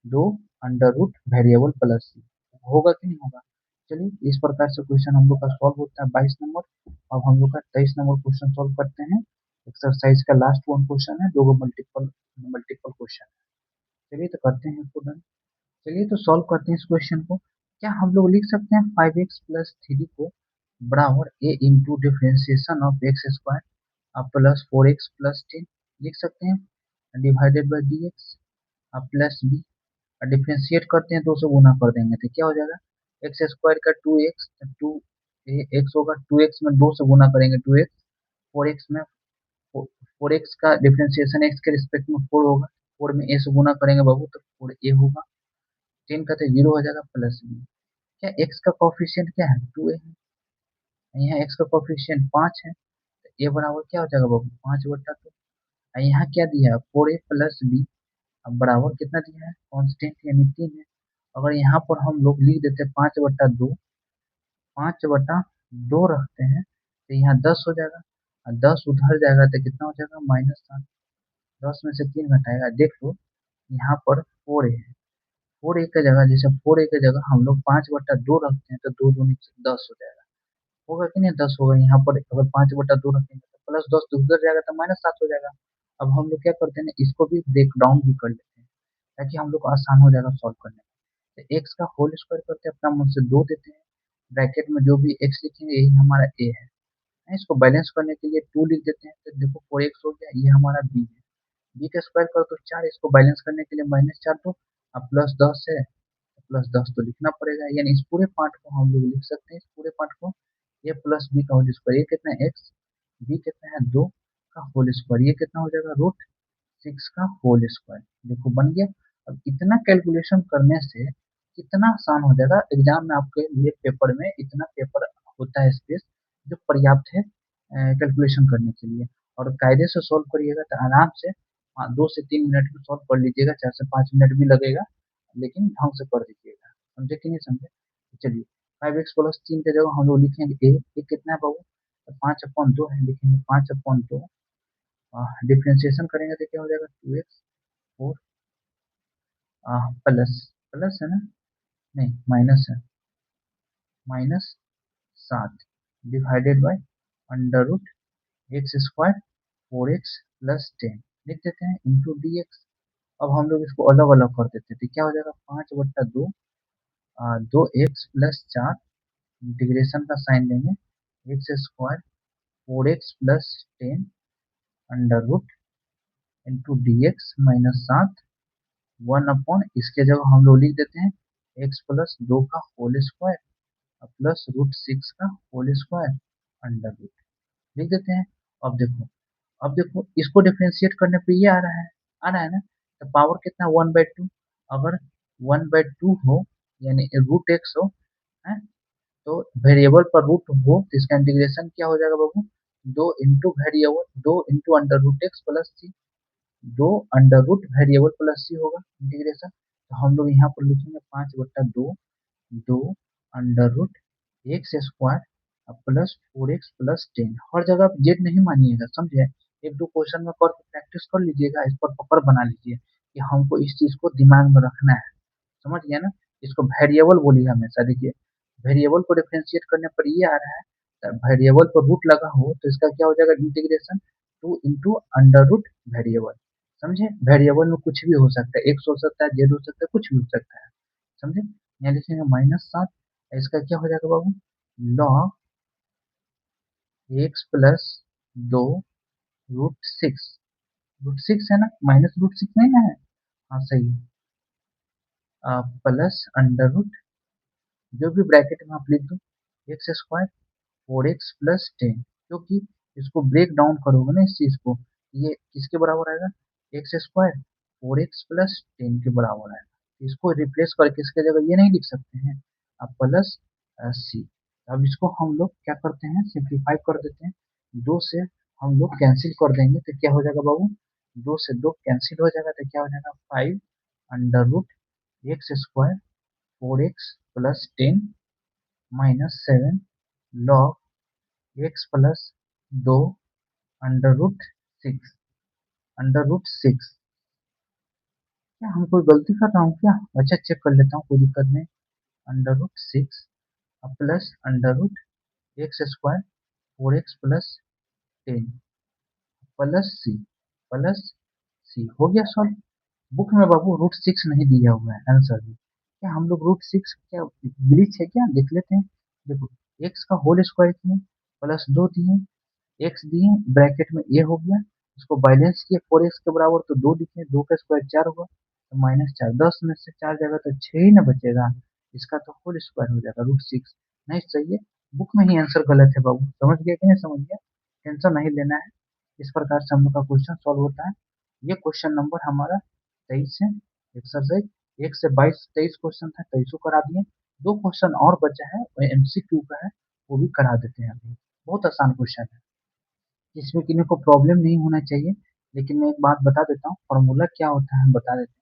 दो √वेरिएबल प्लस सी, होगा कि नहीं होगा। चलिए इस प्रकार से क्वेश्चन हम लोग का सॉल्व होता है 22 नंबर। अब हम लोग का 23 नंबर क्वेश्चन सॉल्व करते हैं, एक्सरसाइज का लास्ट वन क्वेश्चन है, दो मल्टीपल मल्टीपल क्वेश्चन है। चलिए तो करते हैं इसको डन। चलिए तो सॉल्व करते हैं इस क्वेश्चन को। क्या हम लोग लिख सकते हैं 5x प्लस 3 को बराबर a into differentiation of x square अब प्लस 4x प्लस 10 लिख सकते हैं, डिवाइडेड बाई डी एक्स अब प्लस बी, और डिफरेंशिएट करते हैं 2 से गुना कर देंगे तो क्या हो जाएगा, एक्स स्क्वायर का 2x, टू एक्स होगा, 2x में 2 से गुना करेंगे 2x, 4x में 4x का डिफरेंशिएशन एक्स के रिस्पेक्ट में 4 होगा, 4 में a से गुना करेंगे बाबू तो 4a होगा, 10 का तो 0 हो जाएगा प्लस बी। क्या x का कोफिशिएंट क्या है, 2a है, यहाँ x का कोफिशिएंट 5 है, तो a बराबर क्या हो जाएगा बाबू 5/2, यहाँ क्या दिया है 4a प्लस बी, अब बराबर कितना दिया है कांस्टेंट यानी 3 है। अगर यहाँ पर हम लोग लिख देते हैं 5/2, 5/2 रखते हैं तो यहाँ 10 हो जाएगा, और 10 उधर जाएगा तो कितना हो जाएगा -7, 10 में से 3 घटाएगा, देख लो यहाँ पर 4a है, 4a की जगह, जैसे 4a की जगह हम लोग 5/2 रखते हैं तो 2 दूनी 10 हो जाएगा, होगा कि नहीं 10 होगा, यहाँ पर अगर 5/2 रखेंगे तो प्लस 10 तो उधर जाएगा तो -7 हो जाएगा। अब हम लोग क्या करते हैं, इसको भी ब्रेक डाउन भी कर लेते हैं ताकि हम लोग को आसान हो जाएगा सॉल्व करने में। तो एक्स का होल स्क्वायर करते हैं, अपना मुझ से 2 देते हैं, ब्रैकेट में जो भी एक्स लिखेंगे यही हमारा ए है, इसको बैलेंस करने के लिए 2 लिख देते हैं, तो देखो 4x हो गया, ये हमारा बी है, बी का स्क्वायर करो तो 4, इसको बैलेंस करने के लिए -4 दो, अब प्लस 10 है, प्लस 10 तो लिखना पड़ेगा, यानी इस पूरे पार्ट को हम लोग लिख सकते हैं, इस पूरे पार्ट को ए प्लस बी का होल स्क्वायर, ये कितना है एक्स, बी कितना है 2 का होल स्क्वायर, ये कितना हो जाएगा √6 का होल स्क्वायर, देखो बन गया। अब इतना कैलकुलेशन करने से कितना आसान हो जाएगा, एग्जाम में आपके लिए पेपर में इतना पेपर होता है स्पेस जो पर्याप्त है कैलकुलेशन करने के लिए, और कायदे से सॉल्व करिएगा तो आराम से 2 से 3 मिनट में सॉल्व कर लीजिएगा, 4 से 5 मिनट भी लगेगा, लेकिन ढंग से कर दीजिएगा, समझे कि नहीं समझे। चलिए 5x प्लस 3 की जगह हम लोग लिखेंगे ए कितना है बाबू, तो 5/2 है, लिखेंगे 5/2, डिफ्रेंसिएशन करेंगे तो क्या हो जाएगा 2x 4 प्लस, प्लस है ना, नहीं माइनस है, -7 divided by √x² 4x plus 10 लिख देते हैं इंटू डी एक्स। अब हम लोग इसको अलग अलग कर देते हैं तो क्या हो जाएगा 5/2, 2x+4, इंटीग्रेशन का साइन देंगे, x² 4x plus 10 under root into D x -7, 1 इसके जगह हम लोग लिख देते हैं x+2 का होल स्क्वायर प्लस √6 का होल स्क्वायर अंडर रूट लिख देते हैं। अब देखो, अब देखो इसको डिफरेंशिएट करने पे ये आ रहा है ना, तो पावर कितना 1/2, अगर 1/2 हो यानी √x हो, है तो वेरिएबल पर रूट हो तो इसका इंटीग्रेशन क्या हो जाएगा बाबू, 2 into variable, 2 into under root x plus c, 2 under root variable plus सी होगा इंटीग्रेशन, तो हम लोग यहाँ पर लिखेंगे 5/2, 2 under root x² plus 4x plus 10, हर जगह आप जेड नहीं मानिएगा, समझे, एक दो क्वेश्चन में कर प्रैक्टिस कर लीजिएगा, इस पर पकड़ बना लीजिए कि हमको इस चीज को दिमाग में रखना है, समझ गया ना। इसको वेरिएबल बोलिए हमेशा। देखिए वेरिएबल को डिफरेंशिएट करने पर ये आ रहा है, वेरिएबल पर रूट लगा हो तो इसका क्या हो जाएगा, integration 2 into under root variable. समझे, वेरिएबल में कुछ भी हो सकता है, एक्स हो सकता है, जेड हो सकता है, कुछ भी हो सकता है। समझे, यहाँ लिखेंगे -7, इसका क्या हो जाएगा बाबू, log x plus 2 root 6, root 6 है ना, -√6 नहीं ना है, हाँ सही, प्लस अंडर रूट, जो भी ब्रैकेट में आप लिख दो, एक्स स्क्वायर 4x+10, क्योंकि इसको ब्रेक डाउन करोगे ना इस चीज को, ये किसके बराबर आएगा, एक्स स्क्वायर 4x+10 के बराबर आएगा। इसको रिप्लेस करके इसके जगह ये नहीं लिख सकते हैं अब, प्लस सी। अब इसको हम लोग क्या करते हैं, सिंप्लीफाई कर देते हैं, 2 से हम लोग कैंसिल कर देंगे तो क्या हो जाएगा बाबू, 2 से 2 कैंसिल हो जाएगा तो क्या हो जाएगा, 5 under root x square 4x+10 -7 log x+2 under root 6, under root 6। क्या हम कोई गलती कर रहा हूँ क्या, अच्छा चेक कर लेता हूँ, कोई दिक्कत नहीं, under root 6 plus under root x square 4x+10 plus सी हो गया सॉल्व। बुक में बाबू √6 नहीं दिया हुआ है आंसर में, क्या हम लोग √6 क्या ब्रीच है क्या, देख लेते हैं। देखो एक्स का होल स्क्वायर किए, +2 दिए, एक्स दिए, ब्रैकेट में ए हो गया, उसको बैलेंस किए 4x के बराबर तो 2 लिखे, 2 का स्क्वायर 4 हुआ तो -4, 10 में से 4 जाएगा तो 6 ही ना बचेगा, इसका तो होल स्क्वायर हो जाएगा √6। नहीं सही है, बुक में ही आंसर गलत है बाबू, समझ गया कि नहीं समझ गया, टेंशन नहीं लेना है। इस प्रकार से हम लोग का क्वेश्चन सॉल्व होता है। ये क्वेश्चन नंबर हमारा 23 है, एक्सरसाइज 1 से 22 क्वेश्चन था, 23 करा दिए। 2 क्वेश्चन और बचा है, वो MCQ का है, वो भी करा देते हैं अभी, बहुत आसान क्वेश्चन है, इसमें किसी को प्रॉब्लम नहीं होना चाहिए। लेकिन मैं एक बात बता देता हूँ, फॉर्मूला क्या होता है हम बता देते हैं,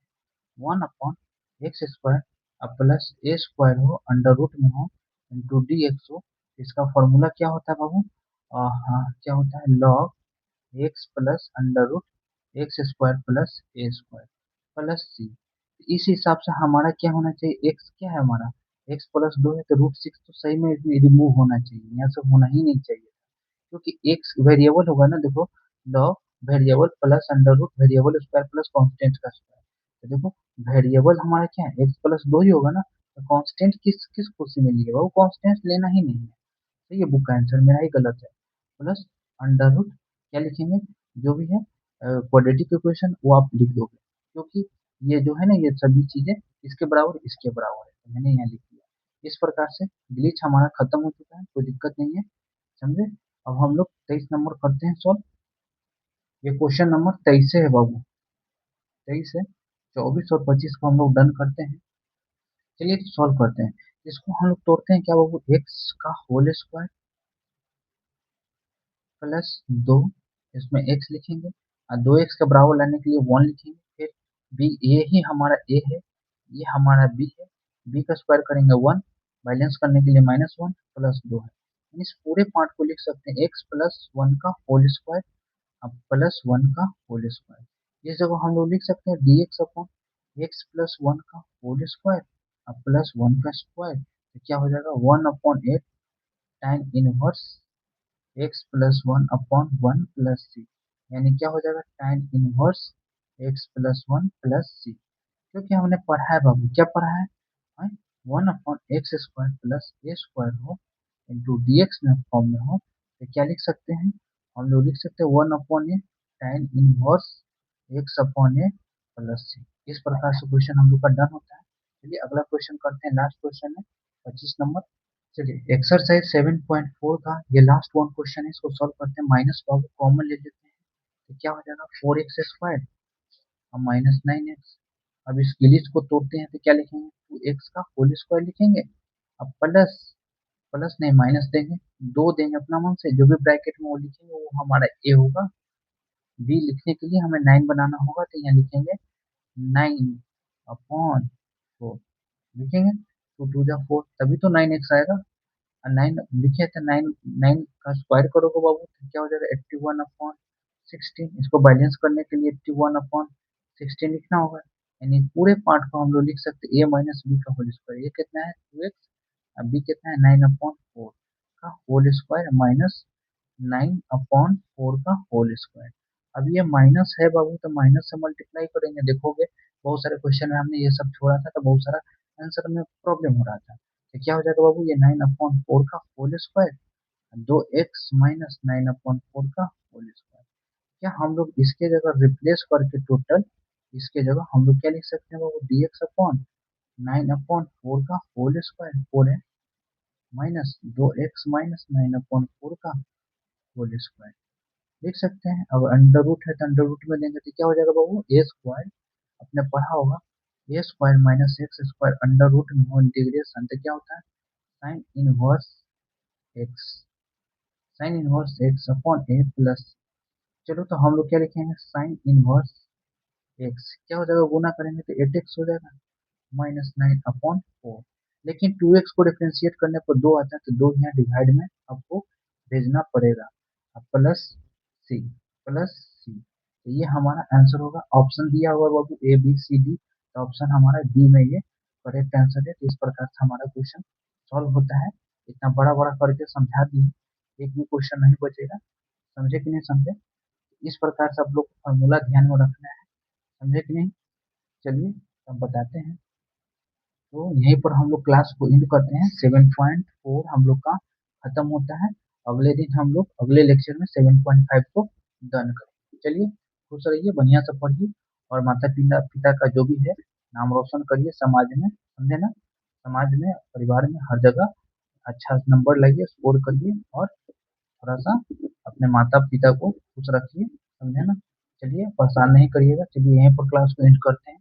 1/x² अब प्लस ए स्क्वायर हो अंडर रूट में हो इंटू dx हो, इसका फॉर्मूला क्या होता है बाबू, हाँ क्या होता है, log x plus under root x² plus ए स्क्वायर प्लस सी। इस हिसाब से हमारा क्या होना चाहिए, एक्स क्या है हमारा, x+2 है तो √6 तो सही में रिमूव होना चाहिए, यहाँ से होना ही नहीं चाहिए, क्योंकि एक्स वेरिएबल होगा ना, देखो log variable plus under root variable square plus constant का स्क्वायर, तो देखो वेरिएबल हमारा क्या है, x+2 ही होगा ना, तो कांस्टेंट किस किस को से मिलेगा, वो कांस्टेंट लेना ही नहीं है। तो ये बुक का आंसर मेरा ही गलत है, प्लस अंडर रूट क्या लिखेंगे, जो भी है क्वाड्रेटिक इक्वेशन वो आप लिख दोगे, क्योंकि ये जो है ना ये सभी चीजें इसके बराबर इसके बराबर है, तो मैंने यहाँ लिख दिया। इस प्रकार से ग्लिच हमारा खत्म हो चुका है, कोई दिक्कत नहीं है, समझे। अब हम लोग 23 नंबर करते हैं सॉल्व, ये क्वेश्चन नंबर 23 है बाबू, 23 है, 24 और 25 को हम लोग डन करते हैं। चलिए तो सॉल्व करते हैं, इसको हम लोग तोड़ते हैं क्या बाबू, एक्स का होल स्क्वायर +2, इसमें एक्स लिखेंगे और 2x के बराबर लाने के लिए 1 लिखेंगे, फिर बी, ये ही हमारा ए है, ये हमारा बी है, बी का स्क्वायर करेंगे 1, बैलेंस करने के लिए -1 +2 है, इस पूरे पार्ट को लिख सकते हैं x+1 का होल स्क्वायर अब +1 का होल स्क्वायर। इस जगह हम लोग लिख सकते हैं dx/x+1 का होल स्क्वायर अब +1 का स्क्वायर, तो क्या हो जाएगा 1/8 tan inverse x+1/1 plus c, यानी क्या हो जाएगा tan इनवर्स x+1 प्लस सी, क्योंकि हमने पढ़ा है बाबू, क्या पढ़ा है, 1/x² प्लस ए स्क्वायर हो इंटू dx में फॉर्म में हो, तो क्या लिख सकते हैं, हम लोग लिख सकते हैं 1/a tan inverse x/a plus c. इस प्रकार से क्वेश्चन हम लोग का डन होता है। चलिए अगला क्वेश्चन करते हैं, लास्ट क्वेश्चन है 25 नंबर। चलिए एक्सरसाइज 7.4 का ये लास्ट वन क्वेश्चन है, इसको सॉल्व करते हैं, माइनस कॉमन ले लेते हैं, तो क्या हो जाएगा 4x² और -9x। अब इस गिलीस को तोड़ते हैं तो क्या लिखेंगे, 2x का होल स्क्वायर लिखेंगे, अब प्लस, प्लस नहीं माइनस देंगे, 2 देंगे अपना मन से, जो भी ब्रैकेट में वो लिखेंगे वो हमारा ए होगा, बी लिखने के लिए हमें 9 बनाना होगा, तो यहाँ लिखेंगे 9/4 लिखेंगे, 2 2 जा 4 तभी तो 9x आएगा, 9 लिखे थे, 9 9 का स्क्वायर करोगे बाबू तो क्या हो जाएगा 81/16, इसको बैलेंस करने के लिए 81/16 लिखना होगा, यानी पूरे पार्ट को हम लोग लिख सकते हैं ए माइनस बी का होल स्क्वायर। ये कितना है 2x, अब बी कितना है 9/4 का होल स्क्वायर माइनस 9/4 का होल स्क्वायर। अब ये माइनस है बाबू, तो माइनस से मल्टीप्लाई करेंगे। देखोगे बहुत सारे क्वेश्चन में हमने ये सब छोड़ा था, तो बहुत सारा आंसर में प्रॉब्लम हो रहा था। तो क्या हो जाएगा बाबू, ये 9/4 का होल स्क्वायर 2x माइनस 9/4 का होल स्क्वायर। क्या हम लोग इसके जगह रिप्लेस करके टोटल, इसके जगह हम लोग क्या लिख सकते हैं बाबू, dx अपॉन 9/4 का होल स्क्वायर 4 है माइनस 2x माइनस 9/4 का होल स्क्वायर लिख सकते हैं। अब अंडर रूट है तो अंडर रूट में लेंगे तो क्या हो जाएगा बाबू, ए स्क्वायर, आपने पढ़ा होगा a square minus x square under root में हो इंटीग्रेशन, तो क्या होता है sine inverse x, sine inverse x upon ए प्लस, चलो तो हम लोग क्या लिखेंगे साइन इनवर्स एक्स, क्या हो जाएगा गुना करेंगे तो 8x हो जाएगा माइनस 9/4। लेकिन 2x को डिफ्रेंशिएट करने पर 2 आता है, तो 2 यहाँ डिवाइड में आपको भेजना पड़ेगा। अब प्लस सी, तो ये हमारा आंसर होगा। ऑप्शन दिया हुआ बाबू ए बी सी डी, तो ऑप्शन हमारा बी में ये करेक्ट आंसर है। तो इस प्रकार से हमारा क्वेश्चन सॉल्व होता है। इतना बड़ा बड़ा करके समझा दिए, एक भी क्वेश्चन नहीं बचेगा। समझे कि नहीं समझे? इस प्रकार से आप लोग को फॉर्मूला ध्यान में रखना है, समझे कि नहीं? चलिए अब बताते हैं। तो यहीं पर हम लोग क्लास को एंड करते हैं। 7.4 हम लोग का खत्म होता है। अगले दिन हम लोग अगले लेक्चर में 7.5 को डन करेंगे। चलिए खुश रहिए, बढ़िया से पढ़िए, और माता पिता पिता का जो भी है नाम रोशन करिए समाज में, समझे ना? समाज में, परिवार में, हर जगह अच्छा नंबर लाइए, स्कोर करिए, और थोड़ा सा अपने माता पिता को खुश रखिए, समझे ना? चलिए परेशान नहीं करिएगा। चलिए यहीं पर क्लास को एंड करते हैं।